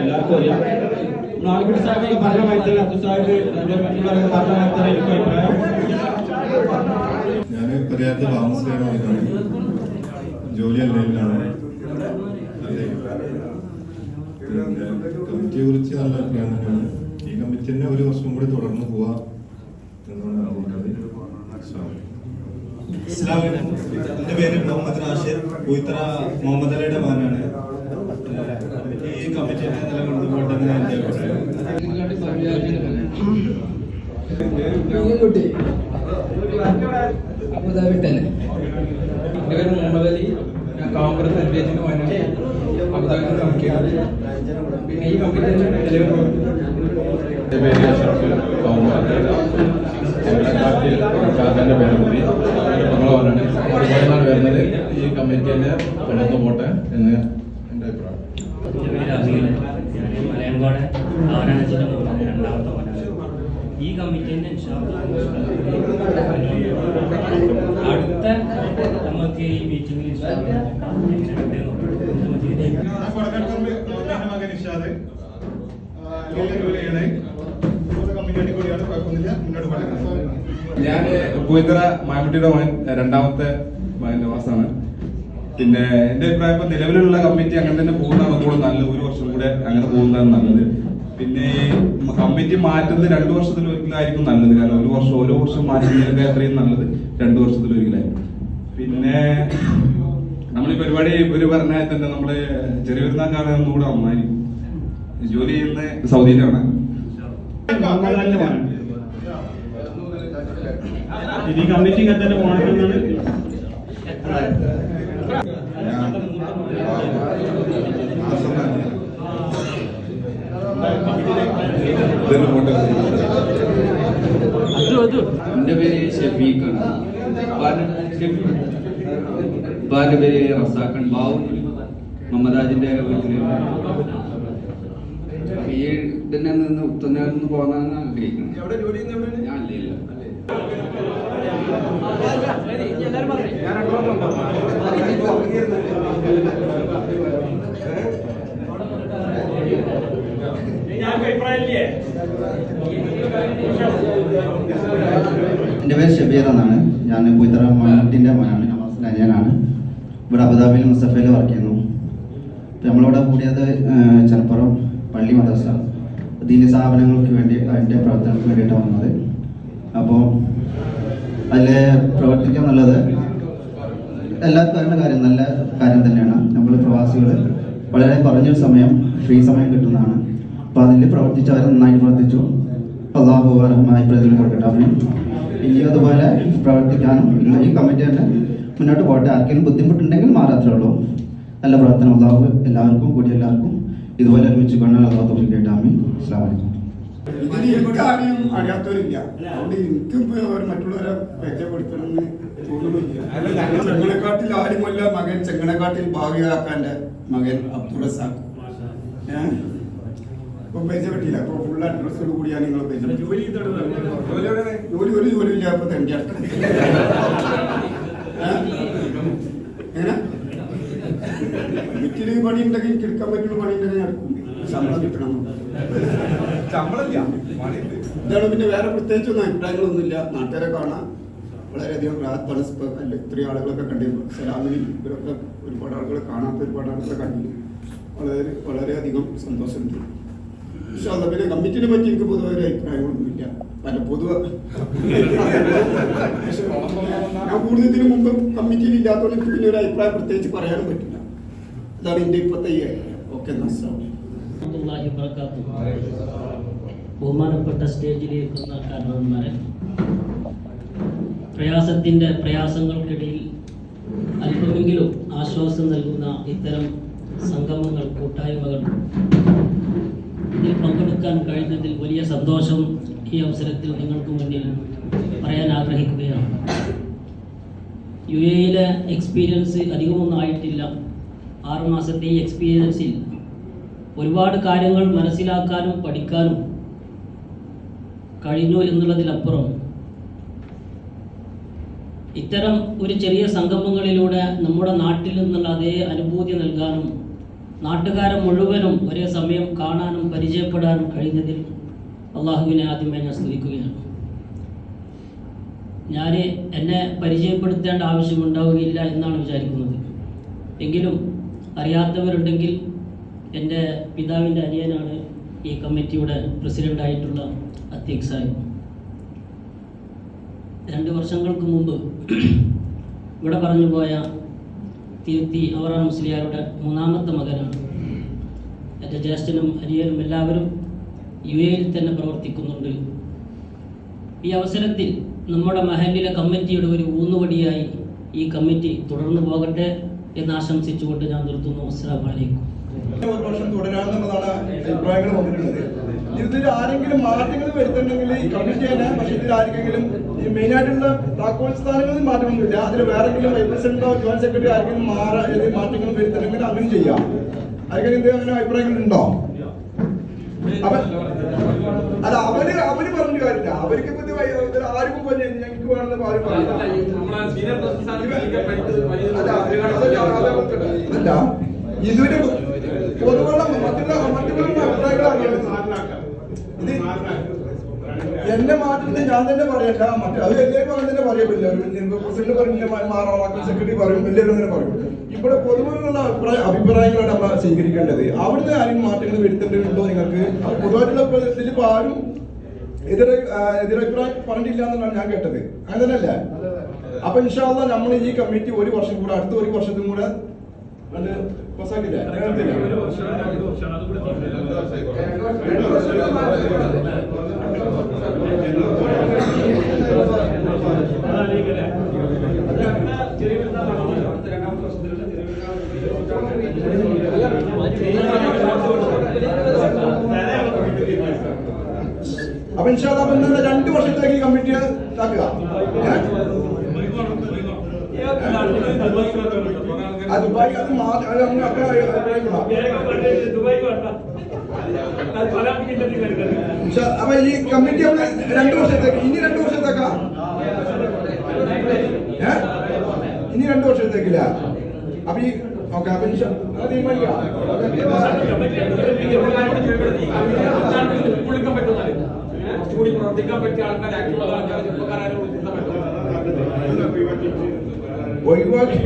എല്ലാവർക്കും അറിയാം. നാലുപടി സാഹിബ് പറഞ്ഞ മാതിരി അബ്ദുൽ സാഹിബ് മറ്റുള്ളവരൊക്കെ പറഞ്ഞ മാതിരി എനിക്ക് അഭിപ്രായം. ഞാൻ പരിഹാരത്തിൽ താമസിക്കാനാണ് ജോലിയല്ലാണ്. കമ്മിറ്റിയെ കുറിച്ച് നല്ല അഭിപ്രായം തന്നെയാണ്. ഈ കമ്മിറ്റി തന്നെ ഒരു വർഷം കൂടി തുടർന്ന് പോവാ എന്നാണ് ആഗ്രഹിക്കുന്നത്. എന്റെ പേര് മുഹമ്മദ് നാഷിർ, പൂത്തറ മുഹമ്മദ് അലിയുടെ മകനാണ്. ഈ കമ്മിറ്റിയെ നിലകൊണ്ടുമ്പോൾ തന്നെ എന്റെ അഭിപ്രായം. അബുദാബിട്ടല്ലേ. എൻ്റെ പേര് മുഹമ്മദ് അലി, ഞാൻ കാമ്പറ സെലിബ്രേറ്റിന് മകനാണ്. അബുദാബിയിൽ കമ്മിറ്റിയാണ്. പിന്നെ ഈ കമ്മിറ്റി വരുന്നത് ഈ കമ്മിറ്റി തന്നെ തുടർന്നു പോട്ടെ എന്ന് എൻ്റെ അഭിപ്രായം. മലയൻകോട് ആവരണച്ചിൻ്റെ രണ്ടാമത്തെ മനാണ്. ഈ കമ്മിറ്റിൻ്റെ അടുത്ത നമുക്ക് ഈ മീറ്റിംഗിൽ മകൻ ഇഷാദ് ജോലിയാണ്. കമ്മിറ്റി കൂടിയാണ്, കുഴപ്പമൊന്നുമില്ല, മുന്നോട്ട് പോകാൻ. ഞാൻ പൂത്തറ മായക്കുട്ടിയുടെ മകൻ, രണ്ടാമത്തെ മകൻ നവാസാണ്. പിന്നെ എന്റെ അഭിപ്രായം ഇപ്പൊ നിലവിലുള്ള കമ്മിറ്റി അങ്ങനെ തന്നെ പോകുന്നതാണ് കൂടെ നല്ലത്. ഒരു വർഷം കൂടെ അങ്ങനെ പോകുന്നതാണ് നല്ലത്. പിന്നെ ഈ കമ്മിറ്റി മാറ്റുന്നത് 2 വർഷത്തിലൊരിക്കലായിരിക്കും നല്ലത്. കാരണം ഓരോ വർഷം മാറ്റുന്നതിനൊക്കെ അത്രയും നല്ലത് 2 വർഷത്തിലൊരിക്കലായിരിക്കും. പിന്നെ നമ്മൾ ഈ പരിപാടി ഇവര് പറഞ്ഞാൽ തന്നെ നമ്മള് ചെറിയ പെരുന്നാക്കാണ് ഒന്നുകൂടെ നന്നായിരിക്കും. ജോലി ചെയ്യുന്ന സൗദിയിലാണ്. ഈ കമ്മിറ്റി ഇങ്ങനെ തന്നെ പോകണമെന്നാണ് എൻ്റെ പേര് ഷഫീഖാണ്. ഉപ്പാന്റെ പേര് റസാഖൻ. ബാബു മമതാജിന്റെ വീട്ടില് ഈ ഇതിനെ നിന്ന് ഉത്തരന്ന് പോകാനാണ് ആഗ്രഹിക്കുന്നത്. ഞാൻ ഇല്ല. എൻ്റെ പേര് ഷബീർ എന്നാണ്. ഞാൻ പൂത്തറ മണ്ണട്ടിൻ്റെ മകനാണ്. നവാസിൻ്റെ അനിയനാണ്. ഇവിടെ അബുദാബിയിൽ മുസ്തഫയിൽ വർക്ക് ചെയ്യുന്നു. നമ്മളിവിടെ കൂടിയത് ചെലപ്പുറം പള്ളി മദ്രസ ദീനി സ്ഥാപനങ്ങൾക്ക് വേണ്ടി അതിൻ്റെ പ്രവർത്തനങ്ങൾക്ക് വേണ്ടിയിട്ടാണ് വന്നത്. അപ്പോൾ അതിൽ പ്രവർത്തിക്കാൻ നല്ലത് എല്ലാവർക്കും അറിയുന്ന കാര്യം, നല്ല കാര്യം തന്നെയാണ്. നമ്മൾ പ്രവാസികൾ വളരെ കുറഞ്ഞൊരു സമയം ഫ്രീ സമയം കിട്ടുന്നതാണ്. അപ്പോൾ അതിൽ പ്രവർത്തിച്ചവർ നന്നായി പ്രവർത്തിച്ചു. അള്ളാഹു അർഹമായ പ്രതിഫലം കൊടുക്കട്ടെ. അവന് ഇനിയും അതുപോലെ പ്രവർത്തിക്കാനും ഈ കമ്മിറ്റി തന്നെ മുന്നോട്ട് പോട്ടെ. ആർക്കെങ്കിലും ബുദ്ധിമുട്ടുണ്ടെങ്കിൽ മാറാത്രേ ഉള്ളൂ. നല്ല പ്രവർത്തനം അള്ളാഹു എല്ലാവർക്കും കൂടി എല്ലാവർക്കും ഇതുപോലെ ഒരുമിച്ച് കൊണ്ടാണ് അള്ളാഹു തൗഫീഖ് ചെയ്യട്ടെ. ആമീൻ. അസ്സലാമു അലൈക്കും. എനിക്കാരെയും അറിയാത്തവരില്ല. അതുകൊണ്ട് എനിക്കും മറ്റുള്ളവരെ പരിചയപ്പെടുത്തണമെന്ന് തോന്നുന്നില്ല. ചെങ്ങണക്കാട്ടിൽ ആരുമല്ല മകൻ, ചെങ്ങണക്കാട്ടിൽ ഭാവിയാക്കാന്റെ മകൻ അബ്ദുൾ റസാഖ്. ഇപ്പൊ പരിചയപ്പെട്ടില്ല. അപ്പൊ ഫുൾ അഡ്രസ്സോട് കൂടിയാണ് നിങ്ങൾ ജോലി ഒരു ജോലിയില്ല. അപ്പൊ തന്റെ എങ്ങനെ വീട്ടില് പണി ഉണ്ടെങ്കിൽ എനിക്ക് എടുക്കാൻ പറ്റുന്ന പണി ഉണ്ടെങ്കിൽ നടക്കും. ശമ്പളം കിട്ടണം. ഇതാണ്. പിന്നെ വേറെ പ്രത്യേകിച്ചൊന്നും അഭിപ്രായങ്ങളൊന്നുമില്ല. നാട്ടുകാരെ കാണാൻ വളരെയധികം റാഹത്താണ്. ഇത്രയും ആളുകളൊക്കെ കണ്ടിരുന്നു. സലാമിന് ഇവരൊക്കെ ഒരുപാട് ആളുകളെ കാണാത്ത ഒരുപാട് ആളുകളെ കണ്ടിരുന്നു. വളരെയധികം സന്തോഷമുണ്ട്. പക്ഷെ പിന്നെ കമ്മിറ്റിനെ പറ്റി എനിക്ക് പൊതുവെ ഒരു അഭിപ്രായമൊന്നുമില്ല. പൊതുവെ ഞാൻ കൂടുതലിന് മുമ്പ് കമ്മിറ്റിയിൽ ഇല്ലാത്തതുകൊണ്ട് എനിക്ക് പിന്നെ ഒരു അഭിപ്രായം പ്രത്യേകിച്ച് പറയാനും പറ്റില്ല. അതാണ് എൻ്റെ ഇപ്പോഴത്തെ ഈ അഭിപ്രായം. ഓക്കെ, നമസ്കാരം. ബഹുമാനപ്പെട്ട സ്റ്റേജിലിരിക്കുന്ന കാരണവന്മാരെ, പ്രയാസങ്ങൾക്കിടയിൽ അല്പമെങ്കിലും ആശ്വാസം നൽകുന്ന ഇത്തരം സംഗമങ്ങൾ, കൂട്ടായ്മകൾ ഇതിൽ പങ്കെടുക്കാൻ കഴിഞ്ഞതിൽ വലിയ സന്തോഷം ഈ അവസരത്തിൽ നിങ്ങൾക്ക് മുന്നിൽ പറയാൻ ആഗ്രഹിക്കുകയാണ്. UAE എക്സ്പീരിയൻസ് അധികമൊന്നും ആയിട്ടില്ല. 6 മാസത്തെ ഈ എക്സ്പീരിയൻസിൽ ഒരുപാട് കാര്യങ്ങൾ മനസ്സിലാക്കാനും പഠിക്കാനും കഴിഞ്ഞു എന്നുള്ളതിലപ്പുറം ഇത്തരം ഒരു ചെറിയ സംഗമങ്ങളിലൂടെ നമ്മുടെ നാട്ടിൽ നിന്നുള്ള അതേ അനുഭൂതി നൽകാനും നാട്ടുകാരെ മുഴുവനും ഒരേ സമയം കാണാനും പരിചയപ്പെടാനും കഴിഞ്ഞതിൽ അള്ളാഹുവിനെ ആദ്യമേ ഞാൻ സ്തുതിക്കുകയാണ്. ഞാൻ എന്നെ പരിചയപ്പെടുത്തേണ്ട ആവശ്യമുണ്ടാവുകയില്ല എന്നാണ് വിചാരിക്കുന്നത്. എങ്കിലും അറിയാത്തവരുണ്ടെങ്കിൽ എൻ്റെ പിതാവിൻ്റെ അനിയനാണ് ഈ കമ്മിറ്റിയുടെ പ്രസിഡൻ്റായിട്ടുള്ള അത്തീഖ് സാഹിബ്. 2 വർഷങ്ങൾക്ക് മുമ്പ് ഇവിടെ പറഞ്ഞു പോയ തീർത്തി അവറാ മുസ്ലിയാരുടെ 3ാമത്തെ മകനാണ്. എൻ്റെ ജ്യേഷ്ഠനും അനിയനും എല്ലാവരും UAE തന്നെ പ്രവർത്തിക്കുന്നുണ്ട്. ഈ അവസരത്തിൽ നമ്മുടെ മഹല്ലിലെ കമ്മിറ്റിയുടെ ഒരു ഊന്നുവടിയായി ഈ കമ്മിറ്റി തുടർന്നു പോകട്ടെ എന്ന് ആശംസിച്ചുകൊണ്ട് ഞാൻ നിർത്തുന്നു. അസ്സലാമു അലൈക്കും. ഒരു വർഷം തുടരാമെന്നുള്ളതാണ് അഭിപ്രായങ്ങൾ വന്നിട്ടുള്ളത്. ഇതിൽ ആരെങ്കിലും മാറ്റങ്ങൾ വരുത്തുന്നുണ്ടെങ്കിൽ ഈ കമ്മിറ്റി തന്നെ. പക്ഷേ ഇതിൽ ആർക്കെങ്കിലും ഈ മെയിനായിട്ടുള്ള താക്കോൽ സ്ഥാനങ്ങളിൽ മാറ്റമൊന്നുമില്ല. അതിൽ വേറെങ്കിലും വൈസ് പ്രസിഡന്റോ ജോയിന്റ് സെക്രട്ടറി ആർക്കെങ്കിലും മാറ്റങ്ങൾ വരുത്തുന്നുണ്ടെങ്കിൽ അങ്ങനെ ചെയ്യാം. ആർക്കെങ്കിലും എന്തെങ്കിലും അങ്ങനെ അഭിപ്രായങ്ങളുണ്ടോ? അല്ല, അവര് പറഞ്ഞ കാര്യമില്ല. അവർക്ക് ആർക്കും ഞങ്ങൾക്ക് വേണമെന്ന് ആരും പറയില്ല. അല്ല, ഇതുവരെ പൊതുവുള്ള മറ്റുള്ള അഭിപ്രായങ്ങൾ അറിയാം. ഇത് എന്റെ മാറ്റത്തിന് ഞാൻ തന്നെ പറയണ്ട, അത് എല്ലാവരും അങ്ങനെ തന്നെ പറയപ്പില്ല. പ്രസിഡന്റ് പറഞ്ഞ മാറാം, സെക്രട്ടറി പറയും, എല്ലാവരും അങ്ങനെ പറയും. ഇവിടെ പൊതുവിലുള്ള അഭിപ്രായങ്ങളാണ് നമ്മൾ സ്വീകരിക്കേണ്ടത്. അവിടുന്ന് ആരെങ്കിലും മാറ്റങ്ങൾ വരുത്തേണ്ടതുണ്ടോ നിങ്ങൾക്ക്? പൊതുവായിട്ടുള്ള ഇതിലിപ്പോ ആരും എതിരഭിപ്രായം പറഞ്ഞിട്ടില്ല എന്നാണ് ഞാൻ കേട്ടത്. അങ്ങനെ തന്നെയല്ലേ? അപ്പൊ ഇൻഷാ അല്ലാഹ് നമ്മൾ ഈ കമ്മിറ്റി 1 വർഷം കൂടെ, അടുത്ത 1 വർഷത്തും കൂടെ പാസ്സാക്കില്ലേ? അപ്പൊ ഇൻഷാ അല്ലാഹ് 2 വർഷത്തേക്ക് ഈ കമ്മിറ്റി ആക്കുക. ദുബായ് അപ്പൊ ഈ കമ്മിറ്റി 2 വർഷത്തേക്ക്, ഇനി 2 വർഷത്തേക്കാ? ഇനി 2 വർഷത്തേക്കില്ല. അപ്പൊ ഈ ഓക്കെ, അപ്പൊ തീരുമാനിക്കാം. പ്രവർത്തിക്കാൻ പറ്റിയ ഒഴിവാക്കി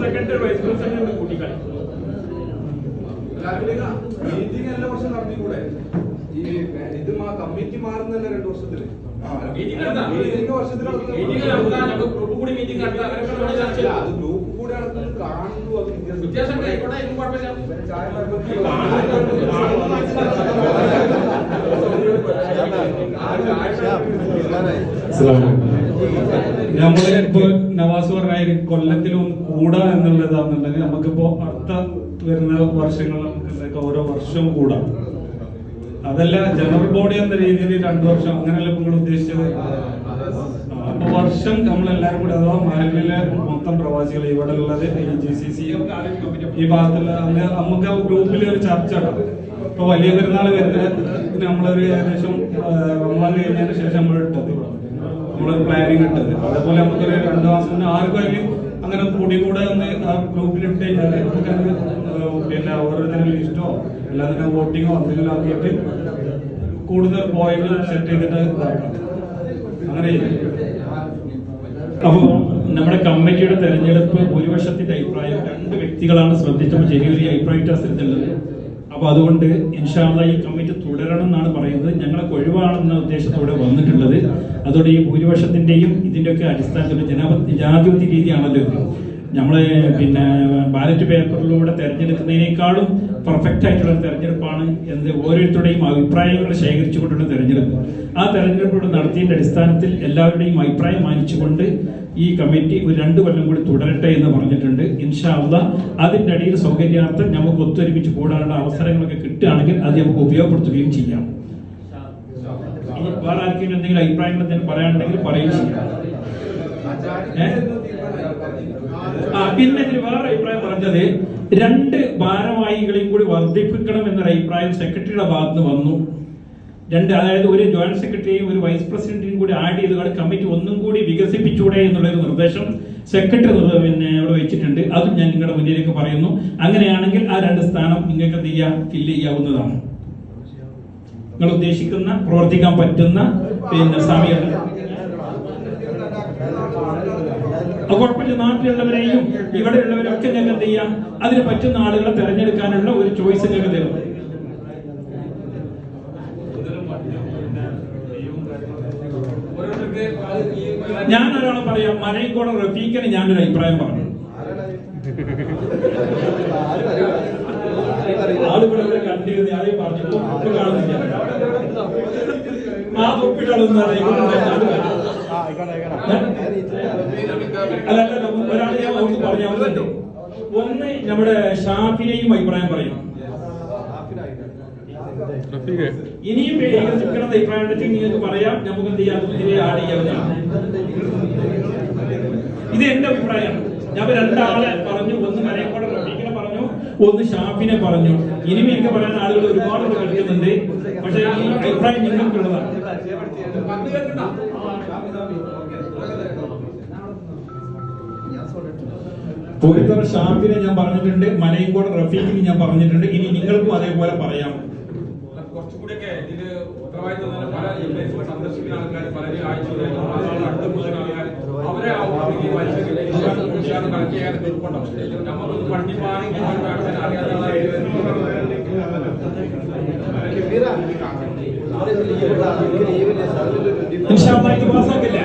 സെക്രട്ടറി വൈസ് പ്രസിഡന്റ് കൂട്ടിക്കളി മീറ്റിംഗ് എല്ലാ വർഷം നടത്തിക്കൂടെ? ഈ ഇത് കമ്മിറ്റി മാറുന്നല്ല 2 വർഷത്തില്. ഗ്രൂപ്പ് കൂടി മീറ്റിംഗ് അത് ഗ്രൂപ്പ് കൂടി നടത്തുന്നത് കാണുന്നു. അത് വ്യത്യാസം നമ്മളിപ്പോ നവാസ് പറഞ്ഞ കൊല്ലത്തിലൊന്ന് കൂടാ എന്നുള്ളതാണെന്നുണ്ടെങ്കിൽ നമുക്കിപ്പോ അടുത്ത വരുന്ന വർഷങ്ങൾ നമുക്ക് ഓരോ വർഷവും കൂടാം. അതല്ല ജനറൽ ബോഡി എന്ന രീതിയിൽ 2 വർഷം അങ്ങനെയല്ല നിങ്ങൾ ഉദ്ദേശിച്ചത്. അപ്പൊ വർഷം നമ്മളെല്ലാരും കൂടി, അഥവാ മഹല്ലിലെ മൊത്തം പ്രവാസികൾ ഇവിടെ ഉള്ളത് GCC ഈ ഭാഗത്തുള്ള നമുക്ക് ഗ്രൂപ്പിൽ ഒരു ചർച്ച ഇടാം. ഇപ്പൊ വലിയ പെരുന്നാൾ വരുന്ന നമ്മളൊരു ഏകദേശം റമദാൻ കഴിഞ്ഞതിന് ശേഷം നമ്മൾ ഇട്ടത്, നമ്മളൊരു പ്ലാനിങ് ഇട്ടത്. അതേപോലെ നമുക്കൊരു 2 മാസം മുന്നേ ആർക്കും അതിൽ അങ്ങനെ കൂടെ ഒന്ന് ആ ഗ്രൂപ്പിൽ ഇട്ട് കഴിഞ്ഞാൽ നമുക്ക് പിന്നെ ഓരോരുത്തരും ലിസ്റ്റോ അല്ലാതെ വോട്ടിങ്ങോ എന്തെങ്കിലും ആക്കിയിട്ട് കൂടുതൽ പോയിന്റ് സെറ്റ് ചെയ്തിട്ട് ഇതാക്കാം. അങ്ങനെ അപ്പോൾ നമ്മുടെ കമ്മിറ്റിയുടെ തെരഞ്ഞെടുപ്പ് ഭൂരിപക്ഷത്തിന്റെ അഭിപ്രായം 2 വ്യക്തികളാണ് ശ്രദ്ധിച്ചപ്പോൾ ചെറിയൊരു അഭിപ്രായ വ്യത്യാസത്തിലുള്ളത്. അപ്പോൾ അതുകൊണ്ട് ഇൻഷാ അല്ലാഹ് ഈ കമ്മിറ്റി തുടരണം എന്നാണ് പറയുന്നത്. ഞങ്ങളൊക്കെ ഒഴിവാണെന്ന ഉദ്ദേശത്തോടെ വന്നിട്ടുള്ളത്. അതോടെ ഈ ഭൂരിപക്ഷത്തിന്റെയും ഇതിന്റെയൊക്കെ അടിസ്ഥാനത്തിൽ ജനാധിപത്യ രീതിയാണല്ലോ ഇത്. നമ്മളെ ബാലറ്റ് പേപ്പറിലൂടെ തെരഞ്ഞെടുക്കുന്നതിനേക്കാളും പെർഫെക്റ്റ് ആയിട്ടുള്ള തെരഞ്ഞെടുപ്പാണ് ഓരോരുത്തരുടെയും അഭിപ്രായങ്ങൾ ശേഖരിച്ചുകൊണ്ടുള്ള തെരഞ്ഞെടുപ്പ്. ആ തെരഞ്ഞെടുപ്പ് നടത്തിയതിന്റെ അടിസ്ഥാനത്തിൽ എല്ലാവരുടെയും അഭിപ്രായം മാനിച്ചുകൊണ്ട് ഈ കമ്മിറ്റി ഒരു 2 കൊല്ലം കൂടി തുടരട്ടെ എന്ന് പറഞ്ഞിട്ടുണ്ട്. ഇൻഷാ അല്ലാഹ് അതിന്റെ അടിയിൽ സൗകര്യാർത്ഥം നമുക്ക് ഒത്തൊരുമിച്ച് കൂടാനുള്ള അവസരങ്ങളൊക്കെ കിട്ടുകയാണെങ്കിൽ അത് നമുക്ക് ഉപയോഗപ്പെടുത്തുകയും ചെയ്യാം. വേറെ ആർക്കെങ്കിലും എന്തെങ്കിലും അഭിപ്രായങ്ങൾ എന്തെങ്കിലും പറയാനുണ്ടെങ്കിൽ പറയുകയും ചെയ്യാം. പിന്നെ ഇതിൽ വേറെ അഭിപ്രായം പറഞ്ഞത് 2 ഭാരവാഹികളെയും കൂടി വർദ്ധിപ്പിക്കണം എന്നൊരു അഭിപ്രായം സെക്രട്ടറിയുടെ ഭാഗത്ത് വന്നു. 2, അതായത് ഒരു ജോയിന്റ് സെക്രട്ടറിയും ഒരു വൈസ് പ്രസിഡന്റിനും കൂടി ആഡ് ചെയ്തുകൊണ്ട് കമ്മിറ്റി ഒന്നും കൂടി വികസിപ്പിച്ചൂടെ എന്നുള്ളൊരു നിർദ്ദേശം സെക്രട്ടറി അവിടെ വെച്ചിട്ടുണ്ട്. അതും ഞാൻ നിങ്ങളുടെ മുന്നിലേക്ക് പറയുന്നു. അങ്ങനെയാണെങ്കിൽ ആ 2 സ്ഥാനം നിങ്ങൾക്ക് ഫില്ല് ചെയ്യാവുന്നതാണ്. നിങ്ങൾ ഉദ്ദേശിക്കുന്ന പ്രവർത്തിക്കാൻ പറ്റുന്ന സമയം കുഴപ്പമില്ല. നാട്ടിലുള്ളവരെയും ഇവിടെയുള്ളവരൊക്കെ ഞങ്ങൾ എന്ത് ചെയ്യാം, അതിന് പറ്റുന്ന ആളുകളെ തെരഞ്ഞെടുക്കാനുള്ള ഒരു ചോയ്സ് ഞങ്ങൾ തരും. ഞാൻ ഒരാളെ പറയാം, മലയങ്കോട് റഫീഖിന് ഞാനൊരു അഭിപ്രായം പറഞ്ഞു. ആളുകളെ കണ്ടിരുന്ന ആരെയും പറഞ്ഞു കാണുന്നില്ല. ആ തൊപ്പിട്ടാളൊന്നും ഒരാൾ ഞാൻ അവർക്ക് പറയാവുന്നുണ്ട്. ഒന്ന് നമ്മുടെ ഷാഫിനെയും അഭിപ്രായം പറയും. ഇനിയും വികസിപ്പിക്കണം അഭിപ്രായം ഉണ്ടെങ്കിൽ നിങ്ങൾക്ക് പറയാം. നമുക്ക് എന്ത് ചെയ്യാം, ഇതിനെ ആഡ് ചെയ്യാവുന്നതാണ്. ഇത് എന്റെ അഭിപ്രായമാണ്. ഞാൻ 2 ആളെ പറഞ്ഞു. ഒന്ന് മലയക്കോട് റഫീഖിനെ പറഞ്ഞു, ഒന്ന് ഷാഫിനെ പറഞ്ഞു. ഇനിയും എനിക്ക് പറയാൻ ആളുകൾ ഒരുപാട് കളിക്കുന്നുണ്ട്. പക്ഷെ ഈ അഭിപ്രായം നിങ്ങൾക്കുള്ളതാണ്. പോയിത്തറ ഷാഫിനെ ഞാൻ പറഞ്ഞിട്ടുണ്ട്, മലയങ്കോട് റഫീഖിനെ ഞാൻ പറഞ്ഞിട്ടുണ്ട്. ഇനി നിങ്ങൾക്കും അതേപോലെ പറയാം. കുറച്ചുകൂടിയൊക്കെ ഇതില് ഉത്തരവാദിത്തം പല സന്ദർശിക്കുന്ന ആൾക്കാർ പലരും ആഴ്ചകളിൽ അവരെ കളക്ട് ചെയ്യാൻ തീർപ്പുണ്ടാവും. നമ്മളൊന്ന് പഠിപ്പാണെങ്കിൽ പാസ്സാക്കില്ല.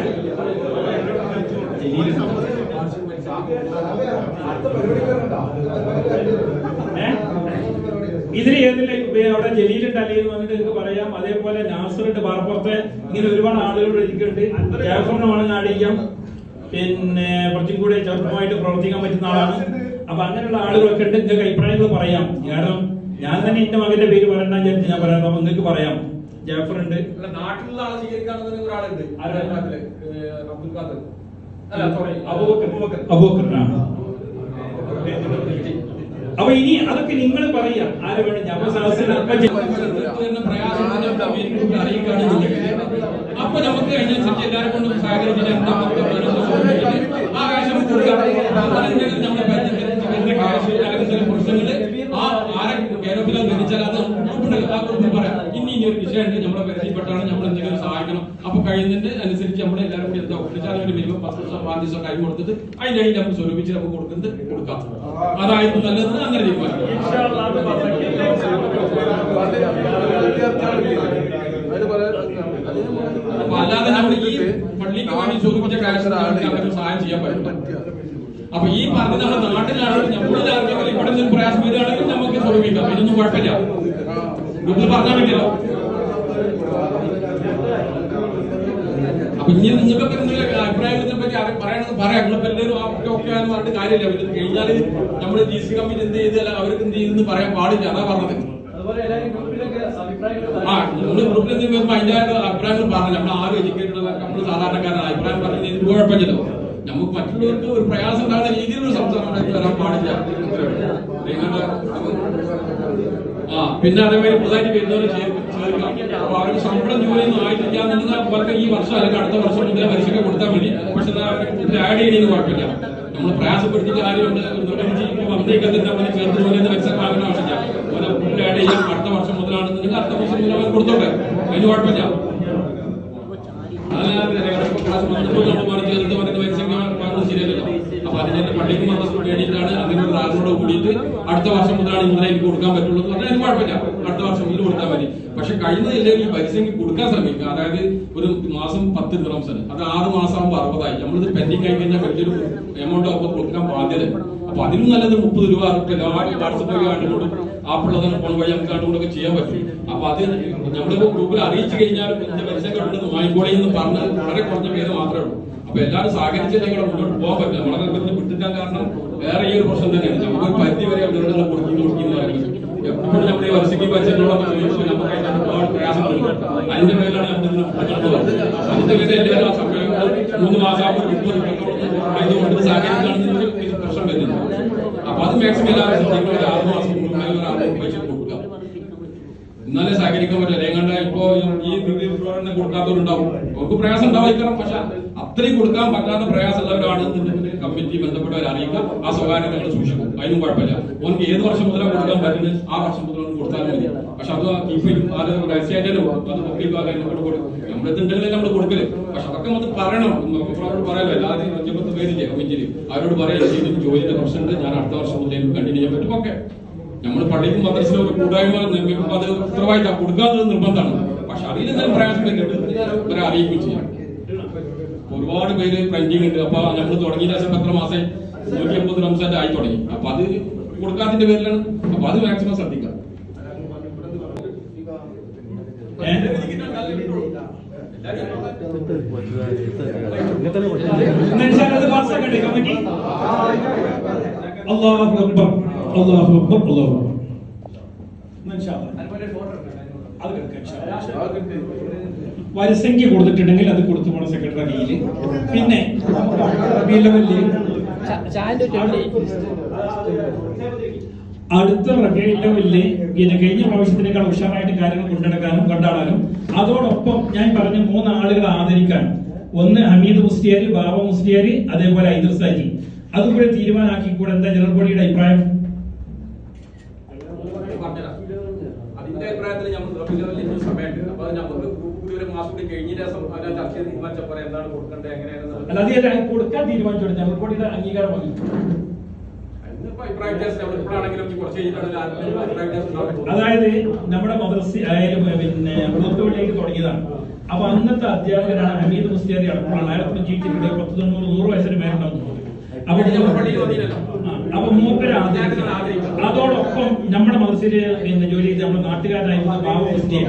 ഇതിൽ ഏതിലെ അവിടെ ജലീലുണ്ട് അല്ലെങ്കിൽ വന്നിട്ട് നിങ്ങൾക്ക് പറയാം. അതേപോലെ നാസറുണ്ട് പാറപ്പുറത്തെ. ഇങ്ങനെ ഒരുപാട് ആളുകൾ ഇരിക്കുന്നുണ്ട്. ജാഫറിനെ വേണമെങ്കിൽ ആഡ് ചെയ്യാം. കുറച്ചും കൂടി ചെറുപ്പമായിട്ട് പ്രവർത്തിക്കാൻ പറ്റുന്ന ആളാണ്. അപ്പൊ അങ്ങനെയുള്ള ആളുകളൊക്കെ ഉണ്ട്. നിങ്ങൾക്ക് അഭിപ്രായങ്ങൾ പറയാം. കാരണം ഞാൻ തന്നെ എന്റെ മകന്റെ പേര് പറയണ്ട വിചാരിച്ച് ഞാൻ പറയാം. അപ്പൊ നിങ്ങൾക്ക് പറയാം. ജാഫർ ഉണ്ട്, നാട്ടിലുള്ള ആളെ സ്വീകരിക്കാണെന്ന് ഒരാളുണ്ട്, അബ്ദുൽ ഖാദർ, അബൂബക്കർ. അപ്പൊ ഇനി അതൊക്കെ നിങ്ങൾ പറയാം. ആരെ വേണം അപ്പൊ നമുക്ക് അതിനനുസരിച്ച് എല്ലാവരും കൊണ്ടും സഹകരിച്ച് പ്രശ്നങ്ങള് ആരെ കേരളത്തിലും ധരിച്ചാൽ അത് ഗ്രൂപ്പുണ്ടല്ലോ, ആ ഗ്രൂപ്പിൽ പറയാം. ഇനി ഒരു വിഷയമുണ്ട്, നമ്മളെ പരിചയപ്പെട്ടാണ് നമ്മൾ എന്തെങ്കിലും സഹായിക്കണം. അപ്പൊ കഴിയുന്നതിന്റെ അനുസരിച്ച് നമ്മൾ എല്ലാവരും കൂടി എന്താ ഒപ്പിച്ചാൽ മിനിമം 10 ദിവസം 5 ദിവസം കൈ കൊടുത്തിട്ട് അതിന്റെ ഇടയിൽ നമുക്ക് സ്വരൂപിച്ച് നമുക്ക് കൊടുക്കാം. അതായിരുന്നു നല്ലത്. അങ്ങനെ തീരുമാനിക്കും. അപ്പൊ അല്ലാതെ നമ്മൾ ഈ പള്ളിക്ക് വേണ്ടി സ്വരൂപിച്ച കാശ് അവർക്ക് സഹായം ചെയ്യാൻ പറ്റും. അപ്പൊ ഈ പറഞ്ഞ നമ്മുടെ നാട്ടിലാണെങ്കിൽ നമ്മുടെ ഇവിടെ നിന്ന് പ്രയാസം വരികയാണെങ്കിൽ നമുക്ക് സ്വരൂപിക്കാം. ഇതൊന്നും കുഴപ്പമില്ല. ഗ്രൂപ്പിൽ പറഞ്ഞാൽ പറ്റില്ല. അപ്പൊ ഇനി നിങ്ങൾക്കൊക്കെ എന്തെങ്കിലും അഭിപ്രായങ്ങളെ പറ്റി പറയണമെന്ന് പറയാം. നിങ്ങളിപ്പോ എല്ലാവരും ഒക്കെ ആണെന്ന് പറഞ്ഞിട്ട് കാര്യമില്ല. ഇത് കഴിഞ്ഞാല് നമ്മുടെ GC കമ്മിറ്റി എന്ത് ചെയ്ത് അവർക്ക് എന്ത് ചെയ്തെന്ന് പറയാൻ പാടില്ല. അതാ പറഞ്ഞത്. നമ്മള് ഗ്രൂപ്പിൽ എന്തെങ്കിലും അതിന്റെ അഭിപ്രായങ്ങൾ പറഞ്ഞു. നമ്മൾ ആരും എഡ്യൂക്കേറ്റഡ്, നമ്മൾ സാധാരണക്കാരാണ്. അഭിപ്രായം പറഞ്ഞത് ഇതിന് കുഴപ്പമില്ലല്ലോ. നമുക്ക് മറ്റുള്ളവർക്ക് ഒരു പ്രയാസം ഉണ്ടാകുന്ന രീതിയിലുള്ള സംസാരം വരാൻ പാടില്ല. പിന്നെ അതേപോലെ പുതുതായിട്ട് വരുന്നവരെ ചേർക്കാം. അപ്പൊ അവർക്ക് ശമ്പളം ജോലിയൊന്നും ആയിട്ടില്ല എന്നുണ്ടെങ്കിൽ അവർക്ക് ഈ വർഷം അല്ലെങ്കിൽ അടുത്ത വർഷം മുതലേ പരീക്ഷയ്ക്ക് കൊടുത്താൽ മതി. പക്ഷെ ഇതിൽ ആഡ് ചെയ്യുന്നതിന് കുഴപ്പമില്ല. നമ്മൾ പ്രയാസപ്പെടുത്തിയിട്ട് കാര്യമുണ്ട്. വന്നേക്കത്തിട്ട് അവനെ ചേർത്ത് പോലെ മനസ്സിലാക്കാൻ ആവശ്യമില്ല. അതുപോലെ ഫുഡ് ആഡ് ചെയ്യാൻ അടുത്ത വർഷം മുതലാണെന്നുണ്ടെങ്കിൽ അടുത്ത വർഷം മുതൽ അവർ കൊടുത്തോട്ടെ. അതിന് കുഴപ്പമില്ല. അതിനകത്ത് ചേർത്ത് പറയുന്ന പരീക്ഷ അടുത്ത വർഷം മുതലാണ് ഇന്നലെ എനിക്ക് കൊടുക്കാൻ പറ്റുള്ളൂ എന്ന് പറഞ്ഞാൽ എനിക്ക് കുഴപ്പമില്ല, അടുത്ത വർഷം മുതൽ കൊടുക്കാൻ മതി. പക്ഷെ കഴിയുന്ന ജില്ലയിൽ ഈ പരിസരം കൊടുക്കാൻ ശ്രമിക്കുക. അതായത് ഒരു മാസം 10 ദിർഹംസാണ്, അത് 6 മാസം ആകുമ്പോൾ 60 നമ്മളിത് പെൻഡിങ് ആയി കഴിഞ്ഞാൽ വലിയൊരു എമൗണ്ട് ആകുമ്പോൾ കൊടുക്കാൻ ബാധ്യത. അപ്പൊ അതിനും നല്ലത് 30 രൂപ എല്ലാവരും വാട്സപ്പ് കണ്ടുകൊണ്ടും ആപ്പുള്ളതാണ് ഫോൺ വഴി നമുക്ക് കണ്ടുകൊണ്ടൊക്കെ ചെയ്യാൻ പറ്റും. അപ്പൊ അത് നമ്മളിപ്പോ ഗ്രൂപ്പിൽ അറിയിച്ചു കഴിഞ്ഞാൽ എന്റെ പരിസരം കണ്ടെന്ന് വാങ്ങിക്കോളി എന്ന് പറഞ്ഞാൽ വളരെ കുറഞ്ഞ പേര് മാത്രമേ ഉള്ളൂ. അപ്പൊ എല്ലാവരും സഹകരിച്ചാൽ ഞങ്ങളെ മുന്നോട്ട് പോകാൻ പറ്റില്ല. നമ്മളെ നിർബന്ധം വിട്ടിട്ടാൻ കാരണം വേറെ ഈ ഒരു പ്രശ്നം തന്നെയാണ്. നമുക്കൊരു പരിധി വരെ അവരുടെ കൊടുക്കുന്നു പറയുന്നത്. എപ്പോഴും നമ്മുടെ ഈ വർഷയ്ക്ക് പരിസരത്തോടൊപ്പം ചോദിച്ചു നമുക്ക് ഒരുപാട് പ്രയാസങ്ങളുണ്ട്. അതിന്റെ പേരിലാണ് നമ്മൾ അതിന്റെ പേര് എല്ലാവരും ആ സമയം 3 മാസം ആയതുകൊണ്ട് സഹകരിക്കാണെന്ന് പ്രശ്നം വരുന്നില്ല. അപ്പൊ അത് മാക്സിമം എല്ലാവരും 6 മാസം പൈസ കൊടുക്കുക, എന്നാലേ സഹകരിക്കാൻ പറ്റില്ല. എങ്ങാണ്ട് ഇപ്പോ ഈ കൊടുക്കാത്തവരുണ്ടാവും, അവർക്ക് പ്രയാസം ഉണ്ടാവാതിരിക്കണം. പക്ഷെ അത്രയും കൊടുക്കാൻ പറ്റാത്ത പ്രയാസമുള്ളവരാണ് കമ്മിറ്റി ബന്ധപ്പെട്ടവരെ അറിയിക്കുക. ആ സ്വകാര്യത ഞങ്ങൾ സൂക്ഷിക്കും, അതിനും കുഴപ്പമില്ല. ഓർക്ക് ഏത് വർഷം മുതലാണ് കൊടുക്കാൻ പറ്റുന്നത് ആ വർഷം മുതൽ കൊടുത്താലും മതി. പക്ഷെ അത് കീപ്പിലും അത് രഹസ്യമായിട്ട് അത് നമ്മളെത്തുണ്ടെങ്കിൽ നമ്മൾ കൊടുക്കല്. പക്ഷെ അതൊക്കെ നമുക്ക് പറയണം, അവരോട് പറയാലോ. എല്ലാവരും 5-10 പേരില്ലേ കമ്മിറ്റിയിൽ, അവരോട് പറയാം ചെയ്ത് ജോലിയുടെ പ്രശ്നമുണ്ട്, ഞാൻ അടുത്ത വർഷം മുതൽ കണ്ടിന്യൂ ചെയ്യാൻ പറ്റും. ഓക്കെ, നമ്മൾ പള്ളിക്കും മദ്രസിലും ഒരു കൂട്ടായ്മ അത് ഉത്തരവാദിത്തം കൊടുക്കാത്തത് നിർബന്ധമാണ്. പക്ഷെ അതിൽ എന്തെങ്കിലും പ്രയാസം ഇവരെ അറിയിക്കുകയും ചെയ്യാം. ഒരുപാട് പേര് പെൻഡിങ് ഉണ്ട്. അപ്പൊ നമ്മൾ തുടങ്ങിയ ശേഷം എത്ര മാസം 150 ദിർഹംസ് ആയി തുടങ്ങി. അപ്പൊ അത് കൊടുക്കാത്തതിന്റെ പേരിലാണ്. അപ്പൊ അത് മാക്സിമം ശ്രദ്ധിക്കാം. വരിസംഖ്യ കൊടുത്തിട്ടുണ്ടെങ്കിൽ അത് കൊടുത്തു പോണ സെക്രട്ടറി കയ്യില്. പിന്നെ അടുത്ത റബീഉൽ ലെവലില് പിന്നെ കഴിഞ്ഞ പ്രാവശ്യത്തിനേക്കാൾ ഉഷാറായിട്ട് കാര്യങ്ങൾ കൊണ്ടുനടക്കാനും കൊണ്ടാടാനും അതോടൊപ്പം ഞാൻ പറഞ്ഞ 3 ആളുകളെ ആദരിക്കാൻ, ഒന്ന് ഹമീദ് മുസ്ലിയാർ, ബാബ മുസ്ലിയാർ, അതേപോലെ ഐദർ സാജി, അതുകൂടെ തീരുമാനമാക്കി കൂടെ. എന്താ ജനറൽ ബോഡിയുടെ അഭിപ്രായം? അതിന്റെ അഭിപ്രായത്തിൽ നമ്മൾ സമയമുണ്ട്. അപ്പൊ നമുക്ക് ഒരു മാസം കൂടി കഴിഞ്ഞ ദിവസം ചർച്ച ചെയ്ത് തീരുമാനിച്ചപ്പോൾ എന്താണ് കൊടുക്കേണ്ടത് എങ്ങനെയാണെന്ന് അല്ലാതെ കൊടുക്കാൻ തീരുമാനിച്ചോളൂ. ജനറൽ ബോഡിയുടെ അംഗീകാരം മതി. അതായത് നമ്മുടെ മദ്രസ പിന്നെ ബ്ലോക്കുകളിലേക്ക് തുടങ്ങിയതാണ്. അപ്പൊ അന്നത്തെ അധ്യാപകനാണ് ഹമീദ് മുസ്ലിയാർ അടക്കമാണ്. അയാൾക്ക് ജീവിച്ചിട്ടുണ്ട് 100 വയസ്സിന് മേലുണ്ടാവും. അപ്പൊ മൂപ്പര് അതോടൊപ്പം നമ്മുടെ മദ്രസയില് പിന്നെ ജോലി ചെയ്ത് നമ്മുടെ നാട്ടുകാരനായിരുന്ന ബാബ മുസ്ലിയാർ,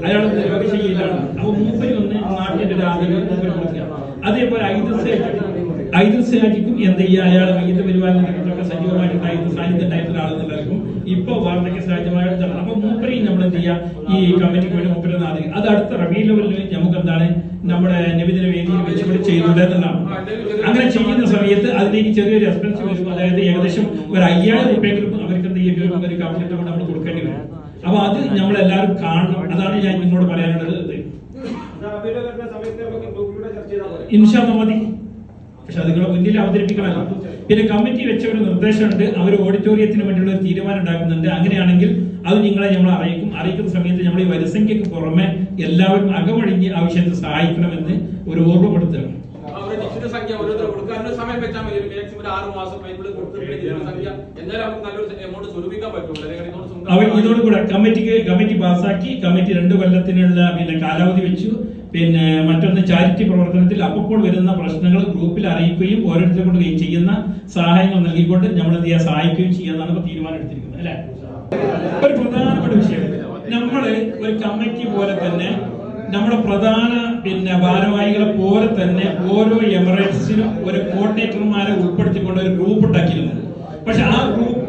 അയാൾ രോഗശൈലിയിലാണ്. അപ്പൊ മൂപ്പര് ഒന്ന് നാട്ടിന്റെ ഒരു ആദരവ് മൂപ്പര് കൊടുക്കുക. അതേപോലെ ഐദർ സാജിക്കും എന്ത് ചെയ്യുക, അയാൾ മയ്യത്ത് പരിപാലനത്തിലൊക്കെ സജീവമായിട്ടുണ്ടായിരുന്നു, സാന്നിധ്യം ഉണ്ടായിരുന്ന ആളെന്നുള്ളവർക്കും ഇപ്പൊ വാർദ്ധക്യ സഹജമായിട്ട്. അപ്പൊ മൂപ്പരെയും നമ്മൾ എന്ത് ചെയ്യുക, ഈ കമ്മിറ്റിക്ക് വേണ്ടി മൂപ്പരെ ആദരിക്കുക. അത് അടുത്ത റബീഉൽ ലെവലിൽ നമുക്ക് എന്താണ് നമ്മുടെ നബിദിന വേദിയിൽ വെച്ചുകൊണ്ട് ചെയ്തുകൂടെ എന്നുള്ളതാണ്. അങ്ങനെ ചെയ്യുന്ന സമയത്ത് അതിലേക്ക് ചെറിയൊരു എക്സ്പെൻസ് വരും. അതായത് ഏകദേശം ഒരു 5000 രൂപയെങ്കിലും അവർക്ക് എന്ത് ചെയ്യും, ഒരു കമ്മിറ്റി കൊണ്ട് നമ്മൾ കൊടുക്കേണ്ടി വരും. അപ്പൊ അത് നമ്മളെല്ലാവരും കാണണം. അതാണ് ഞാൻ നിങ്ങളോട് പറയാനുള്ളത്. ഇൻഷാ അല്ലാഹ് മതി, പക്ഷെ അത് നിങ്ങളെ മുന്നിൽ അവതരിപ്പിക്കണമല്ലോ. പിന്നെ കമ്മിറ്റി വെച്ച ഒരു നിർദ്ദേശമുണ്ട്, അവർ ഓഡിറ്റോറിയത്തിന് വേണ്ടിയുള്ള ഒരു തീരുമാനം ഉണ്ടാക്കുന്നുണ്ട്. അങ്ങനെയാണെങ്കിൽ അത് നിങ്ങളെ നമ്മൾ അറിയിക്കുന്ന സമയത്ത് നമ്മൾ ഈ വരിസംഖ്യക്ക് പുറമെ എല്ലാവരും അകമഴിഞ്ഞ് ആവശ്യത്തിന് സഹായിക്കണമെന്ന് ഒരു ഓർമ്മപ്പെടുത്തുകയാണ്. അവർ ഇതോടുകൂടെ കമ്മിറ്റി പാസ്സാക്കി, കമ്മിറ്റി 2 കൊല്ലത്തിനുള്ള പിന്നെ കാലാവധി വെച്ചു. പിന്നെ മറ്റൊന്ന് ചാരിറ്റി പ്രവർത്തനത്തിൽ അപ്പോൾ വരുന്ന പ്രശ്നങ്ങൾ ഗ്രൂപ്പിൽ അറിയിക്കുകയും ഓരോരുത്തരെ കൊണ്ട് ചെയ്യുന്ന സഹായങ്ങൾ നൽകിക്കൊണ്ട് നമ്മൾ എന്ത് ചെയ്യാൻ സഹായിക്കുകയും ചെയ്യാന്നാണ് ഇപ്പൊ തീരുമാനം എടുത്തിരിക്കുന്നത്. അല്ലെ, ഒരു പ്രധാനപ്പെട്ട വിഷയം, നമ്മള് ഒരു കമ്മിറ്റി പോലെ തന്നെ നമ്മുടെ പ്രധാന പിന്നെ ഭാരവാഹികളെ പോലെ തന്നെ ഓരോ എമിറേറ്റ്സിനും ഒരു കോർഡിനേറ്റർമാരെ ഉൾപ്പെടുത്തിക്കൊണ്ട് ഒരു ഗ്രൂപ്പ് ഉണ്ടാക്കിയിരുന്നു. പക്ഷെ ആ ഗ്രൂപ്പ്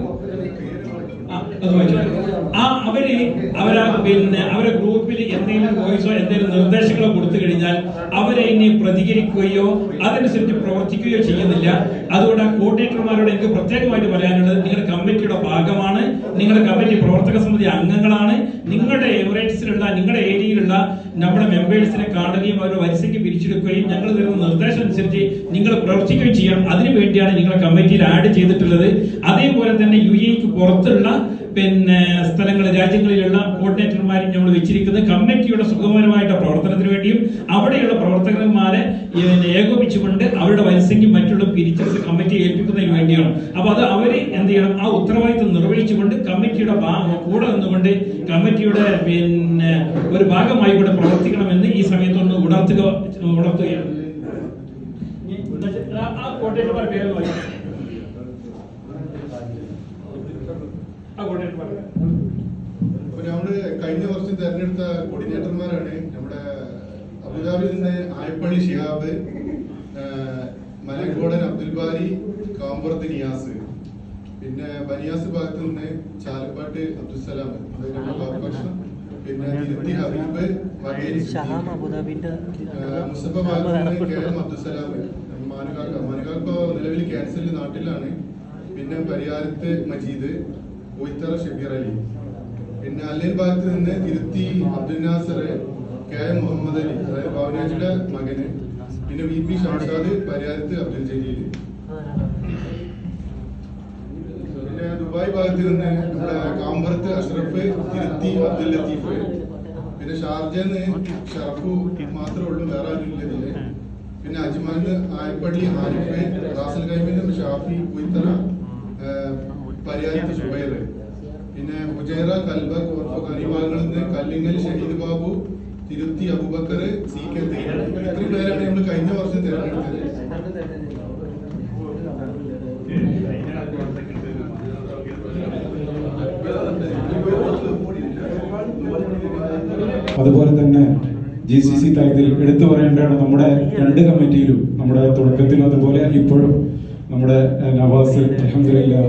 അവരെ ഗ്രൂപ്പിൽ എന്തെങ്കിലും വോയിസോ എന്തെങ്കിലും നിർദ്ദേശങ്ങളോ കൊടുത്തു കഴിഞ്ഞാൽ അവരെ ഇനി പ്രതികരിക്കുകയോ അതനുസരിച്ച് പ്രവർത്തിക്കുകയോ ചെയ്യുന്നില്ല. അതുകൊണ്ട് ആ കോർഡിനേറ്റർമാരോട് എനിക്ക് പ്രത്യേകമായിട്ട് പറയാനുള്ളത്, നിങ്ങളുടെ കമ്മിറ്റിയുടെ ഭാഗമാണ്, നിങ്ങളുടെ കമ്മിറ്റി പ്രവർത്തക സമിതി അംഗങ്ങളാണ്. നിങ്ങളുടെ എമിറേറ്റ്സിലുള്ള നിങ്ങളുടെ ഏരിയയിലുള്ള നമ്മുടെ മെമ്പേഴ്സിനെ കാണുകയും അവരുടെ വരിസയ്ക്ക് പിരിച്ചെടുക്കുകയും ഞങ്ങൾ തരുന്ന നിർദ്ദേശം അനുസരിച്ച് നിങ്ങൾ പ്രവർത്തിക്കുകയും ചെയ്യണം. അതിനുവേണ്ടിയാണ് നിങ്ങളെ കമ്മിറ്റിയിൽ ആഡ് ചെയ്തിട്ടുള്ളത്. അതേപോലെ തന്നെ UAE പുറത്തുള്ള സ്ഥലങ്ങൾ, രാജ്യങ്ങളിലുള്ള കോർഡിനേറ്റർമാരും നമ്മൾ വെച്ചിരിക്കുന്നത് കമ്മിറ്റിയുടെ സുഗമമായിട്ട് പ്രവർത്തനത്തിന് വേണ്ടിയും അവിടെയുള്ള പ്രവർത്തകന്മാരെ ഏകോപിച്ചുകൊണ്ട് അവരുടെ വരിസംഖ്യയും മറ്റുള്ള പിരിച്ചെടുത്ത് കമ്മിറ്റിയെ ഏൽപ്പിക്കുന്നതിന് വേണ്ടിയാണ്. അപ്പൊ അത് അവര് എന്ത് ചെയ്യണം, ആ ഉത്തരവാദിത്വം നിർവഹിച്ചുകൊണ്ട് കമ്മിറ്റിയുടെ കൂടെ നിന്നുകൊണ്ട് കമ്മിറ്റിയുടെ ഒരു ഭാഗമായി കൂടെ പ്രവർത്തിക്കണമെന്ന് ഈ സമയത്തൊന്ന് ഉണർത്തുകയാണ്. അപ്പൊ നമ്മള് കഴിഞ്ഞ വർഷം തെരഞ്ഞെടുത്ത കോർഡിനേറ്റർമാരാണ് നമ്മുടെ അബുദാബിയിൽ നിന്ന് ആയപ്പള്ളി ഷിഹാബ്, മലക്കോടൻ അബ്ദുൽ ബാരി, കാമ്പുറത്ത് നിയാസ്, പിന്നെ ബനിയാസ് ഭാഗത്ത് നിന്ന് ചാലപ്പാട്ട് അബ്ദുൽസലാം, പിന്നെ തിരുത്തി ഹബീബ്, മുസ്തഫ ഭാഗത്ത് നിന്ന് KM അബ്ദുൽസലാം, മാനുകാൽപ്പോ നിലവിൽ ക്യാൻസറിൽ നാട്ടിലാണ്, പിന്നെ പരിയാരത്ത് മജീദ്, പോയിത്തറ ഷബീർ അലി, പിന്നെ അല്ലൻ ഭാഗത്ത് നിന്ന് തിരുത്തി അബ്ദുൽ നാസർ, KM മുഹമ്മദ് അലി, അതായത് ഭവനാജിയുടെ മകന്, പിന്നെ VP ഷംഷാദ്, പരിയാരത്ത് അബ്ദുൽ ജലീൽ, പിന്നെ ദുബായ് ഭാഗത്ത് നിന്ന് നമ്മുടെ കാമ്പറത്ത് അഷ്റഫ്, തിരുത്തി അബ്ദുൽ ലത്തീഫ്, പിന്നെ ഷാർജന്ന് ഷറഫു മാത്രമേ ഉള്ളൂ, വേറെ ആരും ഇല്ല ഇതില്. പിന്നെ അജ്മാന് ആയപ്പള്ളി ആരിഫ്, റാസൽ ഗൈമിന് ഷാഫി, പോയിത്തറ പരിയാരത്ത് സുബൈർ, പിന്നെ ഉജൈറ കൽബ ഈ ഭാഗങ്ങളിൽ നിന്ന് കല്ലിങ്ങൽ ഷഹീദ് ബാബു, തിരുത്തി അബൂബക്കർ, CK ഇത്രയും പേരാണ് നമ്മൾ കഴിഞ്ഞ വർഷം തിരഞ്ഞെടുത്തത്. അതുപോലെ തന്നെ GCC തലത്തിൽ എടുത്തു പറയേണ്ടതാണ് നമ്മുടെ രണ്ട് കമ്മിറ്റിയിലും, നമ്മുടെ തുടക്കത്തിലും അതുപോലെ ഇപ്പോഴും നമ്മുടെ നവാസ് അൽഹംദുലില്ലാ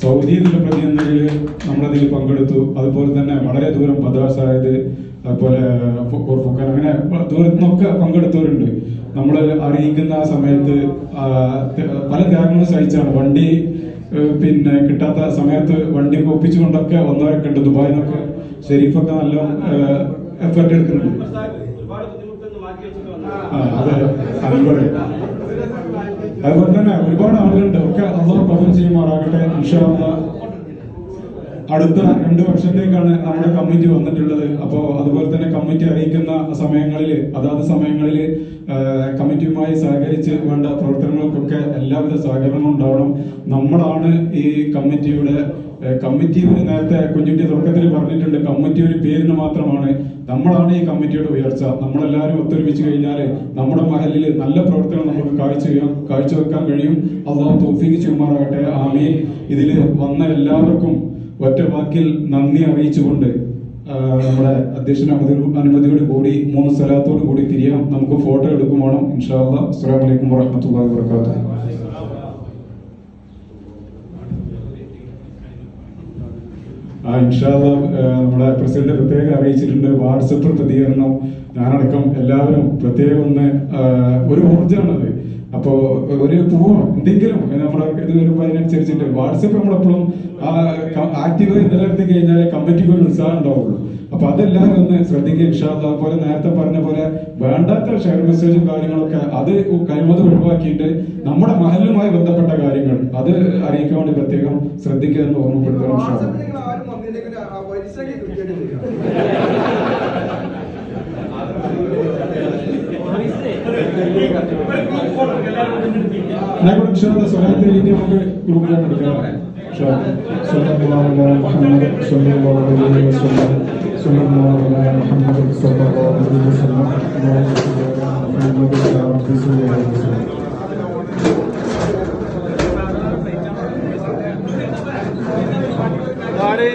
സൗദിയിലുള്ള പ്രതിനിധികളിൽ നമ്മളതിൽ പങ്കെടുത്തു. അതുപോലെ തന്നെ വളരെ ദൂരം ബദാസായത്, അതുപോലെ ഫുർഫുഖാൻ, അങ്ങനെ ദൂരത്തു നിന്നൊക്കെ പങ്കെടുത്തവരുണ്ട്. നമ്മൾ അറിയിക്കുന്ന ആ സമയത്ത് പല ത്യാഗങ്ങളും സഹിച്ചാണ്. വണ്ടി പിന്നെ കിട്ടാത്ത സമയത്ത് വണ്ടി ഒപ്പിച്ചുകൊണ്ടൊക്കെ വന്നവരൊക്കെ ഉണ്ട്. ദുബായിൽ നിന്നൊക്കെ ഷെരീഫൊക്കെ നല്ല എഫർട്ട് എടുക്കുന്നുണ്ട്. അതെ, അതുപോലെ അതുപോലെ തന്നെ ഒരുപാട് ആളുകളുണ്ട്. ഒക്കെ അള്ളാഹു കബൂൽ ചെയ്യുമാറാകട്ടെ. ഇൻഷാ അല്ലാഹ് അടുത്ത 2 വർഷത്തേക്കാണ് നമ്മുടെ കമ്മിറ്റി വന്നിട്ടുള്ളത്. അപ്പോൾ അതുപോലെ തന്നെ കമ്മിറ്റി അറിയിക്കുന്ന സമയങ്ങളിൽ, അതാത് സമയങ്ങളിൽ കമ്മിറ്റിയുമായി സഹകരിച്ച് വേണ്ട പ്രവർത്തനങ്ങൾക്കൊക്കെ എല്ലാവിധ സഹകരണവും ഉണ്ടാവണം. നമ്മളാണ് ഈ കമ്മിറ്റിയുടെ കമ്മിറ്റി നേരത്തെ കുഞ്ഞുട്ടി തുടക്കത്തിൽ പറഞ്ഞിട്ടുണ്ട്, കമ്മിറ്റി ഒരു പേരിന് മാത്രമാണ്. നമ്മളാണ് ഈ കമ്മിറ്റിയുടെ ഉയർച്ച. നമ്മളെല്ലാവരും ഒത്തൊരുമിച്ച് കഴിഞ്ഞാൽ നമ്മുടെ മഹലിൽ നല്ല പ്രവർത്തനം നമുക്ക് കാഴ്ചവെക്കാൻ കഴിയും. അള്ളാഹു തൗഫീഖ് ചെയ്യുമാറാകട്ടെ. ആമീൻ. ഇതിൽ വന്ന എല്ലാവർക്കും ഒറ്റ വാക്കിൽ നന്ദി അറിയിച്ചുകൊണ്ട് നമ്മുടെ അധ്യക്ഷന്റെ അനുമതിയോട് കൂടി 3 സ്വലാത്തോട് കൂടി തിരിയാം. നമുക്ക് ഫോട്ടോ എടുക്കും വേണം. ഇൻഷാ അല്ലാഹ്. അസ്സലാമു അലൈക്കും വറഹ്മത്തുള്ളാഹി വബറകാതുഹു. ഇൻഷാ അല്ലാഹ് നമ്മുടെ പ്രസിഡന്റ് പ്രത്യേകം അറിയിച്ചിട്ടുണ്ട്. വാട്സപ്പ് പ്രതികരണം ഞാനടക്കം എല്ലാവരും പ്രത്യേകം ഒരു ഊർജ്ജമാണത്. അപ്പോൾ ഒരു പൂവോ എന്തെങ്കിലും നമ്മുടെ ഇത് വരുമ്പോൾ അതിനനുസരിച്ചിട്ട് വാട്സപ്പ് നമ്മളെപ്പോഴും ആക്റ്റീവായി നിലനിർത്തി കഴിഞ്ഞാൽ കമ്മിറ്റിക്ക് ഒരു ഉത്സാഹം ഉണ്ടാവുള്ളൂ. അപ്പൊ അതെല്ലാവരും ഒന്ന് ശ്രദ്ധിക്കുക. ഇൻഷാ അല്ലാഹ്. അതുപോലെ നേരത്തെ പറഞ്ഞ പോലെ വേണ്ടാത്ത ഷെയർ മെസ്സേജും കാര്യങ്ങളൊക്കെ അത് കഴിവതും ഒഴിവാക്കിയിട്ട് നമ്മുടെ മഹലുമായി ബന്ധപ്പെട്ട കാര്യങ്ങൾ അത് അറിയിക്കാൻ വേണ്ടി പ്രത്യേകം ശ്രദ്ധിക്കുക എന്ന് ഓർമ്മപ്പെടുത്തണം. ഇൻഷാ അല്ലാഹ്. സ്വലാത്തിലേക്ക് നമുക്ക് ഗ്രൂപ്പിലാണ് എടുക്കാം. Sorry.